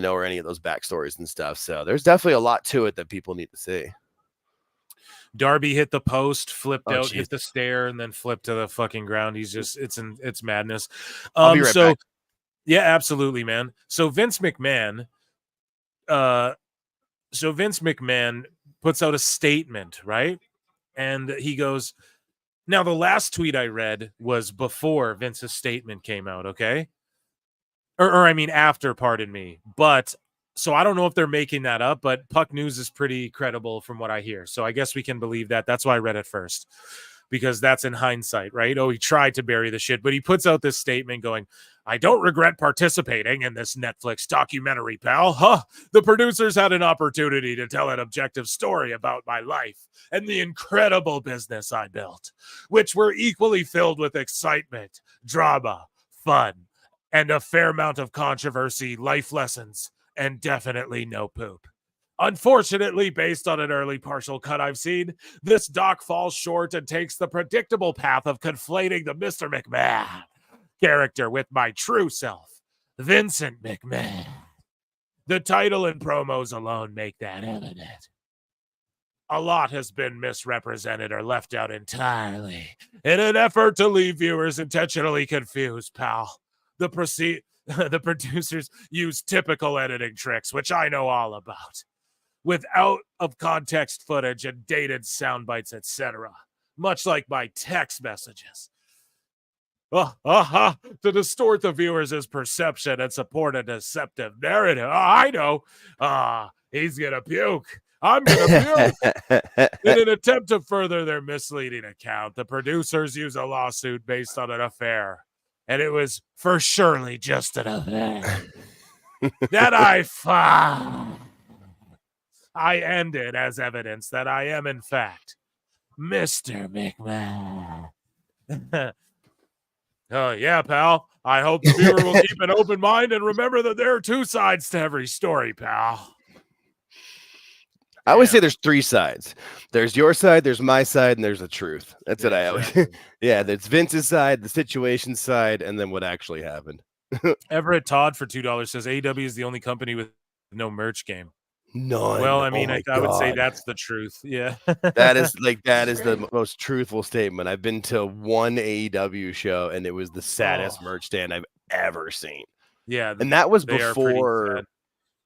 or any of those backstories and stuff. So there's definitely a lot to it that people need to see. Darby hit the post, flipped out, hit the stair, and then flipped to the fucking ground. He's just it's madness. I'll be right back. Yeah, absolutely, man. So Vince McMahon puts out a statement, right? And he goes, now the last tweet I read was before Vince's statement came out, okay? Or I mean after, pardon me. But so I don't know if they're making that up, but Puck News is pretty credible from what I hear. So I guess we can believe that. That's why I read it first, because that's in hindsight, right? Oh, he tried to bury the shit, but he puts out this statement going, I don't regret participating in this Netflix documentary, pal. Huh? The producers had an opportunity to tell an objective story about my life and the incredible business I built, which were equally filled with excitement, drama, fun, and a fair amount of controversy, life lessons, and definitely no poop. Unfortunately, based on an early partial cut I've seen, this doc falls short and takes the predictable path of conflating the Mr. McMahon character with my true self, Vincent McMahon. The title and promos alone make that evident. A lot has been misrepresented or left out entirely in an effort to leave viewers intentionally confused, pal. The producers use typical editing tricks, which I know all about, with out of context footage and dated sound bites, etc., much like my text messages. To distort the viewer's perception and support a deceptive narrative. I know. He's gonna puke. I'm gonna puke. In an attempt to further their misleading account, the producers use a lawsuit based on an affair. And it was for surely just an affair that I ended as evidence that I am, in fact, Mr. McMahon. Oh, yeah, pal. I hope the viewer will keep an open mind and remember that there are two sides to every story, pal. I always say there's three sides. There's your side, there's my side, and there's the truth. That's what I always Yeah, there's Vince's side, the situation side, and then what actually happened. Everett Todd for $2 says AEW is the only company with no merch game. None. Well, I mean, Oh I would say God. that's the truth. Yeah. that is the most truthful statement. I've been to one AEW show, and it was the saddest merch stand I've ever seen. Yeah. And that was they are pretty before, sad.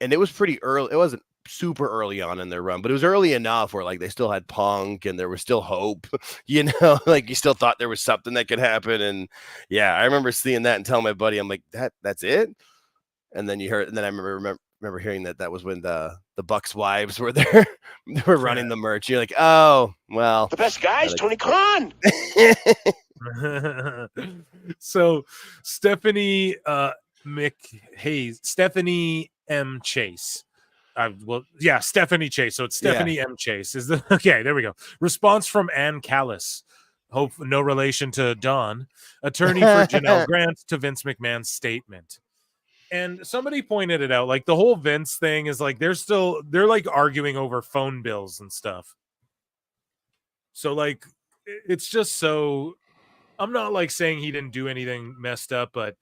and it was pretty early. It wasn't super early on in their run, but it was early enough where like they still had Punk and there was still hope, like you still thought there was something that could happen. And yeah, I remember seeing that and telling my buddy, I'm like, that's it. And then I remember hearing that was when the Bucks wives were there. They were running the merch. You're like, oh, well, The best guy is Tony Khan. So Stephanie Stephanie M. Chase. Stephanie Chase. So it's Stephanie M. Chase. Okay, there we go. Response from Ann Callis. Hope no relation to Don. Attorney for Janelle Grant to Vince McMahon's statement. And somebody pointed it out, like the whole Vince thing is like they're like arguing over phone bills and stuff. So like it's just so, I'm not like saying he didn't do anything messed up, but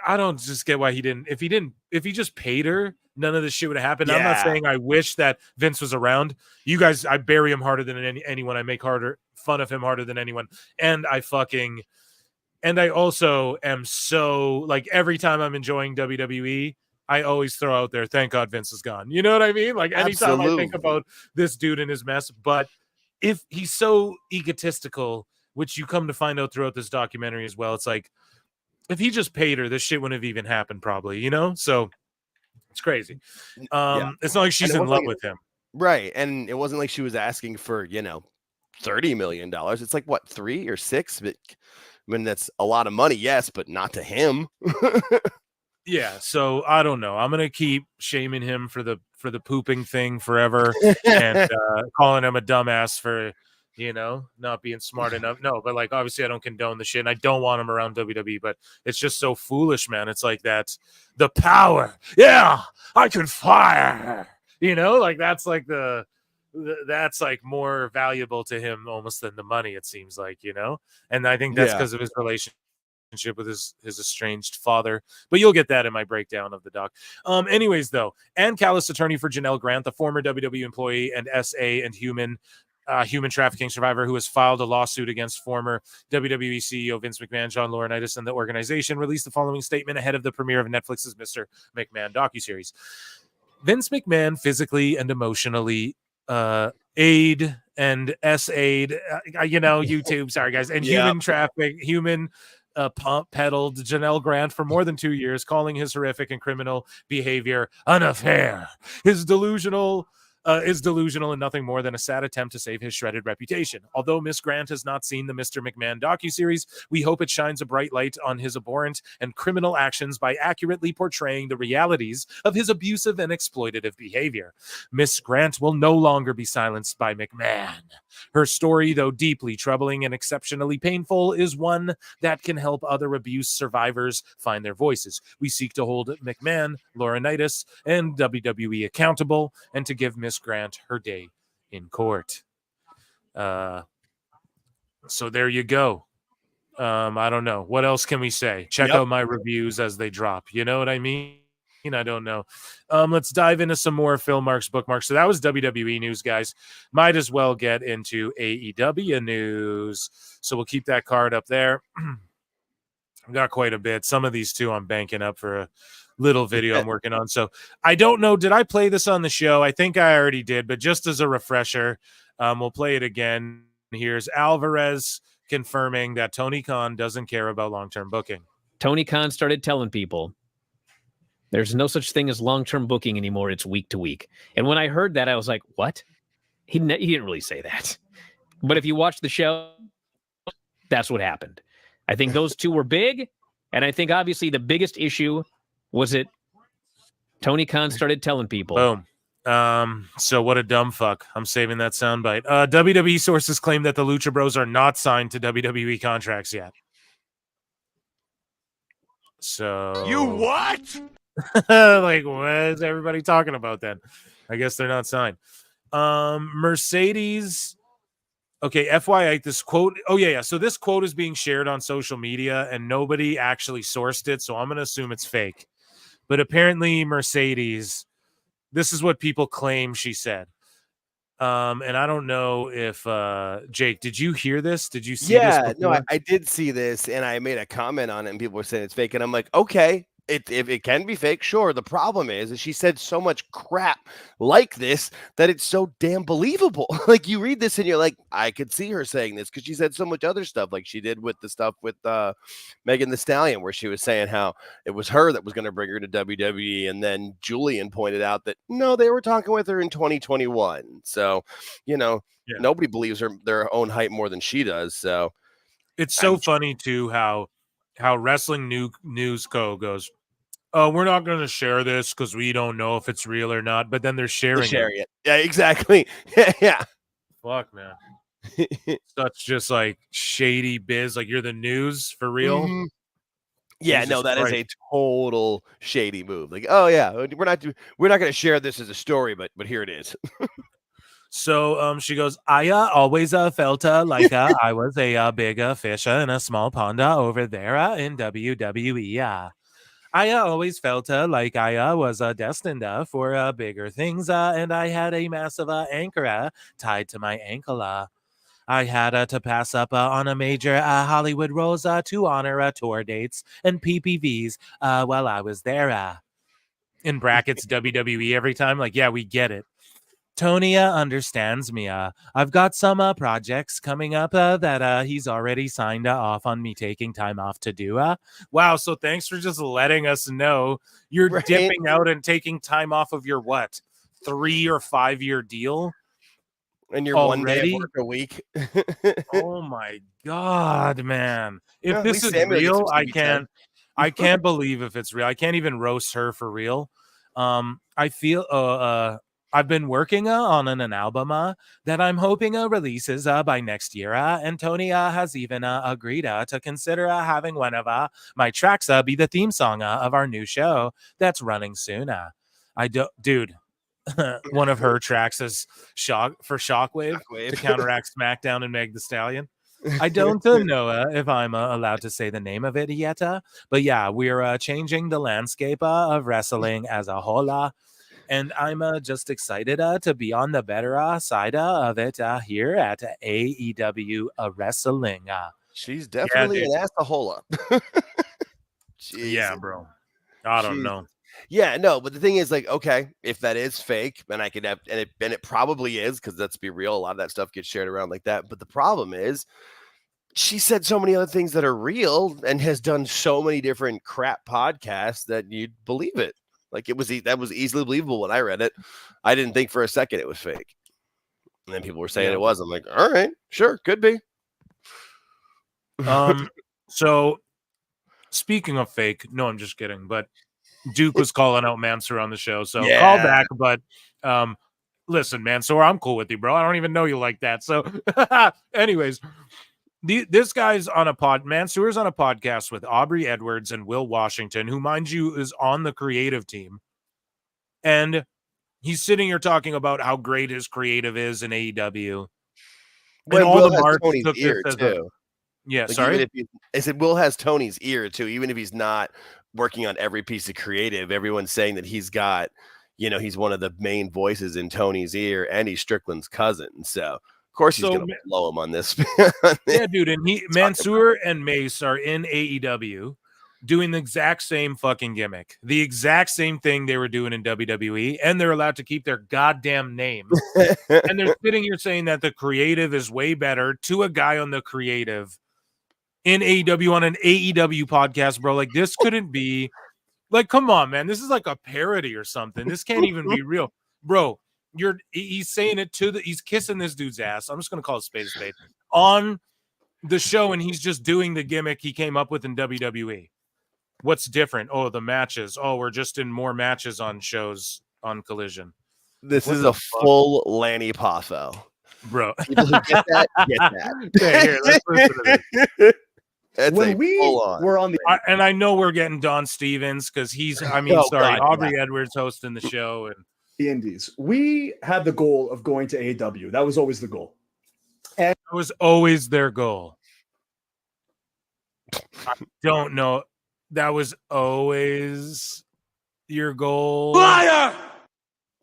I don't just get why he didn't. If he just paid her, none of this shit would have happened. I'm not saying I wish that Vince was around. You guys, I bury him harder than anyone. I make fun of him harder than anyone. And I also am so, like, every time I'm enjoying WWE, I always throw out there, thank God Vince is gone. You know what I mean? Like, anytime I think about this dude and his mess, but if he's so egotistical, which you come to find out throughout this documentary as well, it's like, if he just paid her, this shit wouldn't have even happened probably, So it's crazy. It's not like she's in love with him. Right. And it wasn't like she was asking for, $30 million. It's like, what, 3 or 6? But I mean, that's a lot of money, yes, but not to him. Yeah, so I don't know. I'm gonna keep shaming him for the pooping thing forever, and calling him a dumbass for not being smart enough. No, but like obviously I don't condone the shit, and I don't want him around WWE. But it's just so foolish, man. It's like the power. Yeah, I could fire. Like that's like that's like more valuable to him almost than the money. It seems like and I think that's because of his relationship with his estranged father, but you'll get that in my breakdown of the doc. Anyways, though, Ann Callis, attorney for Janelle Grant, the former WWE employee and SA and human trafficking survivor who has filed a lawsuit against former WWE CEO Vince McMahon, John Laurinaitis, and the organization, released the following statement ahead of the premiere of Netflix's Mr. McMahon docuseries. Vince McMahon physically and emotionally aid and S-aid, YouTube, sorry guys, and human pump peddled Janelle Grant for more than 2 years, calling his horrific and criminal behavior an affair. Is delusional and nothing more than a sad attempt to save his shredded reputation. Although Miss Grant has not seen the Mr. McMahon docuseries, we hope it shines a bright light on his abhorrent and criminal actions by accurately portraying the realities of his abusive and exploitative behavior. Miss Grant will no longer be silenced by McMahon. Her story, though deeply troubling and exceptionally painful, is one that can help other abuse survivors find their voices. We seek to hold McMahon, Laurinaitis, and WWE accountable, and to give Miss Grant her day in court. So there you go. I don't know. What else can we say? Check out my reviews as they drop. You know what I mean? I don't know. Let's dive into some more Phil Marks bookmarks. So that was WWE news, guys. Might as well get into AEW news. So we'll keep that card up there. I've got quite a bit. Some of these too I'm banking up for a little video I'm working on. So I don't know. Did I play this on the show? I think I already did, but just as a refresher, we'll play it again. Here's Alvarez confirming that Tony Khan doesn't care about long-term booking. Tony Khan started telling people there's no such thing as long-term booking anymore. It's week to week. And when I heard that, I was like, what? He didn't really say that. But if you watch the show, that's what happened. I think those two were big. And I think obviously the biggest issue was that Tony Khan started telling people. Boom. So what a dumb fuck. I'm saving that soundbite. WWE sources claim that the Lucha Bros are not signed to WWE contracts yet. So You what? Like, what is everybody talking about then? I guess they're not signed. Mercedes. Okay, FYI, this quote. Oh, yeah. So this quote is being shared on social media and nobody actually sourced it. So I'm going to assume it's fake. But apparently Mercedes, this is what people claim she said. And I don't know if Jake, did you hear this? Did you see this? Yeah, no, I did see this and I made a comment on it and people were saying it's fake. And I'm like, okay. If it can be fake, sure. The problem is she said so much crap like this that it's so damn believable. Like you read this and you're like, I could see her saying this because she said so much other stuff, like she did with the stuff with Megan Thee Stallion, where she was saying how it was her that was going to bring her to WWE, and then Julian pointed out that no, they were talking with her in 2021. So, nobody believes their own hype more than she does. So it's so funny too how Wrestling News Co. goes, oh, we're not going to share this because we don't know if it's real or not. But then they're sharing it. Yeah, exactly. Yeah. Fuck, man. Such just like shady biz. Like you're the news for real. Mm-hmm. Yeah, Jesus no, that Christ. is a total shady move. Like, oh yeah, we're not going to share this as a story, but here it is. So she goes, I always felt like I was a big fish in a small pond over there in WWE. I always felt like I was destined for bigger things, and I had a massive anchor tied to my ankle. I had to pass up on a major Hollywood roles to honor tour dates and PPVs while I was there. In brackets, WWE every time. Like, yeah, we get it. Tony understands me. I've got some projects coming up that he's already signed off on me taking time off to do. Wow, so thanks for just letting us know you're dipping out and taking time off of your 3 or 5 year deal? And you're already? 1 day of work a week. Oh my God, man. If Yeah, at this least is Samuel gets real, some I TV can't. time. I can't believe if it's real. I can't even roast her for real. I feel I've been working on an album that I'm hoping releases by next year. And Tony has even agreed to consider having one of my tracks be the theme song of our new show that's running soon. I don't, dude. One of her tracks is Shockwave to counteract SmackDown and Meg the Stallion. I don't know if I'm allowed to say the name of it yet, but yeah, we're changing the landscape of wrestling as a whole, and I'm just excited to be on the better side of it here at AEW Wrestling. She's definitely an asshole. Yeah, bro. I don't know. Yeah, no, but the thing is, like, okay, if that is fake, then I could have, and it probably is, because let's be real, a lot of that stuff gets shared around like that. But the problem is, she said so many other things that are real and has done so many different crap podcasts that you'd believe it. Like that was easily believable when I read it. I didn't think for a second it was fake, and then people were saying it was. I'm like, all right, sure, could be. So speaking of fake, no, I'm just kidding, but Duke was calling out Mansoor on the show, so call back. But listen, Mansoor, I'm cool with you, bro. I don't even know you like that. So, anyways, this guy's on a Mansoor's on a podcast with Aubrey Edwards and Will Washington, who, mind you, is on the creative team, and he's sitting here talking about how great his creative is in AEW. And all the marks Tony's ear too. Yeah, like, sorry. I said Will has Tony's ear too, even if he's not working on every piece of creative. Everyone's saying that he's got, he's one of the main voices in Tony's ear, and he's Strickland's cousin. So of course he's going to blow him on this. Yeah, dude, and Mansoor and Mace are in AEW doing the exact same fucking gimmick, the exact same thing they were doing in WWE, and they're allowed to keep their goddamn name. And they're sitting here saying that the creative is way better to a guy on the creative in AEW on an AEW podcast, bro. Like, this couldn't be, like, come on, man. This is like a parody or something. This can't even be real, bro. He's saying it he's kissing this dude's ass. I'm just gonna call it spade a spade on the show, and he's just doing the gimmick he came up with in WWE. What's different? Oh, the matches. Oh, we're just in more matches on shows on Collision. This is a full Lanny Poffo, bro. People who get that, get that. Okay, here, let's listen to this. When we were on the, and I know we're getting Don Stevens because he's, Aubrey Edwards hosting the show and the Indies. We had the goal of going to AEW. That was always the goal. And it was always their goal. I don't know. That was always your goal. Liar!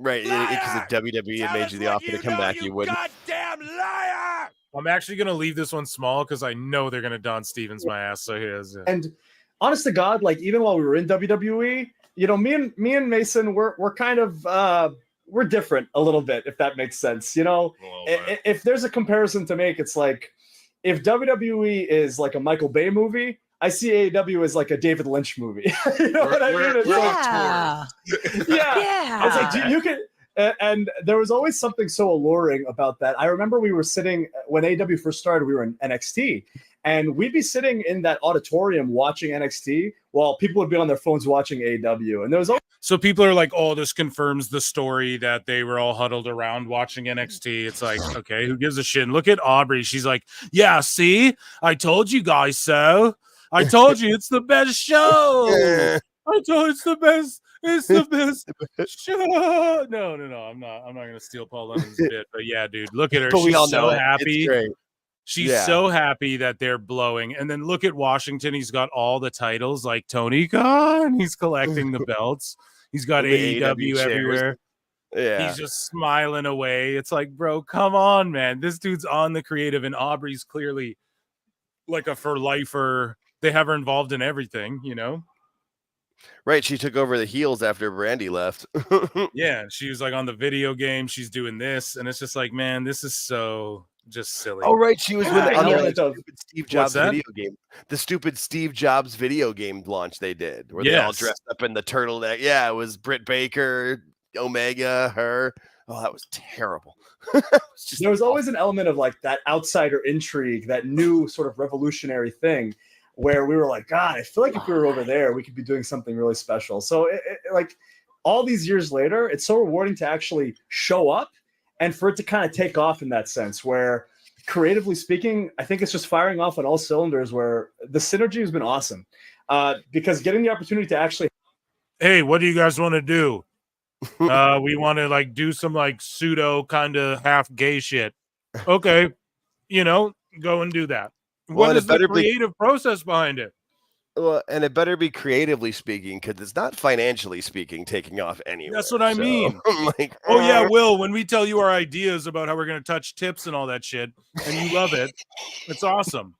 Right, because if WWE had made you the offer to come back, you wouldn't. Goddamn liar! I'm actually going to leave this one small because I know they're going to Don Stevens my ass. So here's it. And honest to God, like, even while we were in WWE, me and Mason, we're kind of we're different a little bit, if that makes sense. If there's a comparison to make, it's like if WWE is like a Michael Bay movie, I see AEW as like a David Lynch movie. You know what I mean? Yeah. Yeah. I was like, you can. And there was always something so alluring about that. I remember we were sitting when AEW first started. We were in NXT, and we'd be sitting in that auditorium watching NXT while people would be on their phones watching AEW. And there was always so people are like, "Oh, this confirms the story that they were all huddled around watching NXT." It's like, okay, who gives a shit? And look at Aubrey. She's like, "Yeah, see, I told you guys so. I told you it's the best show. I told it's the best." It's the best show. No. I'm not gonna steal Paul London's bit, but yeah, dude, look at her. She's so happy. She's so happy that they're blowing. And then look at Washington. He's got all the titles like Tony Khan. He's collecting the belts. He's got AEW everywhere. Yeah, he's just smiling away. It's like, bro, come on, man. This dude's on the creative, and Aubrey's clearly like a for lifer. They have her involved in everything, Right, she took over the heels after Brandy left. Yeah, she was like on the video game. She's doing this, and it's just like, man, this is so just silly. Oh, right, she was with the stupid Steve Jobs that? video game. The stupid Steve Jobs video game launch they did, where they all dressed up in the turtleneck. Yeah, it was Britt Baker, Omega, her. Oh, that was terrible. There was always an element of like that outsider intrigue, that new sort of revolutionary thing. where we were like, God, I feel like if we were over there, we could be doing something really special. So like all these years later, it's so rewarding to actually show up and for it to kind of take off in that sense where creatively speaking, I think it's just firing off on all cylinders where the synergy has been awesome. Because getting the opportunity to actually, hey, what do you guys want to do? We want to like do some like pseudo kind of half gay shit. Okay, go and do that. What is the creative process behind it? Well, and it better be creatively speaking, because it's not financially speaking taking off anywhere. That's what I mean. Like, oh yeah, Will, when we tell you our ideas about how we're going to touch tips and all that shit, and you love it, it's awesome.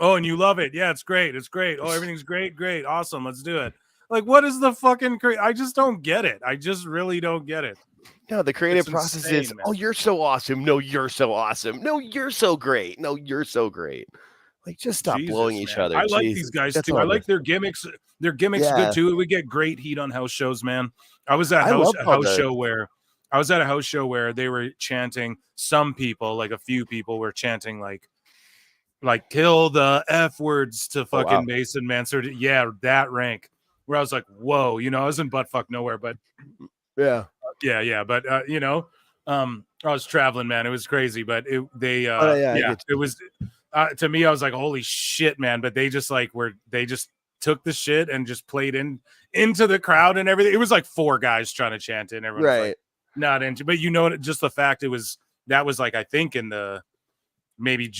Oh, and you love it. Yeah, it's great. It's great. Oh, everything's great. Great. Awesome. Let's do it. Like, what is the fucking I just don't get it. I just really don't get it. No, the creative process is, man. Oh, you're so awesome. No, you're so awesome. No, you're so great. No, you're so great. Like, just stop blowing each other. I like these guys too. I like their gimmicks. Their gimmicks good too. We get great heat on house shows, man. I was at a house show where they were chanting. Some people, like a few people, were chanting like kill the F words to fucking Mason Mansard. Yeah, that rank. Where I was like, whoa, I was in buttfuck nowhere, but yeah. But I was traveling, man. It was crazy, but it was to me, I was like, holy shit, man. But they just they just took the shit and just played into the crowd and everything. It was like 4 guys trying to chant it and everyone was like, not into, but just the fact that was like, I think in the maybe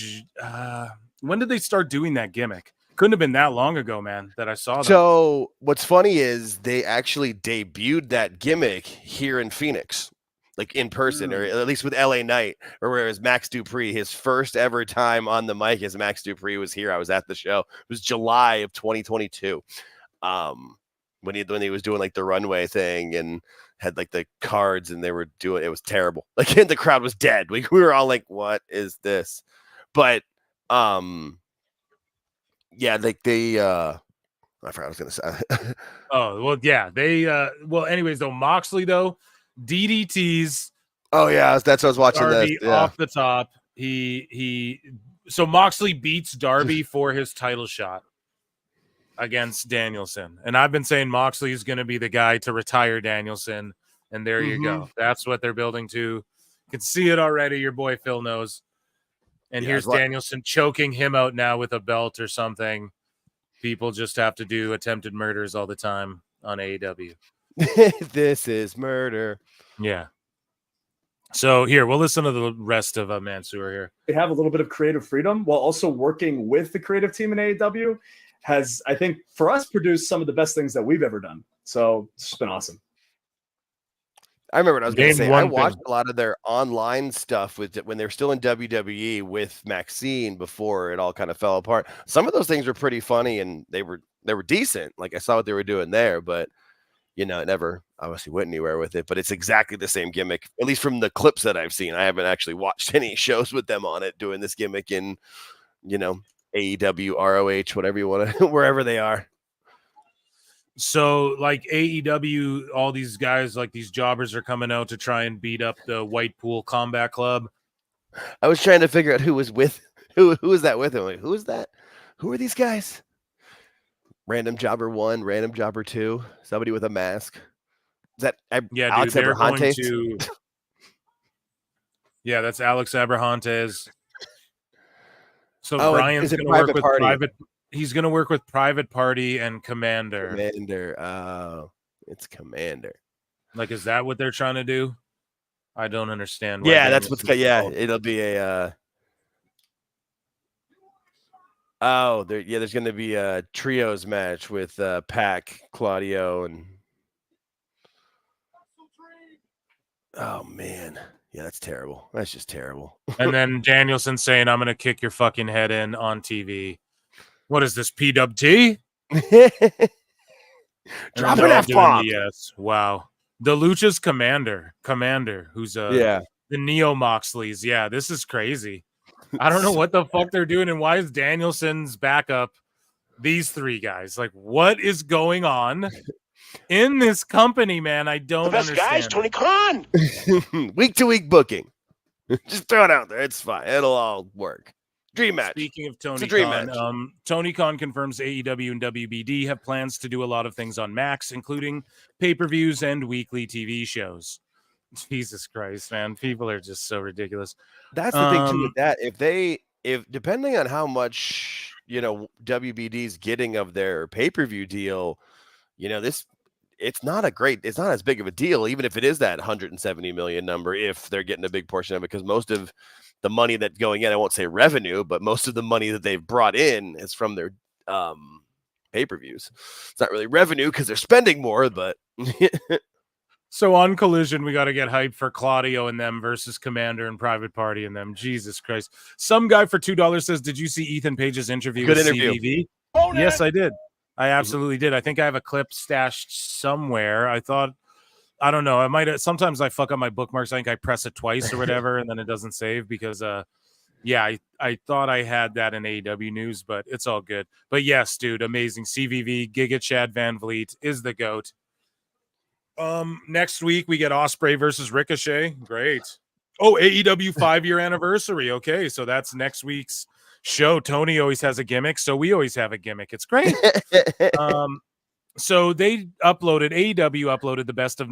when did they start doing that gimmick? Couldn't have been that long ago, man, that I saw that. So what's funny is they actually debuted that gimmick here in Phoenix, like in person, or at least with LA Knight, or whereas Max Dupree, his first ever time on the mic as Max Dupree was here. I was at the show. It was July of 2022. When he was doing like the runway thing and had like the cards and they were doing, it was terrible. Like the crowd was dead. Like we were all like, what is this? But yeah, like they I forgot what I was gonna say. Oh, well, yeah. They anyways, though, Moxley though, DDTs. Oh yeah, that's what I was watching. Darby that off the top. So Moxley beats Darby for his title shot against Danielson. And I've been saying Moxley is gonna be the guy to retire Danielson. And there you go. That's what they're building to. You can see it already. Your boy Phil knows. And here's Danielson choking him out now with a belt or something. People just have to do attempted murders all the time on AEW. This is murder. Yeah. So here, we'll listen to the rest of Mansoor here. They have a little bit of creative freedom while also working with the creative team in AEW has, I think, for us, produced some of the best things that we've ever done. So it's just been awesome. I remember what I was going to say. I watched a lot of their online stuff when they were still in WWE with Maxine before it all kind of fell apart. Some of those things were pretty funny and they were decent. Like I saw what they were doing there, but it never obviously went anywhere with it. But it's exactly the same gimmick, at least from the clips that I've seen. I haven't actually watched any shows with them on it doing this gimmick in, AEW, ROH, whatever you want to, wherever they are. So like AEW, all these guys, like these jobbers are coming out to try and beat up the White Pool Combat Club. I was trying to figure out who was that with him. Like, who is that? Who are these guys? Random Jobber 1, Random Jobber 2, somebody with a mask. Is that Alex Abrahantes? Yeah, that's Alex Abrahantes. So Brian's going to work with Private. He's going to work with Private Party and Commander. It's Commander. Like, is that what they're trying to do? I don't understand. Yeah, that's what's. Yeah, it'll be a. There's going to be a trios match with Pac, Claudio, and. Oh man, yeah, that's terrible. That's just terrible. And then Danielson saying, "I'm going to kick your fucking head in on TV." What is this, PWT? Drop an F-bomb. Yes. Wow. The Lucha's Commander, who's the Neo Moxleys. Yeah, this is crazy. I don't know what the fuck they're doing, and why is Danielson's backup these 3 guys? Like, what is going on in this company, man? I don't understand. The best guys, Tony Khan. Week to week booking. Just throw it out there. It's fine. It'll all work. Dream match. Speaking of It's a Tony dream Khan, match. Tony Khan confirms AEW and WBD have plans to do a lot of things on Max, including pay-per-views and weekly TV shows. Jesus Christ, man. People are just so ridiculous. That's the thing too with that. If depending on how much, WBD's getting of their pay-per-view deal, it's not as big of a deal, even if it is that 170 million number, if they're getting a big portion of it, because most of the money that's going in, I won't say revenue, but most of the money that they've brought in is from their pay-per-views. It's not really revenue because they're spending more, but So on Collision, we got to get hyped for Claudio and them versus Commander and Private Party and them. Jesus Christ. Some guy for $2 says, did you see Ethan Page's interview Good with interview. CVV? Yes, I did. I absolutely did. I think I have a clip stashed somewhere. I don't know. I might. Sometimes I fuck up my bookmarks. I think I press it twice or whatever, and then it doesn't save because, I thought I had that in AEW news, but it's all good. But yes, dude, amazing. CVV, Giga Chad Van Vliet is the GOAT. Next week we get Ospreay versus Ricochet. Great. Oh, AEW 5-year anniversary. Okay, so that's next week's show. Tony always has a gimmick, so we always have a gimmick. It's great. So they AEW uploaded the best of,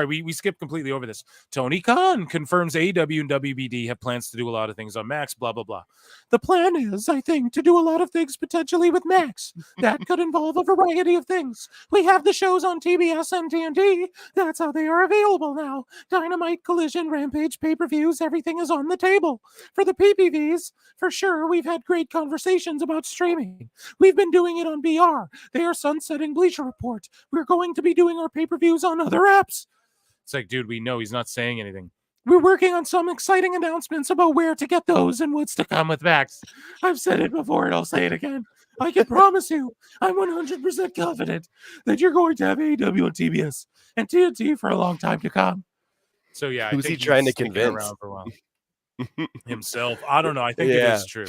we skipped completely over this. Tony Khan confirms AEW and WBD have plans to do a lot of things on Max, blah, blah, blah. The plan is, I think, to do a lot of things potentially with Max. That could involve a variety of things. We have the shows on TBS and TNT. That's how they are available now. Dynamite, Collision, Rampage, pay-per-views, everything is on the table. For the PPVs, for sure, we've had great conversations about streaming. We've been doing it on BR. They are sunsetting Bleacher Report. We're going to be doing our pay-per-views on other apps. It's like, dude, we know he's not saying anything. We're working on some exciting announcements about where to get those and what's to come with Max. I've said it before and I'll say it again. I can promise you, I'm 100% confident that you're going to have AEW on TBS and TNT for a long time to come. So yeah, who's I think he trying to he's sticking convince? around for a while. Himself. I don't know. I think it is true.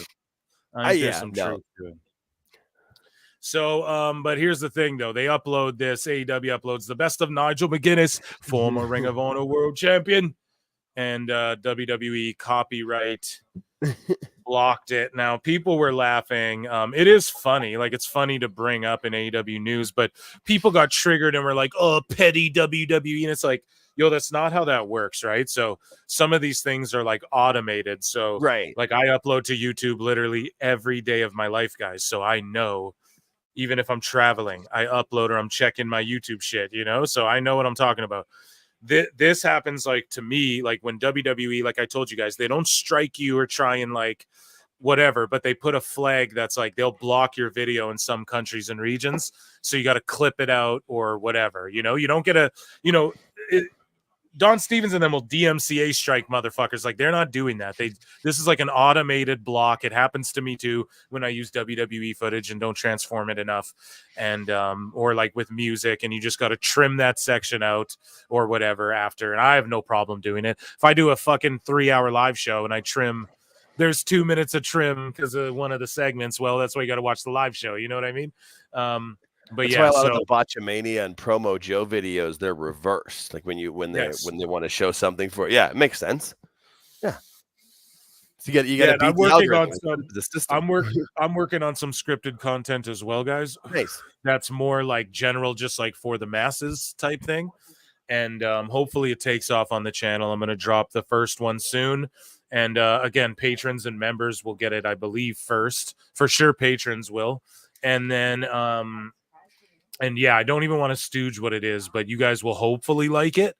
I think there's some truth to it. So, but here's the thing, though. They upload this. AEW uploads the best of Nigel McGuinness, former Ring of Honor World Champion, and WWE copyright blocked it. Now, people were laughing. It is funny. Like, it's funny to bring up in AEW news, but people got triggered and were like, oh, petty WWE. And it's like, yo, that's not how that works, right? So some of these things are like automated. So, right. Like, I upload to YouTube literally every day of my life, guys. So I know. Even if I'm traveling, I upload or I'm checking my YouTube shit, so I know what I'm talking about. This happens like to me, like when WWE, like I told you guys, they don't strike you or try and like whatever, but they put a flag that's like they'll block your video in some countries and regions. So you got to clip it out or whatever, you don't get Don Stevens and them will DMCA strike motherfuckers. Like they're not doing that. This is like an automated block. It happens to me too when I use WWE footage and don't transform it enough. And or like with music and you just got to trim that section out or whatever after. And I have no problem doing it. If I do a fucking 3-hour live show and I trim, there's 2 minutes of trim because of one of the segments. Well, that's why you got to watch the live show. You know what I mean? But that's yeah, why a lot of the Botchamania and Promo Joe videos, they're reversed. Like when they want to show something for it. Yeah, it makes sense. Yeah. So you got to beat the algorithm. I'm working on some scripted content as well, guys. Nice. That's more like general, just like for the masses type thing. And hopefully it takes off on the channel. I'm going to drop the first one soon. And again, patrons and members will get it, I believe, first. For sure, patrons will. And then and yeah, I don't even want to stooge what it is, but you guys will hopefully like it.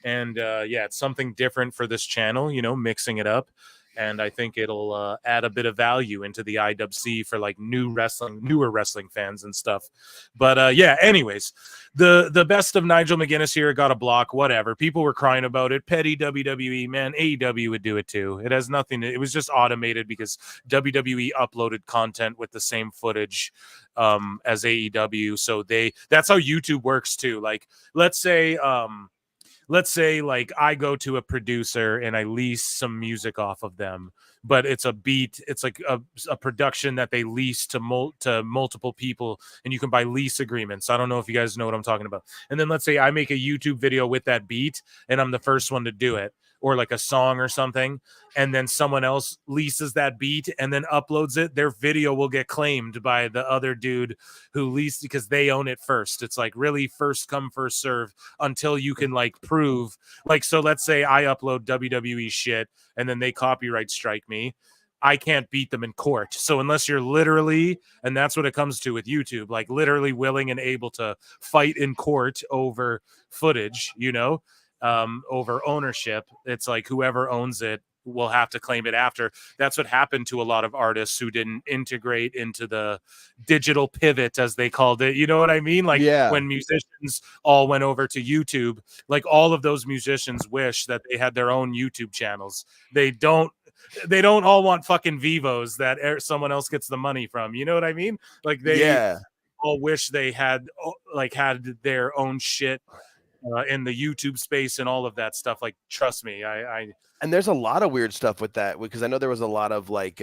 And yeah, it's something different for this channel, mixing it up. And I think it'll add a bit of value into the IWC for like newer wrestling fans and stuff. But yeah, anyways, the best of Nigel McGuinness here got a block, whatever. People were crying about it. Petty WWE, man, AEW would do it too. It has nothing. It was just automated because WWE uploaded content with the same footage as AEW. So that's how YouTube works too. Like, let's say like I go to a producer and I lease some music off of them, but it's a beat. It's like a production that they lease to multiple people, and you can buy lease agreements. I don't know if you guys know what I'm talking about. And then let's say I make a YouTube video with that beat and I'm the first one to do it. or like a song or something, and then someone else leases that beat and then uploads it, their video will get claimed by the other dude who leased, because they own it first. It's like really first come, first serve until you can like prove, like, so let's say I upload WWE shit and then they copyright strike me. I can't beat them in court. So unless you're literally, and that's what it comes to with YouTube, like literally willing and able to fight in court over footage, you know, over ownership, it's like whoever owns it will have to claim it after. That's what happened to a lot of artists who didn't integrate into the digital pivot, as they called it. You know what I mean? Like when musicians all went over to YouTube, like all of those musicians wish that they had their own YouTube channels. They don't all want fucking Vivos that someone else gets the money from. You know what I mean? Like they all wish they had their own shit in the YouTube space and all of that stuff. Like, trust me, and there's a lot of weird stuff with that, because I know there was a lot of like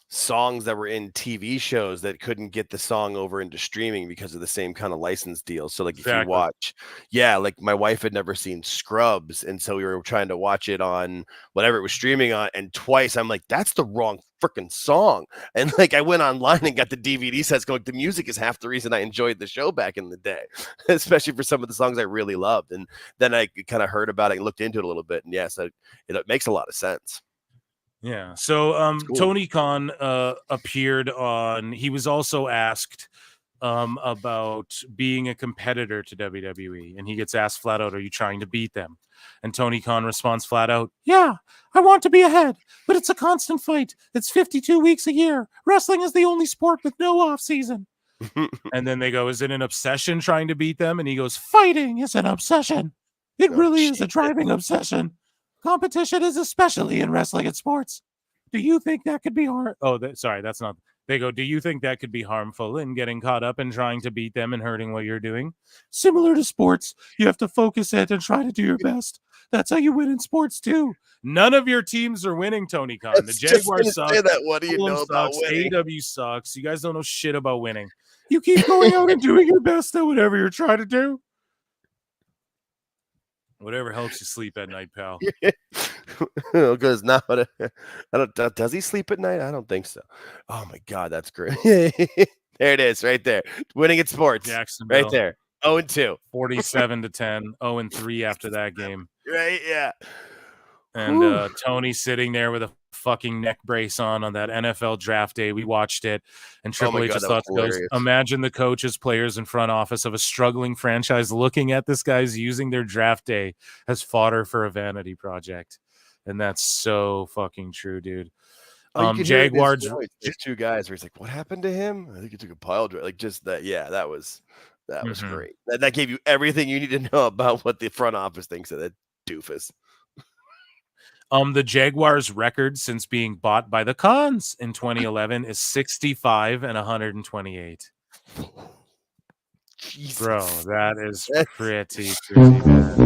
songs that were in TV shows that couldn't get the song over into streaming because of the same kind of license deals. So like if you watch, like my wife had never seen Scrubs, and so we were trying to watch it on whatever it was streaming on, and twice I'm like, that's the wrong freaking song. And like I went online and got the DVD sets going. The music is half the reason I enjoyed the show back in the day, especially for some of the songs I really loved. And then I kind of heard about it and looked into it a little bit, and yes, it makes a lot of sense. Yeah. So cool. Tony Khan appeared on, he was also asked about being a competitor to WWE, and he gets asked flat out, are you trying to beat them? And Tony Khan responds flat out, yeah, I want to be ahead, but it's a constant fight. It's 52 weeks a year. Wrestling is the only sport with no off season. And then they go, is it an obsession trying to beat them? And he goes, fighting is an obsession. It really is a driving obsession. Competition is especially in wrestling and sports. Do you think that could be hard? Oh, sorry, that's not. They go, do you think that could be harmful in getting caught up and trying to beat them and hurting what you're doing? Similar to sports, you have to focus it and try to do your best. That's how you win in sports too. None of your teams are winning, Tony Khan. The Jaguars suck. What do you know about winning? AEW sucks. You guys don't know shit about winning. You keep going out and doing your best at whatever you're trying to do. Whatever helps you sleep at night, pal. Because now, I don't. Does he sleep at night? I don't think so. Oh my God, that's great. There it is, right there. Winning at sports, Jacksonville, right there. 0-2, 47-10, 0-3 after that game. Right, yeah. And Tony sitting there with a fucking neck brace on that NFL draft day. We watched it, and Triple H just thought, imagine the coaches, players, and front office of a struggling franchise looking at this guy's using their draft day as fodder for a vanity project. And that's so fucking true, dude. Jaguars, there's two guys where he's like, what happened to him? I think he took a pile drive. Like just that. Yeah, that was great. That gave you everything you need to know about what the front office thinks of that doofus. The Jaguars' record since being bought by the Khans in 2011 is 65-128. Jesus. Bro, that is pretty bad.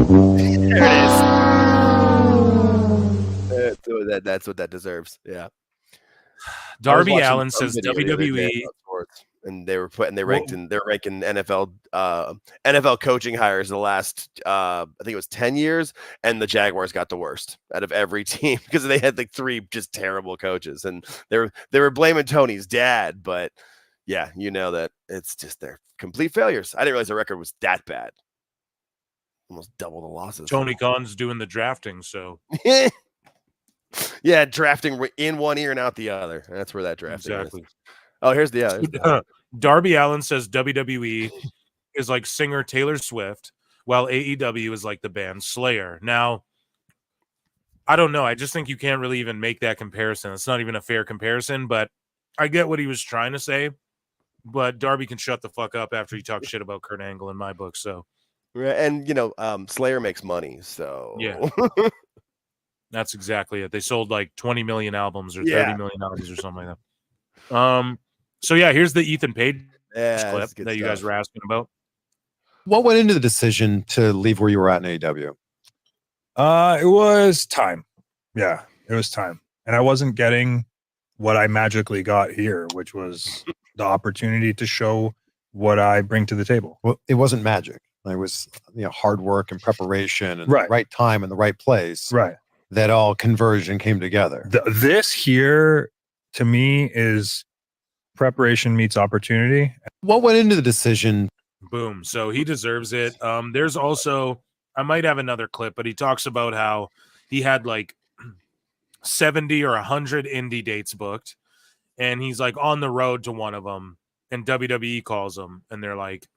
There it is. That's what that deserves. Yeah. Darby Allin says WWE, and they're ranking NFL coaching hires the last I think it was 10 years, and the Jaguars got the worst out of every team because they had like three just terrible coaches, and they were blaming Tony's dad, but yeah, you know that it's just they're complete failures. I didn't realize the record was that bad. Almost double the losses. Tony Khan's doing the drafting, so yeah, drafting in one ear and out the other. That's where that drafting is. Oh, here's the other. Darby Allin says WWE is like singer Taylor Swift, while AEW is like the band Slayer. Now, I don't know. I just think you can't really even make that comparison. It's not even a fair comparison, but I get what he was trying to say. But Darby can shut the fuck up after he talks shit about Kurt Angle in my book. So, and Slayer makes money, so yeah. That's exactly it. They sold like 20 million albums or 30 million albums or something like that. So yeah, here's the Ethan Page clip that you guys were asking about. What went into the decision to leave where you were at in AEW? It was time. Yeah, it was time. And I wasn't getting what I magically got here, which was the opportunity to show what I bring to the table. Well, it wasn't magic. It was hard work and preparation and Right. the right time and the right place. Right. That all converged and came together. This here, to me, is preparation meets opportunity. What went into the decision? Boom. So he deserves it. There's also, I might have another clip, but he talks about how he had like 70 or 100 indie dates booked, and he's like on the road to one of them, and WWE calls him, and they're like,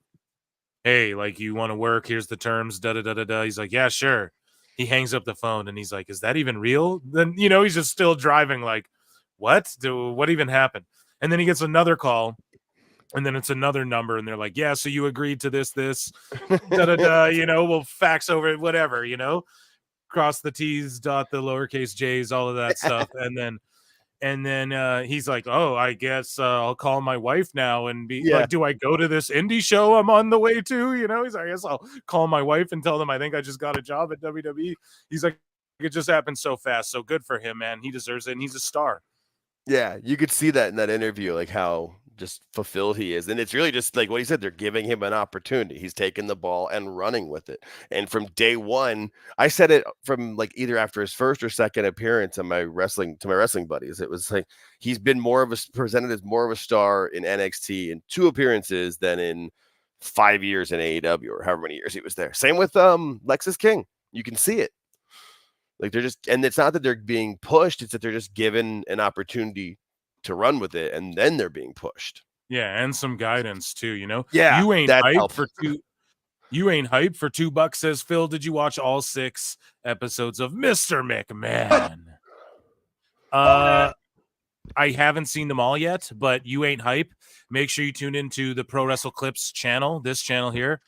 hey, like, you want to work? Here's the terms, da-da-da-da-da. He's like, yeah, sure. He hangs up the phone, and he's like, is that even real? Then, he's just still driving like, what even happened? And then he gets another call, and then it's another number, and they're like, yeah, so you agreed to this, da-da-da, we'll fax over it, whatever, cross the T's, dot the lowercase J's, all of that stuff. And then he's like, oh, I guess I'll call my wife now and be like, do I go to this indie show I'm on the way to? He's like, I guess I'll call my wife and tell them I think I just got a job at WWE. He's like, it just happened so fast. So good for him, man. He deserves it, and he's a star. Yeah, you could see that in that interview, like how just fulfilled he is. And it's really just like what he said, they're giving him an opportunity. He's taking the ball and running with it. And from day one, I said it from like either after his first or second appearance on my wrestling buddies. It was like he's been presented as more of a star in NXT in 2 appearances than in 5 years in AEW or however many years he was there. Same with Lexus King. You can see it. Like they're just, and it's not that they're being pushed, it's that they're just given an opportunity to run with it, and then they're being pushed. Yeah, and some guidance too, Yeah, you ain't that hyped helps. for you ain't hyped for $2, says Phil. Did you watch all 6 episodes of Mr. McMahon? I haven't seen them all yet, but you ain't hype. Make sure you tune into the Pro Wrestle Clips channel, this channel here,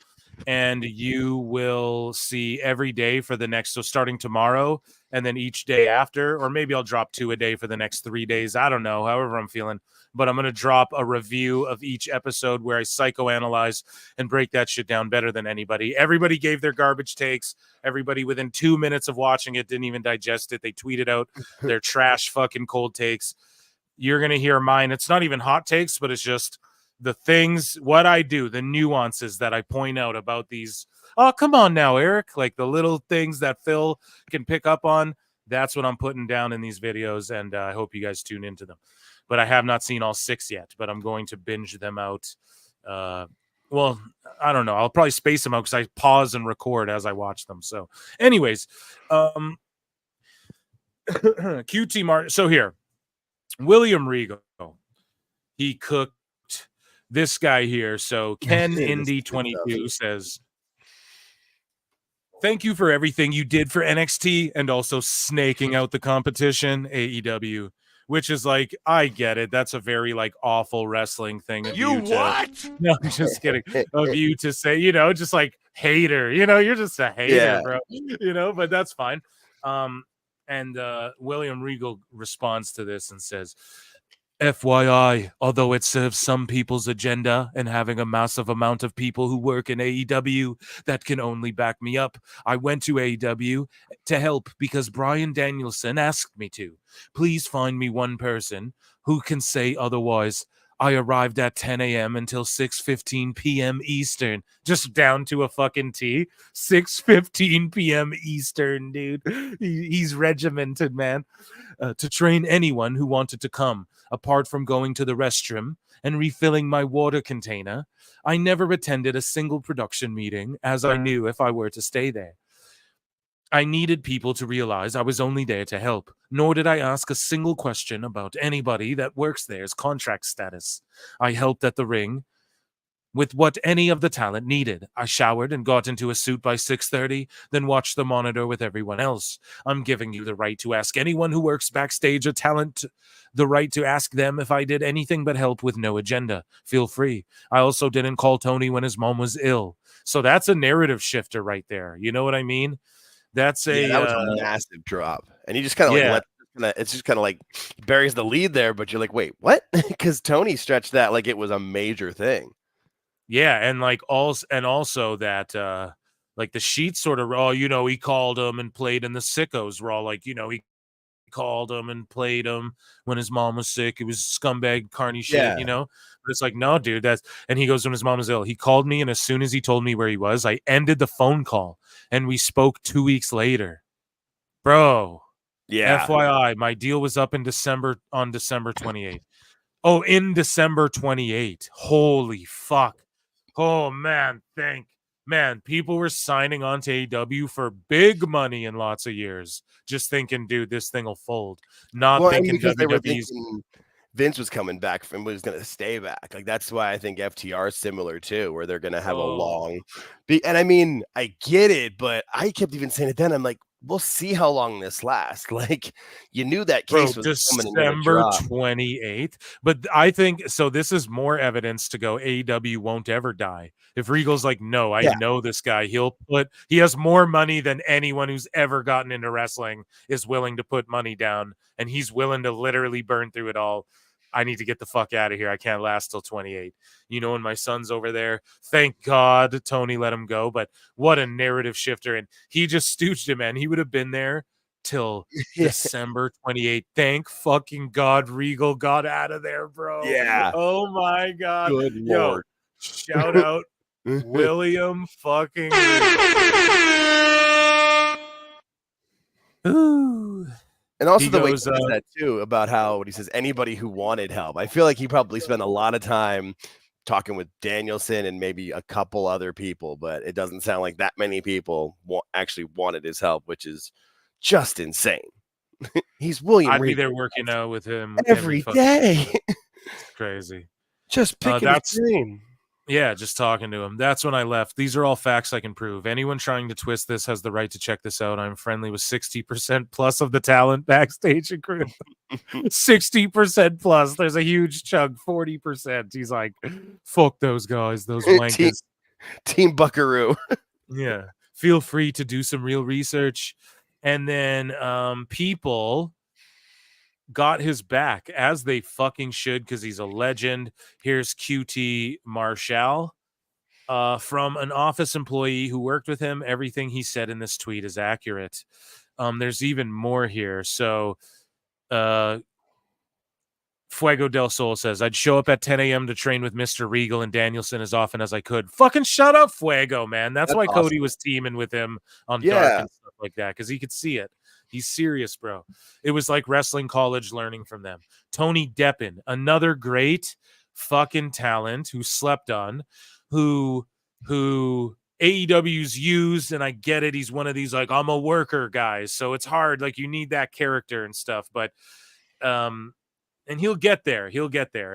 and you will see every day for the next, so starting tomorrow and then each day after, or maybe I'll drop 2 a day for the next 3 days. I don't know, however I'm feeling, but I'm going to drop a review of each episode where I psychoanalyze and break that shit down better than anybody. Everybody gave their garbage takes. Everybody within 2 minutes of watching it didn't even digest it. They tweeted out their trash fucking cold takes. You're going to hear mine. It's not even hot takes, but it's just the things, what I do, the nuances that I point out about these. Oh, come on now, Eric. Like the little things that Phil can pick up on. That's what I'm putting down in these videos, and I hope you guys tune into them. But I have not seen all 6 yet, but I'm going to binge them out. Well, I don't know. I'll probably space them out because I pause and record as I watch them. So anyways, QT Martin. So here, William Regal, he cooked this guy here. So Ken Indy 22 says, thank you for everything you did for NXT and also snaking out the competition, AEW, which is like, I get it. That's a very like awful wrestling thing. Of you what? No, I'm just kidding. Of you to say, just like hater, you're just a hater, bro, but that's fine. And William Regal responds to this and says, FYI, although it serves some people's agenda and having a massive amount of people who work in AEW that can only back me up, I went to AEW to help because Bryan Danielson asked me to. Please find me one person who can say otherwise. I arrived at 10 a.m. until 6:15 p.m. Eastern, just down to a fucking T. 6:15 p.m. Eastern, dude. He's regimented, man. To train anyone who wanted to come. Apart from going to the restroom and refilling my water container, I never attended a single production meeting, as I knew if I were to stay there. I needed people to realize I was only there to help, nor did I ask a single question about anybody that works there's contract status. I helped at the ring with what any of the talent needed. I showered and got into a suit by 6:30, then watched the monitor with everyone else. I'm giving you the right to ask anyone who works backstage or talent the right to ask them if I did anything but help with no agenda. Feel free. I also didn't call Tony when his mom was ill. So that's a narrative shifter right there. You know what I mean? That's that was a massive drop. And he just kind of it's just kind of like buries the lead there, but you're like, wait, what? Because Tony stretched that like it was a major thing. Yeah, and also that like the sheets sort of he called him and played in the Sickos. We're all like, he called him and played him when his mom was sick. It was scumbag carny shit, you know? But it's like, no, dude, and he goes, when his mom was ill, he called me, and as soon as he told me where he was, I ended the phone call, and we spoke 2 weeks later. Bro. Yeah. FYI, my deal was up on December 28th. Oh, in December 28th. Holy fuck. Oh, man, people were signing on to AEW for big money in lots of years, just thinking, dude, this thing will fold. Not thinking because they were WWE's. thinking Vince was coming back and was going to stay back. Like, that's why I think FTR is similar too, where they're going to have a long. And I mean, I get it, but I kept even saying it then. I'm like, we'll see how long this lasts. Like, you knew that case was coming in December 28th. But I think so. This is more evidence to go AEW won't ever die. If Regal's like, no, I know this guy. He has more money than anyone who's ever gotten into wrestling is willing to put money down, and he's willing to literally burn through it all. I need to get the fuck out of here. I can't last till 28. You know, and my son's over there. Thank God Tony let him go. But what a narrative shifter. And he just stooched him, man. He would have been there till December 28th. Thank fucking God Regal got out of there, bro. Yeah. Oh my God. Good Lord. Shout out William fucking Ooh. And also the way he says that too, about how when he says anybody who wanted help. I feel like he probably spent a lot of time talking with Danielson and maybe a couple other people, but it doesn't sound like that many people actually wanted his help, which is just insane. He's William I'd Regal. be there working out with him every day. It's crazy. Just picking his brain. Yeah, just talking to him. That's when I left. These are all facts I can prove. Anyone trying to twist this has the right to check this out. I'm friendly with 60% plus of the talent backstage and crew. 60% plus. There's a huge chunk, 40%. He's like, fuck those guys, those wankers. Team Buckaroo. Yeah. Feel free to do some real research. And then people got his back, as they fucking should, because he's a legend. Here's QT Marshall from an office employee who worked with him. Everything he said in this tweet is accurate. There's even more here. So Fuego del Sol says, I'd show up at 10 a.m. to train with Mr. Regal and Danielson as often as I could. Fucking shut up, Fuego, man. That's why awesome. Cody was teaming with him on Dark and stuff like that, because he could see it. He's serious, bro. It was like wrestling college learning from them. Tony Deppen, another great fucking talent who slept on, who AEW's used, and I get it. He's one of these, like, I'm a worker guys, so it's hard. Like, you need that character and stuff, but and he'll get there.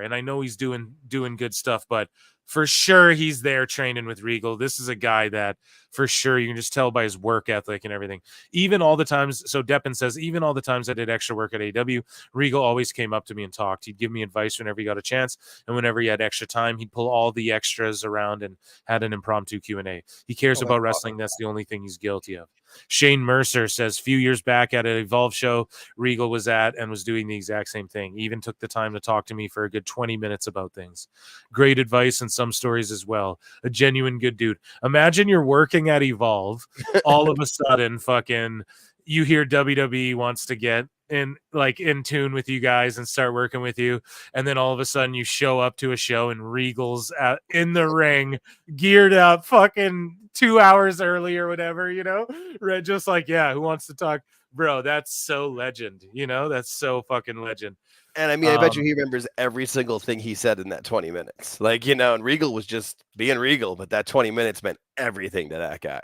And I know he's doing good stuff, but for sure he's there training with Regal. This is a guy that for sure you can just tell by his work ethic and everything. Even all the times, so Deppen says, even all the times I did extra work at AEW, Regal always came up to me and talked. He'd give me advice whenever he got a chance, and whenever he had extra time, he'd pull all the extras around and had an impromptu Q&A. He cares about wrestling. That's the only thing he's guilty of. Shane Mercer says, few years back at an Evolve show Regal was at and was doing the exact same thing. He even took the time to talk to me for a good 20 minutes about things. Great advice and some stories as well. A genuine good dude. Imagine you're working at Evolve, all of a sudden fucking you hear WWE wants to get in tune with you guys and start working with you, and then all of a sudden you show up to a show and Regal's in the ring, geared up, fucking 2 hours early or whatever, you know, right? Just like, yeah, who wants to talk, bro? That's so legend, you know, that's so fucking legend. And I mean, I bet you he remembers every single thing he said in that 20 minutes, like, you know, and Regal was just being Regal, but that 20 minutes meant everything to that guy.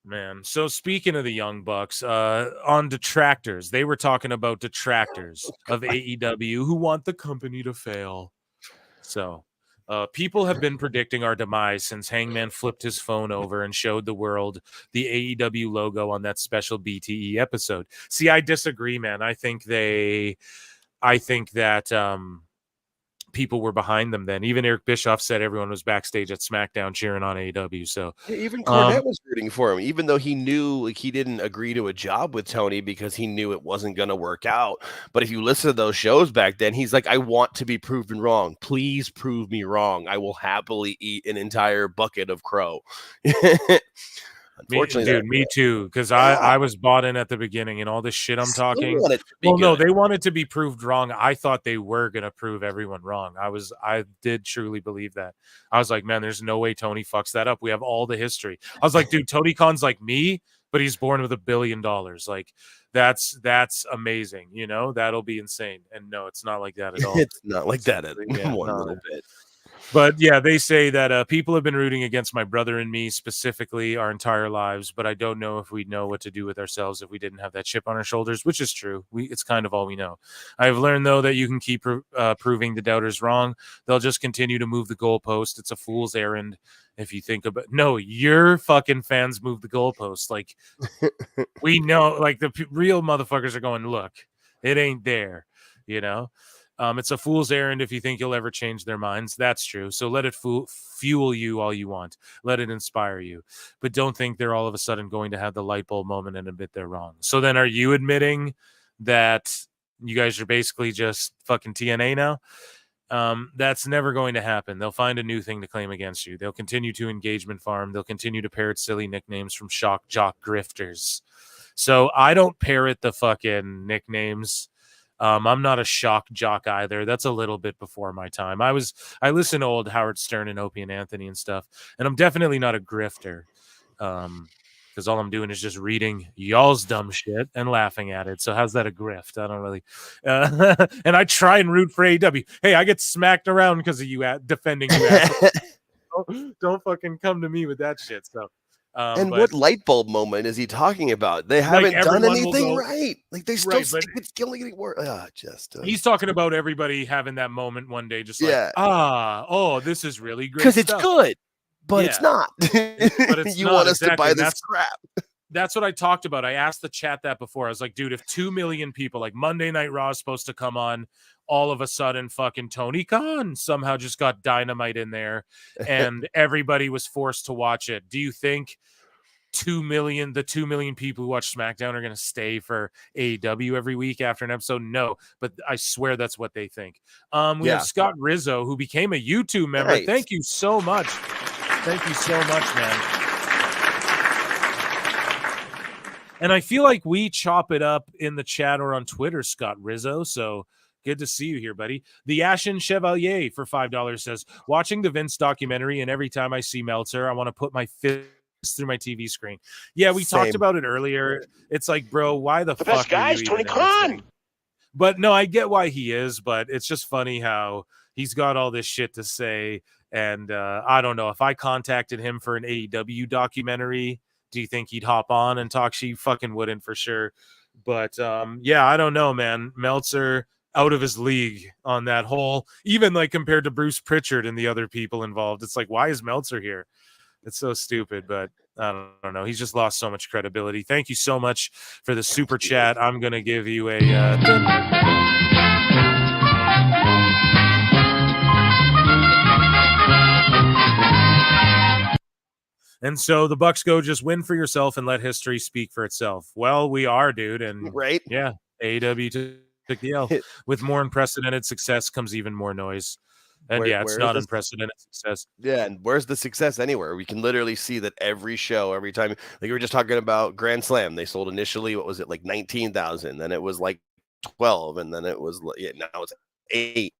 Man, so speaking of the Young Bucks, on detractors, they were talking about detractors of AEW who want the company to fail. So people have been predicting our demise since Hangman flipped his phone over and showed the world the AEW logo on that special BTE episode. See, I disagree, man. I think that people were behind them then. Even Eric Bischoff said everyone was backstage at SmackDown cheering on AEW. So even Cornette was rooting for him, even though he knew, like, he didn't agree to a job with Tony because he knew it wasn't going to work out. But if you listen to those shows back then, he's like, I want to be proven wrong. Please prove me wrong. I will happily eat an entire bucket of crow. Unfortunately, me too. Because I was bought in at the beginning, and all this shit I'm talking. want it to be Well, no, good. they wanted to be proved wrong. I thought they were gonna prove everyone wrong. I did truly believe that. I was like, man, there's no way Tony fucks that up. We have all the history. I was like, dude, Tony Khan's like me, but he's born with $1 billion. Like, that's amazing. You know, that'll be insane. And no, it's not like that at all. It's not like that at Yeah, one no. little bit. But yeah, they say that people have been rooting against my brother and me specifically our entire lives, but I don't know if we'd know what to do with ourselves if we didn't have that chip on our shoulders, which is true. It's kind of all we know. I've learned, though, that you can keep proving the doubters wrong. They'll just continue to move the goalpost. It's a fool's errand if you think about no, your fucking fans move the goalpost. Like, we know, like, the real motherfuckers are going, look, it ain't there, you know? It's a fool's errand if you think you'll ever change their minds. That's true. So let it fuel you all you want. Let it inspire you. But don't think they're all of a sudden going to have the light bulb moment and admit they're wrong. So then are you admitting that you guys are basically just fucking TNA now? That's never going to happen. They'll find a new thing to claim against you. They'll continue to engagement farm. They'll continue to parrot silly nicknames from shock jock grifters. So I don't parrot the fucking nicknames. I'm not a shock jock either. That's a little bit before my time. I listen to old Howard Stern and Opie and Anthony and stuff, and I'm definitely not a grifter. Because all I'm doing is just reading y'all's dumb shit and laughing at it. So how's that a grift? I don't really. And I try and root for AEW. Hey, I get smacked around because of you defending you. Don't fucking come to me with that shit. So. And what light bulb moment is he talking about? They haven't done anything right. Like, they still it's getting worse. He's talking about everybody having that moment one day, just like, this is really great because it's good, but it's not. But it's you not, want us to exactly. buy this crap? That's what I talked about. I asked the chat that before. I was like, dude, if 2 million people, like Monday Night Raw is supposed to come on, all of a sudden fucking Tony Khan somehow just got Dynamite in there and everybody was forced to watch it. Do you think 2 million people who watch SmackDown are going to stay for AEW every week after an episode? No, but I swear that's what they think. We have Scott Rizzo, who became a YouTube member. Nice. Thank you so much. Thank you so much, man. And I feel like we chop it up in the chat or on Twitter, Scott Rizzo. So good to see you here, buddy. The Ashen Chevalier for $5 says, watching the Vince documentary, and every time I see Meltzer, I want to put my fist through my TV screen. Yeah, we talked about it earlier. It's like, bro, why the fuck best guy is Tony Khan. But no, I get why he is, but it's just funny how he's got all this shit to say. And I don't know, if I contacted him for an AEW documentary, do you think he'd hop on and talk? She fucking wouldn't for sure. But yeah, I don't know, man. Meltzer out of his league on that whole, even like compared to Bruce Pritchard and the other people involved. It's like, why is Meltzer here? It's so stupid, but I don't know. He's just lost so much credibility. Thank you so much for the super chat. I'm going to give you a And so the Bucks go, just win for yourself and let history speak for itself. Well, we are, dude. And right. Yeah, AEW took the L. With more unprecedented success comes even more noise. And it's not unprecedented success. Yeah, and where's the success anywhere? We can literally see that every show, every time. Like we were just talking about Grand Slam. They sold initially, what was it, like 19,000. Then it was like 12. And then it was, now it's 8.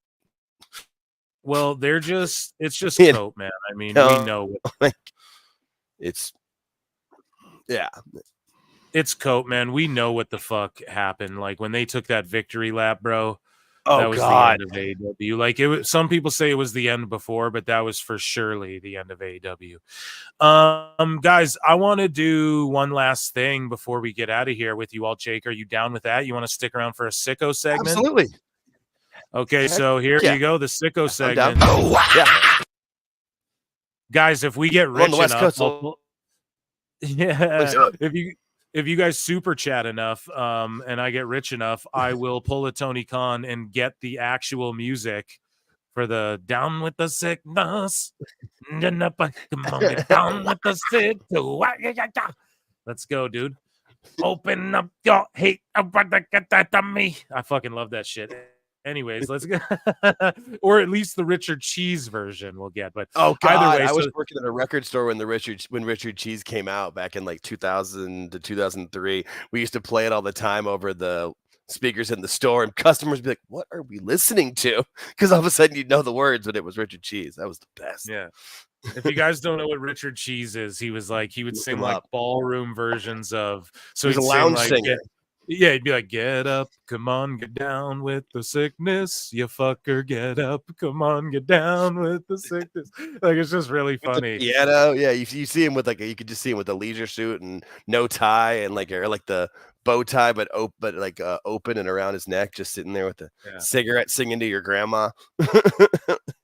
Well, it's just cope, man. I mean, we know. It's cope, man. We know what the fuck happened. Like when they took that victory lap, bro. Oh, that was God. the end of AEW. Like it was, some people say it was the end before, but that was for surely the end of AEW. Guys, I want to do one last thing before we get out of here with you all. Jake, are you down with that? You want to stick around for a Sicko segment? Absolutely. Okay, so here you go, the Sicko segment. Oh, wow. Yeah. Guys, if we get rich enough, if you guys super chat enough, and I get rich enough, I will pull a Tony Khan and get the actual music for the Down with the Sickness. Down with the sick. Let's go, dude. Open up your hate. I fucking love that shit. Anyways, let's get, or at least the Richard Cheese version we'll get. But Oh God, either way, I was working at a record store when Richard Cheese came out back in like 2000 to 2003. We used to play it all the time over the speakers in the store, and customers would be like, "What are we listening to?" Because all of a sudden you'd know the words, but it was Richard Cheese. That was the best. Yeah. If you guys don't know what Richard Cheese is, he would Look sing him like up. ballroom versions of. So He was he'd a sing lounge like, singer. yeah, he'd be like, "Get up, come on, get down with the sickness, you fucker, get up, come on, get down with the sickness." Like, it's just really funny. Piano, yeah, you see him with you could just see him with a leisure suit and no tie and like the bow tie, but open and around his neck, just sitting there with a cigarette, singing to your grandma.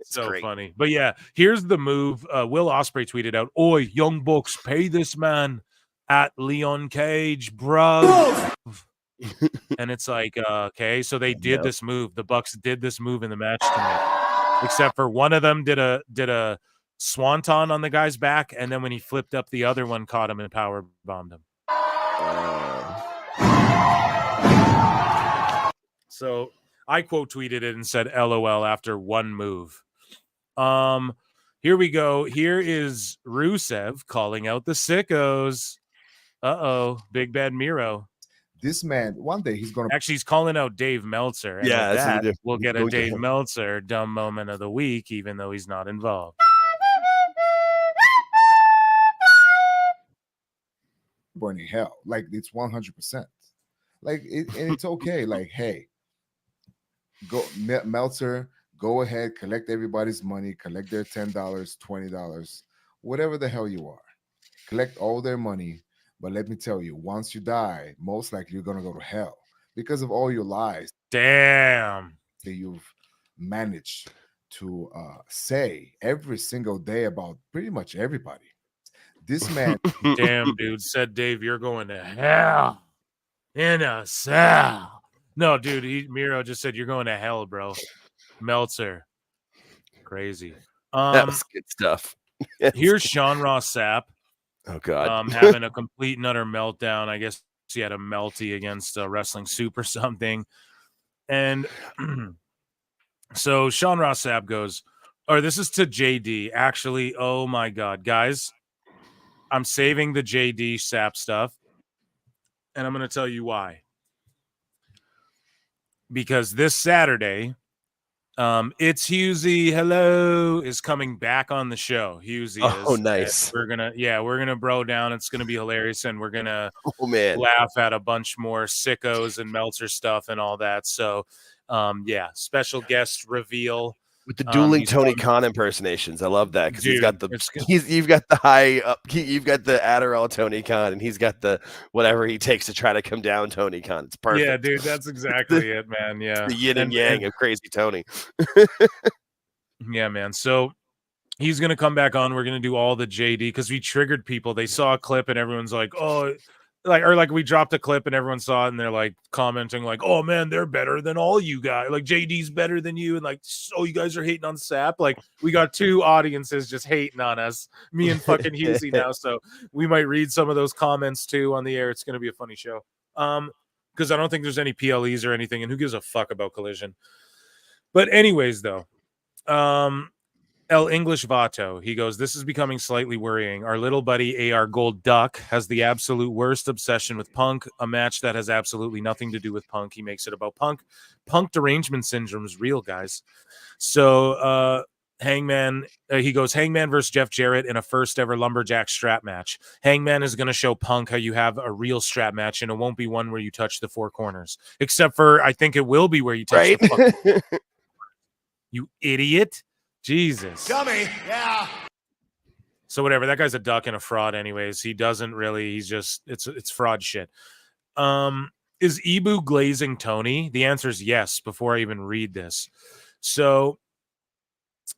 So great. Funny. But yeah, here's the move. Will Ospreay tweeted out, "Oi, Young Bucks, pay this man at Leon Cage, bro." And it's like, okay, so they did this move. The Bucks did this move in the match tonight, except for one of them did a swanton on the guy's back, and then when he flipped up, the other one caught him and power bombed him. So I quote tweeted it and said LOL after one move. Here we go. Here is Rusev calling out the Sickos. Big Bad Miro. This man, one day he's gonna he's calling out Dave Meltzer. And yeah, with that, we'll get a Dave Meltzer dumb moment of the week, even though he's not involved. Burning hell, like it's 100%. Like and it's okay. Like, hey, go Meltzer, go ahead, collect everybody's money, collect their $10, $20, whatever the hell you are, collect all their money. But let me tell you, once you die, most likely you're gonna go to hell because of all your lies. Damn. That you've managed to say every single day about pretty much everybody. This man, damn dude, said Dave, you're going to hell in a cell. No, dude, Miro just said you're going to hell, bro. Meltzer, crazy. That was good stuff. Here's Sean Ross Sapp. Oh God, having a complete and utter meltdown. I guess he had a melty against Wrestling Soup or something. And so Sean Ross Sapp goes, this is to JD. Actually, oh my God, guys, I'm saving the JD Sapp stuff. And I'm going to tell you why. Because this Saturday, it's Husey. Hello, is coming back on the show. Husey is. Oh, nice. We're gonna bro down. It's gonna be hilarious, and we're gonna laugh at a bunch more Sickos and Meltzer stuff and all that. So, special guest reveal with the dueling Tony Khan impersonations. I love that because you've got the Adderall Tony Khan, and he's got the whatever he takes to try to come down Tony Khan. It's perfect. Yeah, dude, that's exactly it, man. Yeah, the yin and yang of crazy Tony. Yeah, man. So he's gonna come back on. We're gonna do all the JD because we triggered people. They saw a clip and everyone's like, "Oh." Like we dropped a clip and everyone saw it and they're like commenting like, "Oh man, they're better than all you guys. Like JD's better than you." And like, "So you guys are hating on Sapp." Like we got two audiences just hating on us, me and fucking Husey now. So we might read some of those comments too on the air. It's going to be a funny show. Because I don't think there's any PLEs or anything, and who gives a fuck about Collision? But anyways, though, El English Vato, he goes, "This is becoming slightly worrying. Our little buddy AR Gold Duck has the absolute worst obsession with Punk, a match that has absolutely nothing to do with Punk. He makes it about Punk. Punk derangement syndrome is real, guys." So Hangman, he goes, Hangman versus Jeff Jarrett in a first ever lumberjack strap match. Hangman is going to show Punk how you have a real strap match, and it won't be one where you touch the four corners. Except for, I think it will be where you touch the fucking you idiot. Jesus. Dummy. Yeah. So whatever, that guy's a duck and a fraud anyways. He doesn't really, he's just, it's fraud shit. Is Ibu glazing Tony? The answer is yes, before I even read this. So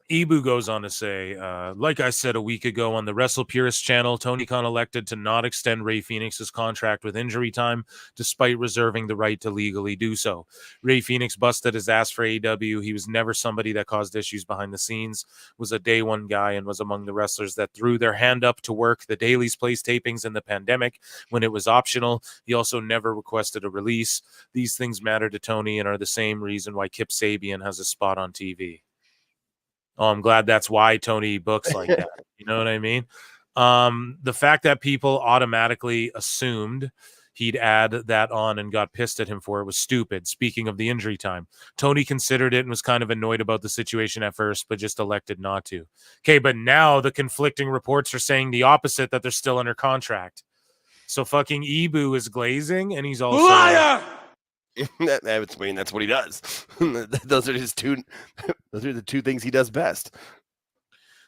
Ibu goes on to say, like I said a week ago on the Wrestle Purist channel, Tony Khan elected to not extend Rey Fenix's contract with injury time, despite reserving the right to legally do so. Rey Fenix busted his ass for AEW. He was never somebody that caused issues behind the scenes, was a day one guy, and was among the wrestlers that threw their hand up to work the Daily's Place tapings in the pandemic when it was optional. He also never requested a release. These things matter to Tony and are the same reason why Kip Sabian has a spot on TV. Oh, I'm glad that's why Tony books like that. You know what I mean? The fact that people automatically assumed he'd add that on and got pissed at him for it was stupid. Speaking of the injury time, Tony considered it and was kind of annoyed about the situation at first, but just elected not to. Okay, but now the conflicting reports are saying the opposite, that they're still under contract. So fucking Ibu is glazing, and he's also... Liar! That's what he does. Those are his two. Those are the two things he does best.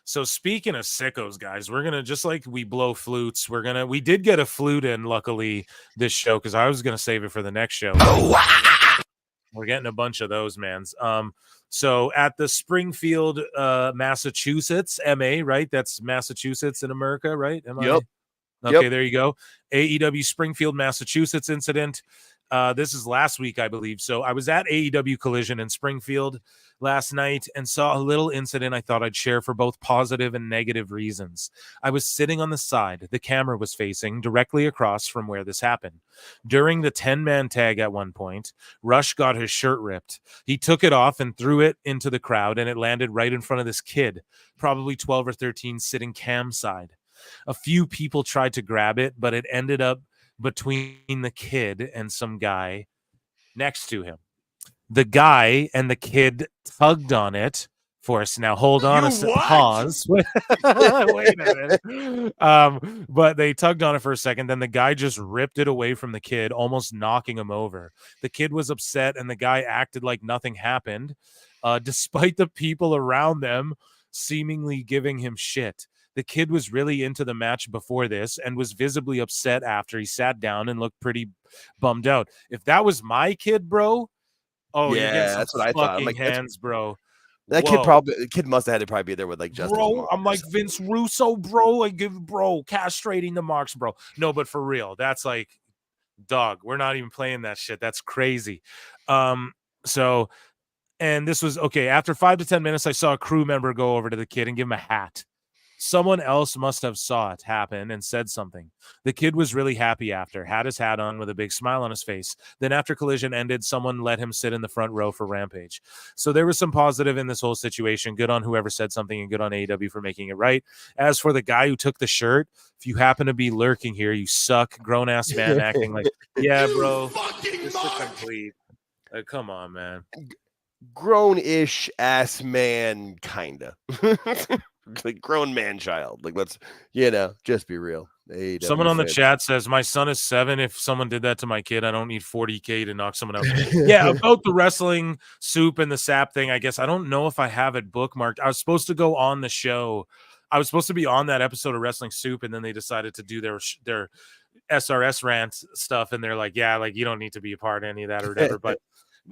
So speaking of sickos, guys, we're gonna, just like we blow flutes, we did get a flute in, luckily, this show, because I was gonna save it for the next show. We're getting a bunch of those, mans. So at the Springfield, Massachusetts, MA, right? That's Massachusetts in America, right? Yep. Okay, there you go. AEW Springfield, Massachusetts incident. This is last week, I believe. So I was at AEW Collision in Springfield last night and saw a little incident I thought I'd share for both positive and negative reasons. I was sitting on the side. The camera was facing directly across from where this happened. During the 10-man tag at one point, Rush got his shirt ripped. He took it off and threw it into the crowd, and it landed right in front of this kid, probably 12 or 13, sitting cam side. A few people tried to grab it, but it ended up between the kid and some guy next to him. The guy and the kid tugged on it for us. Now hold on pause. Wait a minute. But they tugged on it for a second. Then the guy just ripped it away from the kid, almost knocking him over. The kid was upset, and the guy acted like nothing happened, despite the people around them seemingly giving him shit. The kid was really into the match before this and was visibly upset after. He sat down and looked pretty bummed out. If that was my kid, bro, yeah, that's what I thought. I'm like, hands, bro. That kid must have had to probably be there with like Justin. Bro, I'm like Vince Russo, bro. Castrating the marks, bro. No, but for real, that's like, dog. We're not even playing that shit. That's crazy. So, and this was okay. After 5 to 10 minutes, I saw a crew member go over to the kid and give him a hat. Someone else must have saw it happen and said something. The kid was really happy after, had his hat on with a big smile on his face. Then after Collision ended, someone let him sit in the front row for Rampage. So there was some positive in this whole situation. Good on whoever said something, and good on AEW for making it right. As for the guy who took the shirt, if you happen to be lurking here, you suck. Grown-ass man acting like, yeah, bro. This is complete. Come on, man. Grown-ish ass man, kinda. Like grown man child. Like, let's, just be real. Someone on the chat says, my son is 7. If someone did that to my kid, I don't need 40K to knock someone out. Yeah, about the wrestling soup and the sap thing, I guess. I don't know if I have it bookmarked. I was supposed to go on the show. I was supposed to be on that episode of Wrestling Soup, and then they decided to do their SRS rant stuff, and they're like, yeah, like, you don't need to be a part of any of that or whatever. But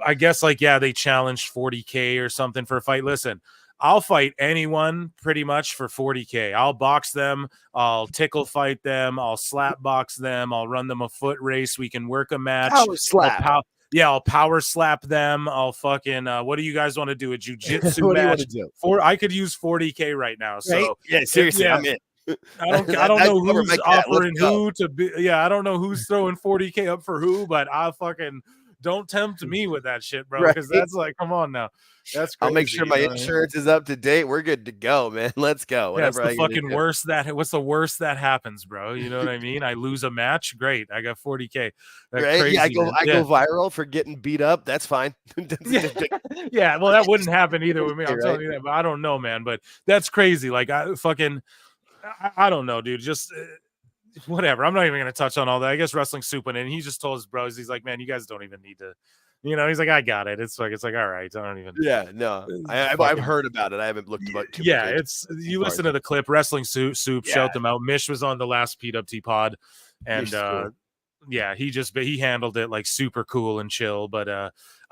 I guess, like, yeah, they challenged 40K or something for a fight. Listen, I'll fight anyone pretty much for 40K. I'll box them. I'll tickle fight them. I'll slap box them. I'll run them a foot race. We can work a match. Power slap. I'll power slap them. I'll fucking, what do you guys want to do? A jujitsu what match? Do you want to do? I could use 40K right now. So right? Yeah, seriously, I'm in. I don't know who's offering who to be. Yeah, I don't know who's throwing 40K up for who, but I'll fucking, don't tempt me with that shit, bro. Because that's like, come on now. That's crazy. I'll make sure my insurance is up to date. We're good to go, man. Let's go. Yeah, it's the fucking worst what's the worst that happens, bro? You know what I mean? I lose a match. Great. I got 40K. That's right? Crazy, I go viral for getting beat up. That's fine. Yeah, well, that wouldn't happen either with me. I'm telling you that, but I don't know, man. But that's crazy. Like, I don't know, dude. Just whatever. I'm not even gonna touch on all that. I guess Wrestling Soup went in. He just told his bros, he's like, man, you guys don't even need to. He's like, I got it. It's like, all right. I don't even. Yeah, no, I've heard about it. I haven't looked about too yeah, much. it's you listen to the clip. Wrestling Soup. Yeah. Shout them out. Mish was on the last PWT pod, and cool. yeah, he handled it like super cool and chill. But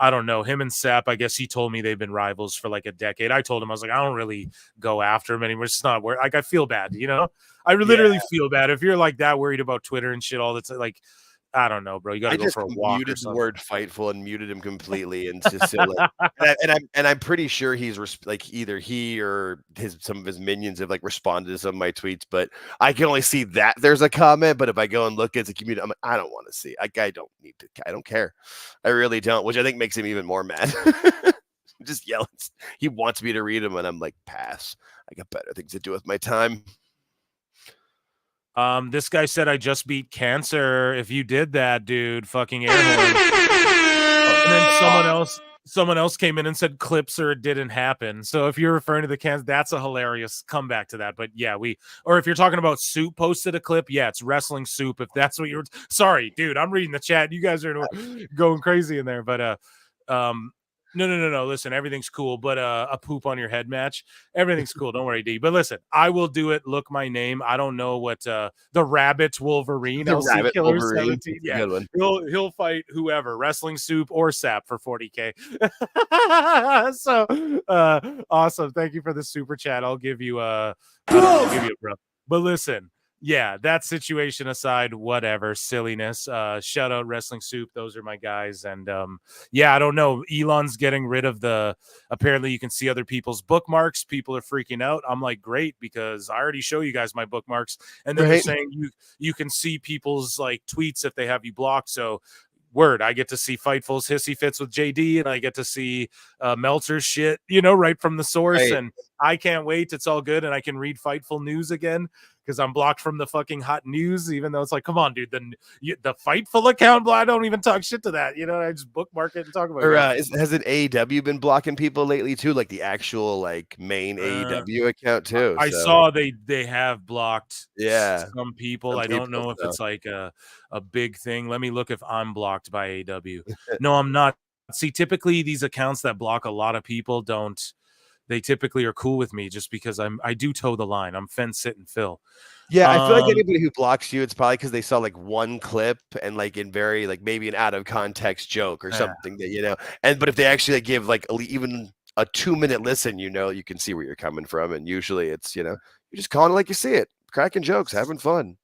I don't know, him and Sap, I guess he told me they've been rivals for like a decade. I told him, I was like, I don't really go after him anymore. It's not where, like, I feel bad, you know. I literally feel bad if you're like that worried about Twitter and shit all the time. Like, I don't know, bro. You got to go for a walk. Muted or the something. word "Fightful" and muted him completely, and just so, like, and I'm pretty sure he's like either he or some of his minions have like responded to some of my tweets, but I can only see that there's a comment. But if I go and look at the community, I'm like, I don't want to see. I don't need to. I don't care. I really don't, which I think makes him even more mad. Just yelling. He wants me to read him, and I'm like, pass. I got better things to do with my time. This guy said I just beat cancer. If you did that, dude, fucking air horn. And then someone else came in and said clips or it didn't happen. So if you're referring to the cancer, that's a hilarious comeback to that. But yeah, or if you're talking about Soup posted a clip, yeah, it's Wrestling Soup. If that's what you're sorry, dude, I'm reading the chat. You guys are going crazy in there. But No. Listen, everything's cool, but a poop on your head match, everything's cool. Don't worry, D. But listen, I will do it. Look, my name. I don't know what the Rabbit Wolverine. The LC Rabbit Killer Wolverine. 17. Yeah, good one. He'll fight whoever, Wrestling Soup or Sap for 40K. So awesome. Thank you for the super chat. I'll give you a bro. But listen. Yeah, that situation aside, whatever, silliness. Shout out Wrestling Soup. Those are my guys. And yeah, I don't know. Elon's getting rid of apparently you can see other people's bookmarks. People are freaking out. I'm like, great, because I already show you guys my bookmarks. And then they're saying you can see people's like tweets if they have you blocked. So word, I get to see Fightful's hissy fits with JD, and I get to see Meltzer's shit, right from the source. Right. And I can't wait. It's all good. And I can read Fightful news again, because I'm blocked from the fucking hot news, even though it's like, come on, dude, the Fightful account, I don't even talk shit to that. I just bookmark it and talk about it. Has it AEW been blocking people lately too? Like the actual like main AEW account too? I saw they have blocked some people. Some I don't know if it's like a big thing. Let me look if I'm blocked by AEW. No, I'm not. See, typically these accounts that block a lot of people they typically are cool with me just because I do toe the line. I'm fence sit and fill. Yeah, I feel like anybody who blocks you, it's probably because they saw like one clip and like in very like maybe an out of context joke or something that but if they actually like, give like even a 2-minute listen, you can see where you're coming from, and usually it's you're just calling it like you see it, cracking jokes, having fun.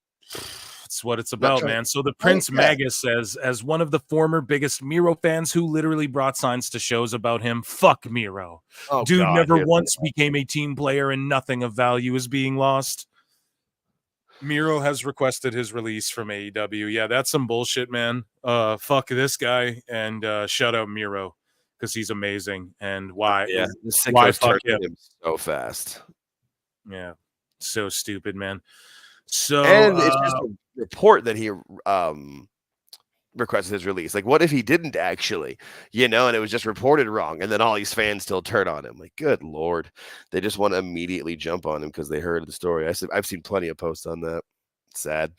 That's what it's about, man. So the Prince Magus says, as one of the former biggest Miro fans who literally brought signs to shows about him, fuck Miro. Dude never once became a team player, and nothing of value is being lost. Miro has requested his release from AEW. Yeah, that's some bullshit, man. Fuck this guy, and shut out Miro, because he's amazing. And why? Yeah, why fuck him so fast? Yeah, so stupid, man. So and it's just a report that he requested his release. Like, what if he didn't actually, and it was just reported wrong, and then all these fans still turn on him? Like, good Lord, they just want to immediately jump on him because they heard the story. I've seen plenty of posts on that. It's sad.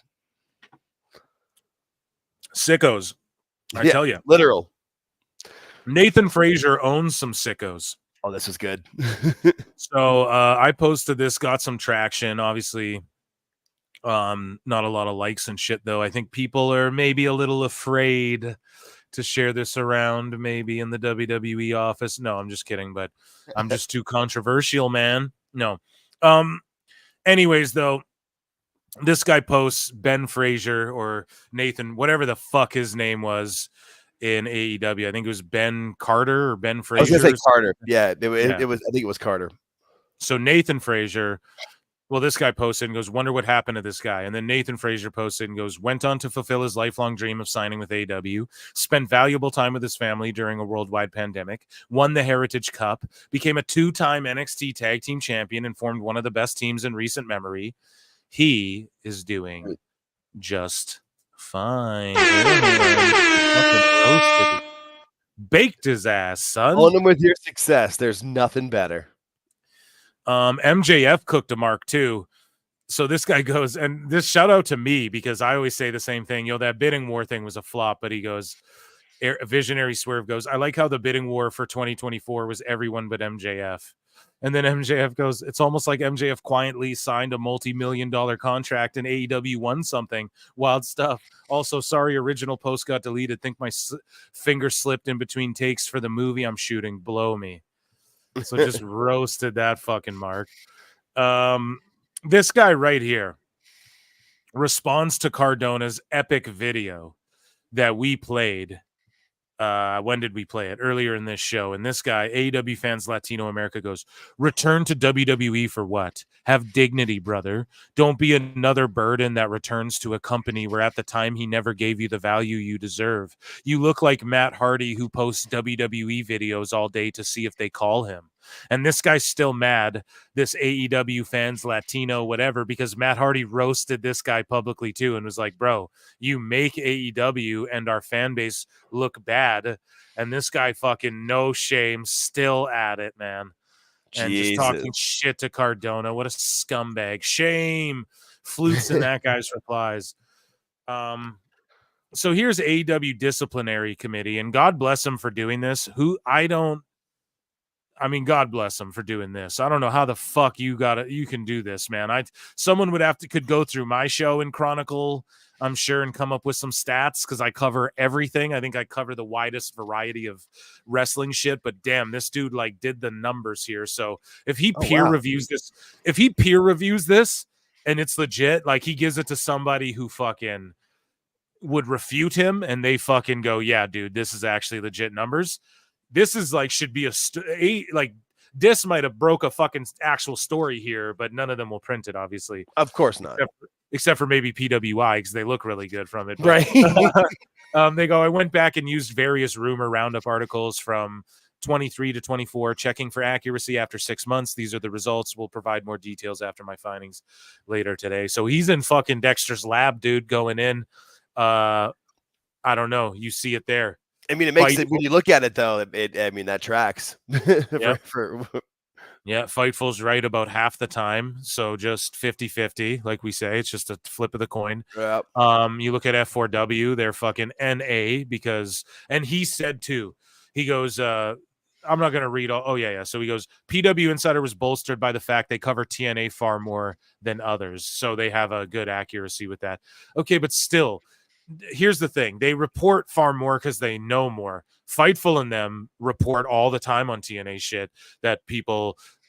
Sickos, I tell you, literal. Nathan Frazier owns some sickos. Oh, this is good. So I posted this, got some traction, obviously. Not a lot of likes and shit, though. I think people are maybe a little afraid to share this around, maybe in the WWE office. No, I'm just kidding, but I'm just too controversial, man. No. Anyways, though, this guy posts Ben Frazier or Nathan, whatever the fuck his name was in AEW. I think it was Ben Carter or Ben Frazier. I was gonna say Carter. Yeah, it was. I think it was Carter. So Nathan Frazier. Well, this guy posted and goes, wonder what happened to this guy. And then Nathan Frazier posted and goes, went on to fulfill his lifelong dream of signing with AEW, spent valuable time with his family during a worldwide pandemic, won the Heritage Cup, became a 2-time NXT Tag Team Champion, and formed one of the best teams in recent memory. He is doing just fine. Baked his ass, son. On him with your success. There's nothing better. MJF cooked a mark too. So this guy goes, and this shout out to me, because I always say the same thing. That bidding war thing was a flop, but he goes, Visionary Swerve goes, I like how the bidding war for 2024 was everyone but MJF. And then MJF goes, it's almost like MJF quietly signed a multi-million-dollar contract and AEW won something. Wild stuff. Also, sorry, original post got deleted. Think my finger slipped in between takes for the movie I'm shooting. Blow me. So just roasted that fucking Mark. This guy right here responds to Cardona's epic video that we played. When did we play it? Earlier in this show. And this guy, AEW Fans Latino America, goes, return to WWE for what? Have dignity, brother. Don't be another burden that returns to a company where at the time he never gave you the value you deserve. You look like Matt Hardy, who posts WWE videos all day to see if they call him. And this guy's still mad, this AEW Fans Latino whatever, because Matt Hardy roasted this guy publicly too and was like, bro, you make AEW and our fan base look bad. And this guy fucking no shame, still at it, man. And just talking shit to Cardona. What a scumbag. Shame. Flutes in that guy's replies. So here's AEW Disciplinary Committee, and God bless him for doing this. God bless him for doing this. I don't know how the fuck you can do this, man. Someone could go through my show and chronicle, I'm sure, and come up with some stats because I cover everything. I think I cover the widest variety of wrestling shit, but damn, this dude like did the numbers here. So if he reviews this and it's legit, like he gives it to somebody who fucking would refute him and they fucking go, yeah, dude, this is actually legit numbers. This is like should be like Dis might have broke a fucking actual story here, but none of them will print it, obviously. Of course not. Except for maybe PWI because they look really good from it. But, right. They go, I went back and used various rumor roundup articles from 23 to 24, checking for accuracy after 6 months. These are the results. We'll provide more details after my findings later today. So he's in fucking Dexter's lab, dude, going in. I don't know. You see it there. I mean, it makes it when you look at it, though. That tracks. Fightful's right about half the time. So just 50-50, like we say. It's just a flip of the coin. Yep. You look at F4W, they're fucking NA and he said too, he goes, I'm not going to read all. Oh, yeah. So he goes, PW Insider was bolstered by the fact they cover TNA far more than others. So they have a good accuracy with that. Okay, but still, here's the thing. They report far more because they know more. Fightful and them report all the time on TNA shit that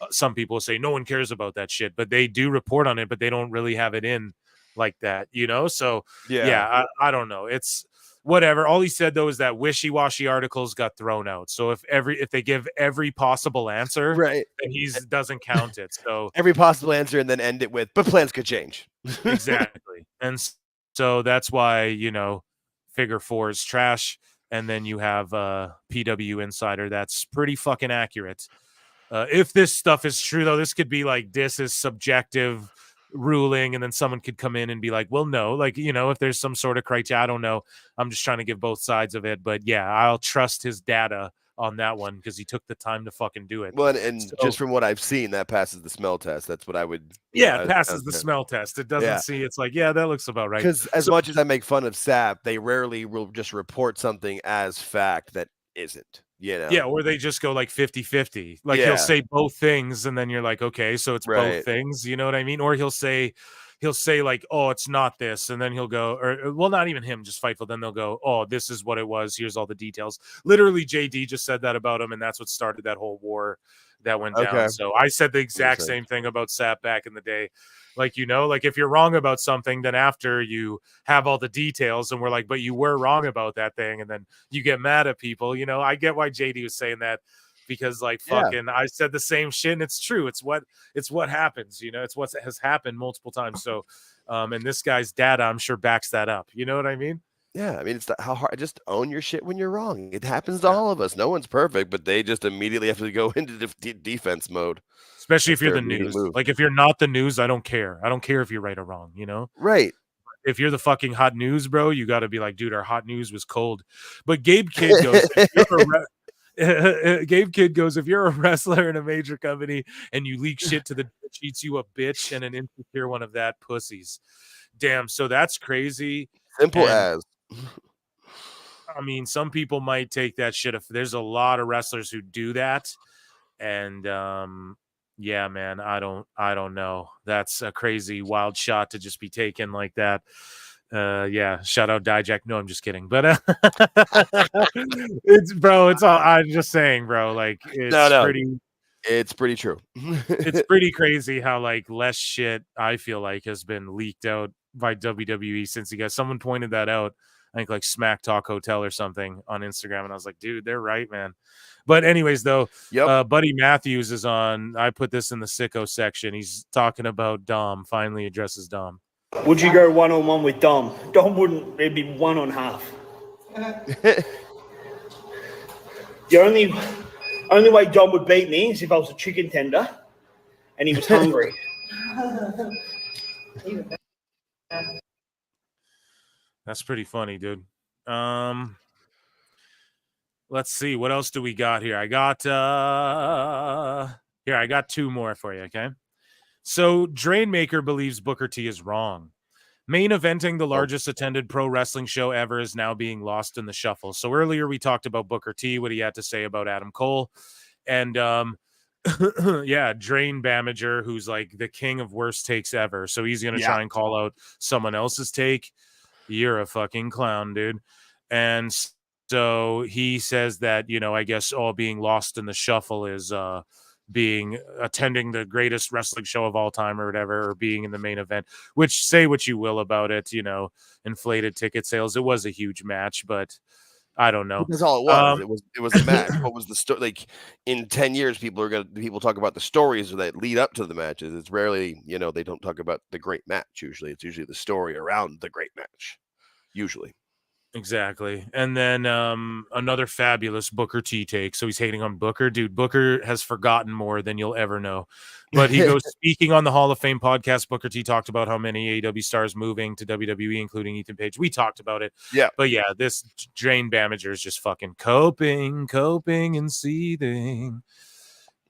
some people say no one cares about that shit, but they do report on it, but they don't really have it in like that, you know? So I don't know. It's whatever. All he said though is that wishy-washy articles got thrown out. So if they give every possible answer, right, then he doesn't count it. So every possible answer and then end it with, but plans could change. Exactly. And so that's why, Figure 4 is trash. And then you have PW Insider. That's pretty fucking accurate. If this stuff is true, though, this could be like this is subjective ruling. And then someone could come in and be like, well, no, like, if there's some sort of criteria, I don't know. I'm just trying to give both sides of it. But yeah, I'll trust his data on that one because he took the time to fucking do it. Well, and just from what I've seen, that passes the smell test. That's what I would. Yeah, it passes the smell test. It doesn't see. It's like, yeah, that looks about right. Because as much as I make fun of SAP, they rarely will just report something as fact that isn't. Yeah, or they just go like 50-50. Like he'll say both things, and then you're like, okay, so it's both things. You know what I mean? Or he'll say like, oh, it's not this, and then he'll go, or well, not even him, just Fightful. Then they'll go, oh, this is what it was. Here's all the details. Literally, JD just said that about him, and that's what started that whole war that went down. So I said the exact same thing about SAP back in the day. Like, like if you're wrong about something, then after you have all the details and we're like, but you were wrong about that thing. And then you get mad at people, I get why JD was saying that because like fucking I said the same shit and it's true. It's what happens, it's what has happened multiple times. So, and this guy's data, I'm sure backs that up. You know what I mean? Yeah. I mean, it's how hard, just own your shit when you're wrong. It happens to all of us. No one's perfect, but they just immediately have to go into defense mode. Especially if you're the news. Like if you're not the news, I don't care. I don't care if you're right or wrong, Right. If you're the fucking hot news, bro, you got to be like, dude, our hot news was cold. But Gabe Kidd goes, if you're a wrestler in a major company and you leak shit to the cheats you a bitch and an insecure one of that pussies. Damn. So that's crazy. Simple as. I mean, some people might take that shit. If there's a lot of wrestlers who do that. And yeah, man, I don't know. That's a crazy wild shot to just be taken like that. Yeah, shout out Dijak. No, I'm just kidding. But it's all I'm just saying, bro. Like it's pretty true. It's pretty crazy how like less shit I feel like has been leaked out by WWE since someone pointed that out. I think like Smack Talk Hotel or something on Instagram, and I was like, dude, they're right, man. But anyways, though, Buddy Matthews is on. I put this in the sicko section. He's talking about Dom. Finally addresses Dom. Would you go one-on-one with Dom? Dom wouldn't. It'd be one on half. The only way Dom would beat me is if I was a chicken tender and he was hungry. That's pretty funny, dude. Let's see. What else do we got here? I got two more for you, okay? So Drainmaker believes Booker T is wrong. Main eventing the largest attended pro wrestling show ever is now being lost in the shuffle. So earlier we talked about Booker T, what he had to say about Adam Cole. And yeah, Drain Bamager, who's like the king of worst takes ever. So he's going to try and call out someone else's take. You're a fucking clown, dude. And so he says that, you know, I guess all being lost in the shuffle is attending the greatest wrestling show of all time or whatever, or being in the main event, which say what you will about it, you know, inflated ticket sales. It was a huge match, but I don't know. That's all it was. It was a match. What was the story? Like in 10 years, people talk about the stories that lead up to the matches. It's rarely, you know, they don't talk about the great match. Usually it's usually the story around the great match. Usually. Exactly. And then another fabulous Booker T take. So he's hating on Booker. Dude, Booker has forgotten more than you'll ever know. But he goes, speaking on the Hall of Fame podcast, Booker T talked about how many AEW stars moving to WWE, including Ethan Page. We talked about it. Yeah. But yeah, this Drain Bamager is just fucking coping and seething.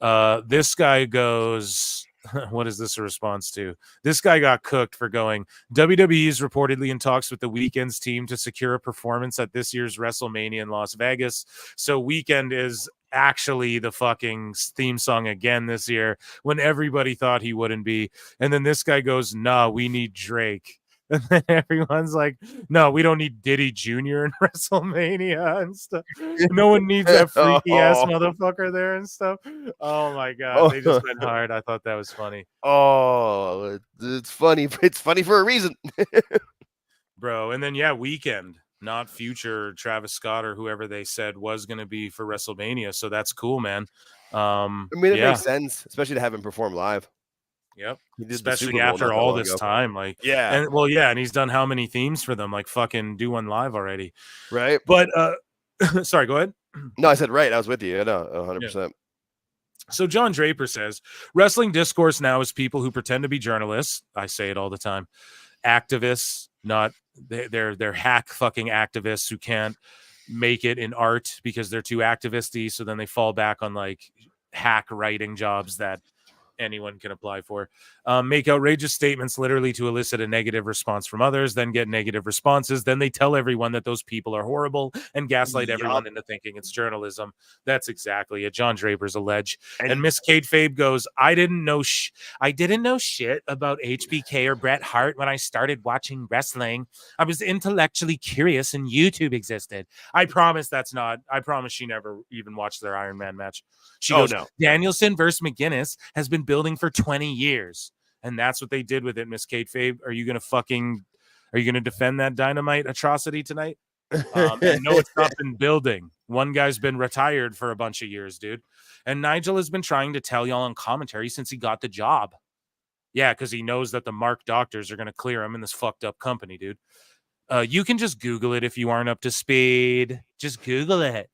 This guy goes... What is this a response to? This guy got cooked for going, WWE is reportedly in talks with the Weeknd's team to secure a performance at this year's WrestleMania in Las Vegas. So Weeknd is actually the fucking theme song again this year when everybody thought he wouldn't be. And then this guy goes, nah, we need Drake. And then everyone's like, no, we don't need Diddy Jr. in WrestleMania and stuff. No one needs that freaky ass motherfucker there and stuff. Oh my God. They just went hard. I thought that was funny. Oh, it's funny. It's funny for a reason. Bro. And then, yeah, Weeknd, not future Travis Scott or whoever they said was going to be for WrestleMania. So that's cool, man. I mean, it makes sense, especially to have him perform live. Yep. Especially after all this time. Like, yeah. And well, yeah. And he's done how many themes for them? Like fucking do one live already. Right. But sorry, go ahead. No, I said right. I was with you. I know 100%. Yeah. So John Draper says wrestling discourse now is people who pretend to be journalists. I say it all the time. Activists, not they're hack fucking activists who can't make it in art because they're too activisty. So then they fall back on like hack writing jobs that anyone can apply for, make outrageous statements literally to elicit a negative response from others, then get negative responses. Then they tell everyone that those people are horrible and gaslight everyone into thinking it's journalism. That's exactly it. John Draper's a ledge. And Miss Kate Fabe goes, I didn't know shit about HBK or Bret Hart when I started watching wrestling. I was intellectually curious and YouTube existed. I promise she never even watched their Iron Man match. She goes, no. Danielson versus McGuinness has been building for 20 years. And that's what they did with it, Miss Kate Fabe. Are you going to defend that Dynamite atrocity tonight? And no, it's not been building. One guy's been retired for a bunch of years, dude. And Nigel has been trying to tell y'all on commentary since he got the job. Yeah, because he knows that the Mark doctors are going to clear him in this fucked up company, dude. You can just Google it if you aren't up to speed. Just Google it.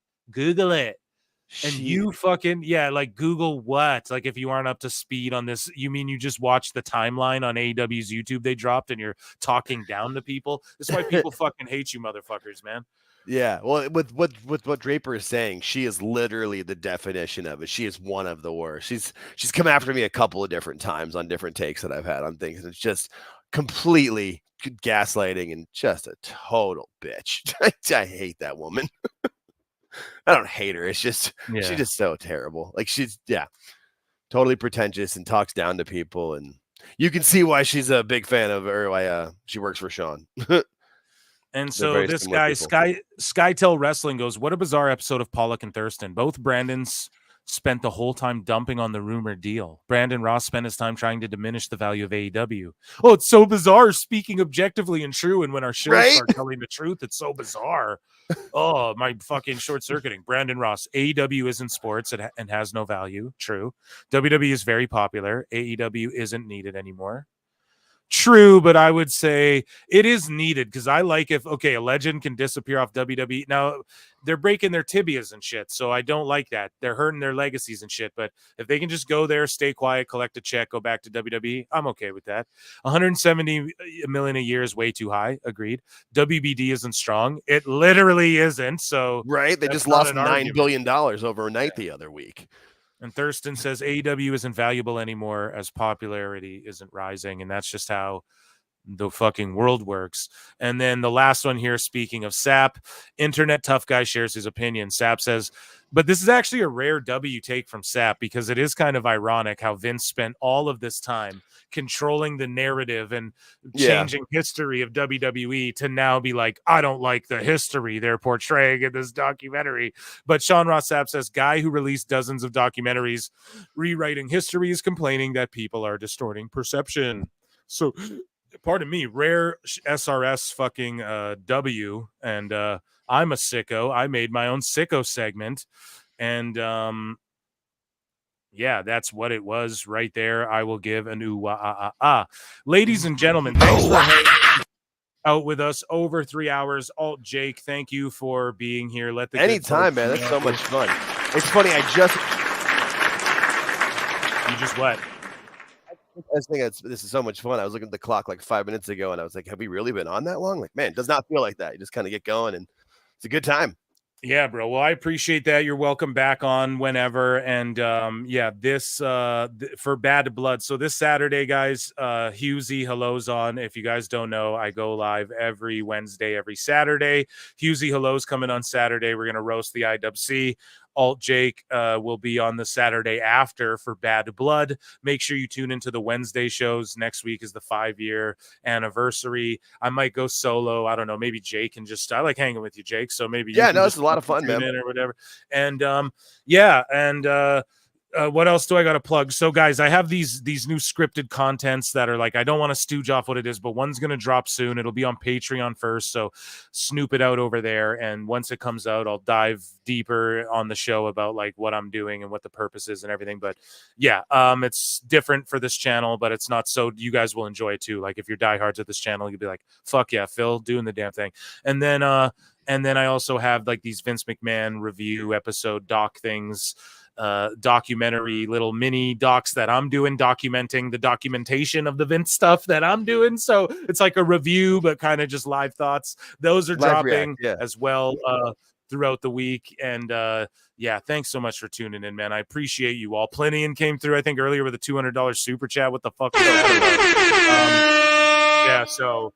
And you fucking, like Google what? Like if you aren't up to speed on this, you mean you just watch the timeline on AEW's YouTube they dropped and you're talking down to people? That's why people fucking hate you motherfuckers, man. Yeah, well, with what Draper is saying, she is literally the definition of it. She is one of the worst. She's come after me a couple of different times on different takes that I've had on things. And it's just completely gaslighting and just a total bitch. I hate that woman. I don't hate her. It's just Yeah. she's just so terrible. Like she's totally pretentious and talks down to people, and you can see why she's a big fan of her. Why she works for Sean. And They're so very this similar guy, people. Skytel Wrestling goes, what a bizarre episode of Pollock and Thurston. Both Brandons spent the whole time dumping on the rumored deal. Brandon Ross spent his time trying to diminish the value of AEW. Oh, it's so bizarre speaking objectively and true. And when our shows start telling the truth, it's so bizarre. Oh, my fucking short circuiting. Brandon Ross, AEW isn't sports and has no value. True. WWE is very popular. AEW isn't needed anymore. True, but I would say it is needed because I like if a legend can disappear off WWE. Now they're breaking their tibias and shit, so I don't like that. They're hurting their legacies and shit. But if they can just go there, stay quiet, collect a check, go back to WWE, I'm okay with that. 170 million a year is way too high. Agreed. WBD isn't strong. It literally isn't. So right, they just lost $9 billion overnight the other week. And Thurston says AEW isn't valuable anymore as popularity isn't rising. And that's just how the fucking world works. And then the last one here, speaking of Sap, Internet Tough Guy shares his opinion. Sap says, but this is actually a rare W take from Sap because it is kind of ironic how Vince spent all of this time controlling the narrative and changing history of WWE to now be like, I don't like the history they're portraying in this documentary. But Sean Ross Sapp says, guy who released dozens of documentaries rewriting history is complaining that people are distorting perception. So pardon me, rare SRS fucking W. And I'm a sicko. I made my own sicko segment. And yeah, that's what it was right there. I will give an ooh, Ladies and gentlemen, thanks for hanging out with us over 3 hours. Alt Jake, thank you for being here. Let the anytime, man. That's so much fun. It's funny. You just what? I think this is so much fun. I was looking at the clock like 5 minutes ago, and I was like, have we really been on that long? Like, man, it does not feel like that. You just kind of get going, and it's a good time. Yeah, bro. Well, I appreciate that. You're welcome back on whenever. And yeah, this for Bad Blood. So this Saturday, guys, Husey Hello's on. If you guys don't know, I go live every Wednesday, every Saturday. Husey Hello's coming on Saturday. We're going to roast the IWC. Alt Jake will be on the Saturday after for Bad Blood. Make sure you tune into the Wednesday shows. Next week is the 5-year anniversary. I might go solo. I don't know. Maybe Jake can just. I like hanging with you, Jake. So maybe it's a lot of fun, man, or whatever. And what else do I got to plug? So, guys, I have these new scripted contents that are like, I don't want to stooge off what it is, but one's going to drop soon. It'll be on Patreon first, so snoop it out over there. And once it comes out, I'll dive deeper on the show about like what I'm doing and what the purpose is and everything. But yeah, it's different for this channel, but it's not so you guys will enjoy it too. Like if you're diehards of this channel, you'll be like, fuck yeah, Phil doing the damn thing. And then I also have like these Vince McMahon review episode doc things, documentary little mini docs that I'm doing, documenting the documentation of the Vince stuff that I'm doing. So it's like a review, but kind of just live thoughts. Those are dropping as well throughout the week. And yeah, thanks so much for tuning in, man. I appreciate you all. Plinian came through, I think, earlier with a $200 super chat. What the fuck? Yeah, so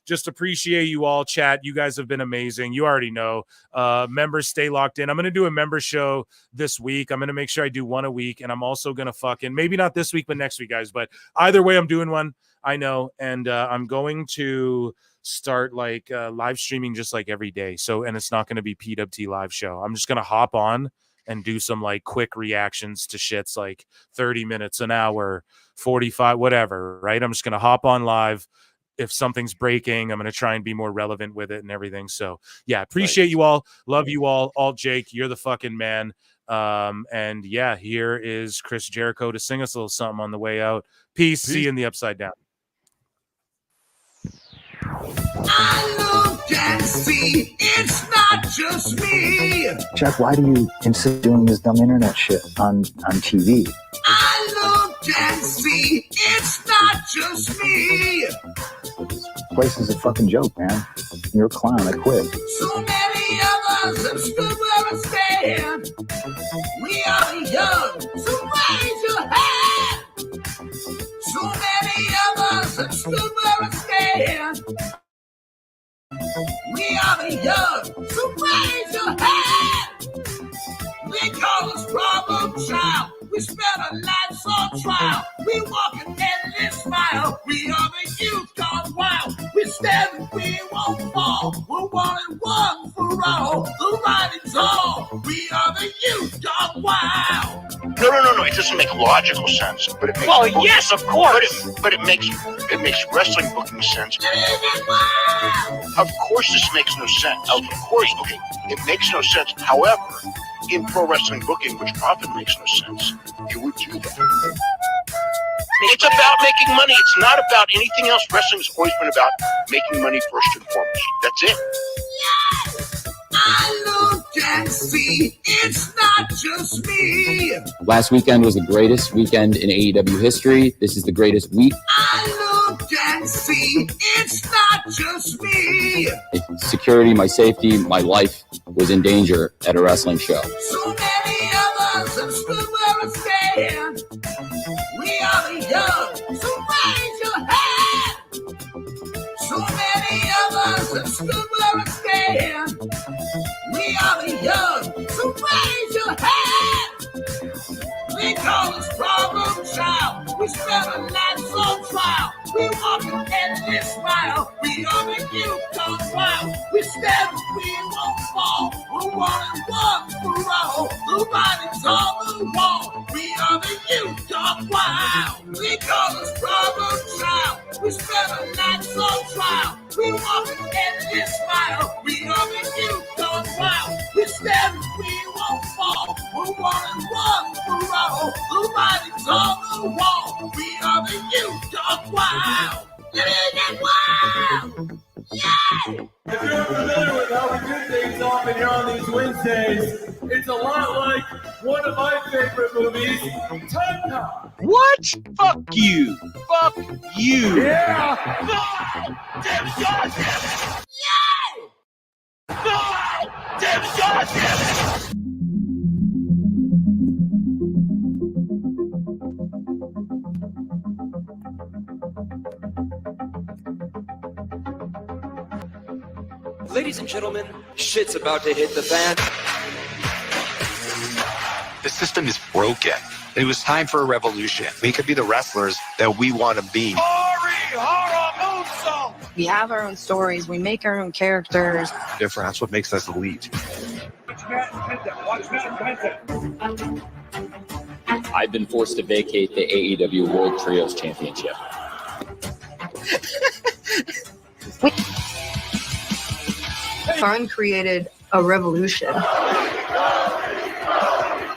just appreciate you all, chat. You guys have been amazing. You already know. Members, stay locked in. I'm going to do a member show this week. I'm going to make sure I do one a week. And I'm also going to fucking, maybe not this week, but next week, guys. But either way, I'm doing one. I know. And I'm going to start like live streaming just like every day. So, and it's not going to be PWT live show. I'm just going to hop on and do some like quick reactions to shits like 30 minutes, an hour, 45, whatever, right? I'm just going to hop on live. If something's breaking, I'm going to try and be more relevant with it and everything. So yeah, appreciate you all. Love you all. Alt Jake, you're the fucking man. And yeah, here is Chris Jericho to sing us a little something on the way out. Peace. See you in the Upside Down. I look and see it's not just me. Jack, why do you insist doing this dumb internet shit on TV? I look and see it's not just me. This place is a fucking joke, man. You're a clown. I quit. So many of us have stood where I stand. We are young, so raise your hand. So many of us have stood where I stand. We are the young, so raise your hand. They call us problem child. We spend our lives on trial. We walk an endless mile. We are the youth gone wild. We stand and we won't fall. We're one and one for all. The writing's on. We are the youth gone wild. No. It doesn't make logical sense, but it makes. Well, yes, of course. But it makes wrestling booking sense. Of course, this makes no sense. Of course, okay, it makes no sense. However, in pro wrestling booking, which often makes no sense, you would do that. It's about making money. It's not about anything else. Wrestling's always been about making money first and foremost. That's it. I look and see, it's not just me. Last weekend was the greatest weekend in AEW history. This is the greatest week. I look and see, it's not just me. Security, my safety, my life was in danger at a wrestling show. So many of us have stood where I stand. We are the young, so raise your hand. So many of us have stood where I stand. We are the young, so raise your hand. They call us problem child. We spend our lives on trial. We walk an endless mile. We are the youth gone wild. We stand, we won't fall. We're one and one for all. The writing's on the wall. We are the youth gone wild. They call us problem child. We spend our lives on trial. We walk an endless mile. We are the youth gone wild. We stand, we won't fall. We're one and one for all. The writing's on the wall. We are the youth gone wild. Get wild! Yeah! If you're familiar with how we do things often here on these Wednesdays, it's a lot like one of my favorite movies, Time Cop. What? Fuck you. Fuck you. Yeah! No! Damn it, God damn it! Yeah! No! Damn it, God damn it! Ladies and gentlemen, shit's about to hit the fan. The system is broken. It was time for a revolution. We could be the wrestlers that we want to be. We have our own stories. We make our own characters. Different. That's what makes us elite. I've been forced to vacate the AEW World Trios Championship. Fun created a revolution.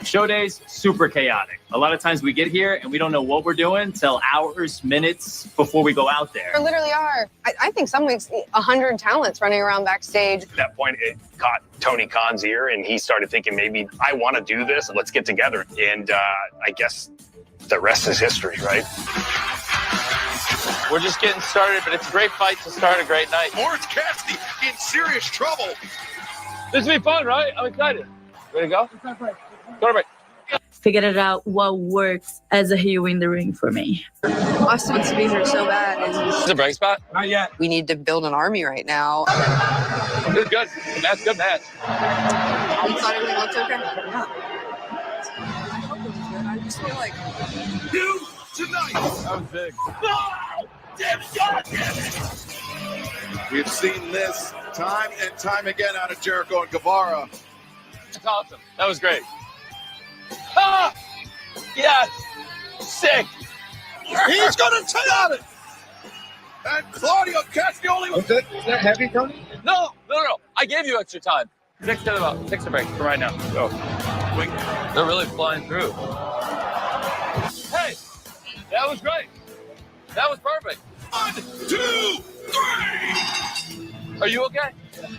Show days, super chaotic. A lot of times we get here and we don't know what we're doing till hours, minutes before we go out there. There literally are, I think some weeks, 100 talents running around backstage. At that point, it caught Tony Khan's ear, and he started thinking, maybe I want to do this. Let's get together. And I guess the rest is history, right? We're just getting started, but it's a great fight to start a great night. Orange Cassidy in serious trouble. This will be fun, right? I'm excited. Ready to go? Go to break. Figured out what works as a heel in the ring for me. Austin wants to be here so bad. Is it a break spot? Not yet. We need to build an army right now. It was good. That's good match. You thought everything looked okay? Yeah. I hope it was good. I just feel like... You tonight. That was big. No! Damn it, God damn it! We've seen this time and time again out of Jericho and Guevara. That's awesome. That was great. Ah! Yes! Sick! He's going to tell it! And Claudio Castagnoli was it? Is that heavy, Tony? No. I gave you extra time. 6 to break for right now. Go. Quick. They're really flying through. Hey! That was great. That was perfect. 1, 2, 3! Are you okay?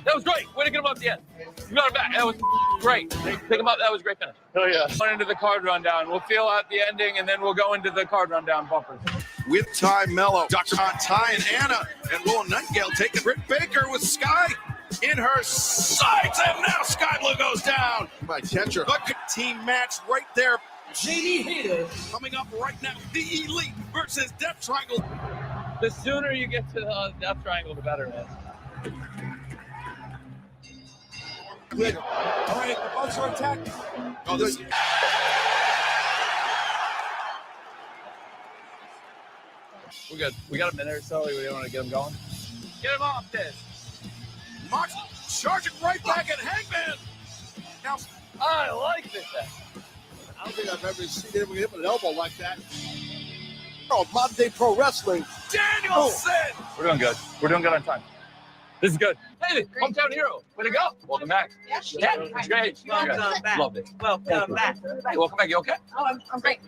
That was great. Way to get him up at the end. You got him back. That was great. Pick him up. That was a great finish. Oh, yeah. Going into the card rundown. We'll feel out the ending, and then we'll go into the card rundown bumpers. With Ty Mello, Dr. Ty and Anna, and Will Nightingale taking Britt Baker with Sky in her sights. And now Sky Blue goes down. My catcher. The team match right there. JD Hater coming up right now. The Elite versus Death Triangle. The sooner you get to the Death Triangle, the better, man. Good. All right, the Bucks are attacking. Oh, this. We're good. We got a minute or so. We want to get him going. Get him off this. Mox charging right back at Hangman. Now, I like this. I don't think I've ever seen anyone hit with an elbow like that. Oh, modern day pro wrestling. Danielson! We're doing good. We're doing good on time. This is good. Hey, hometown hero. Way to go. Welcome back. Yeah, it's great. Welcome back. Love it. Welcome back. Hey, welcome back. You okay? Oh, I'm great.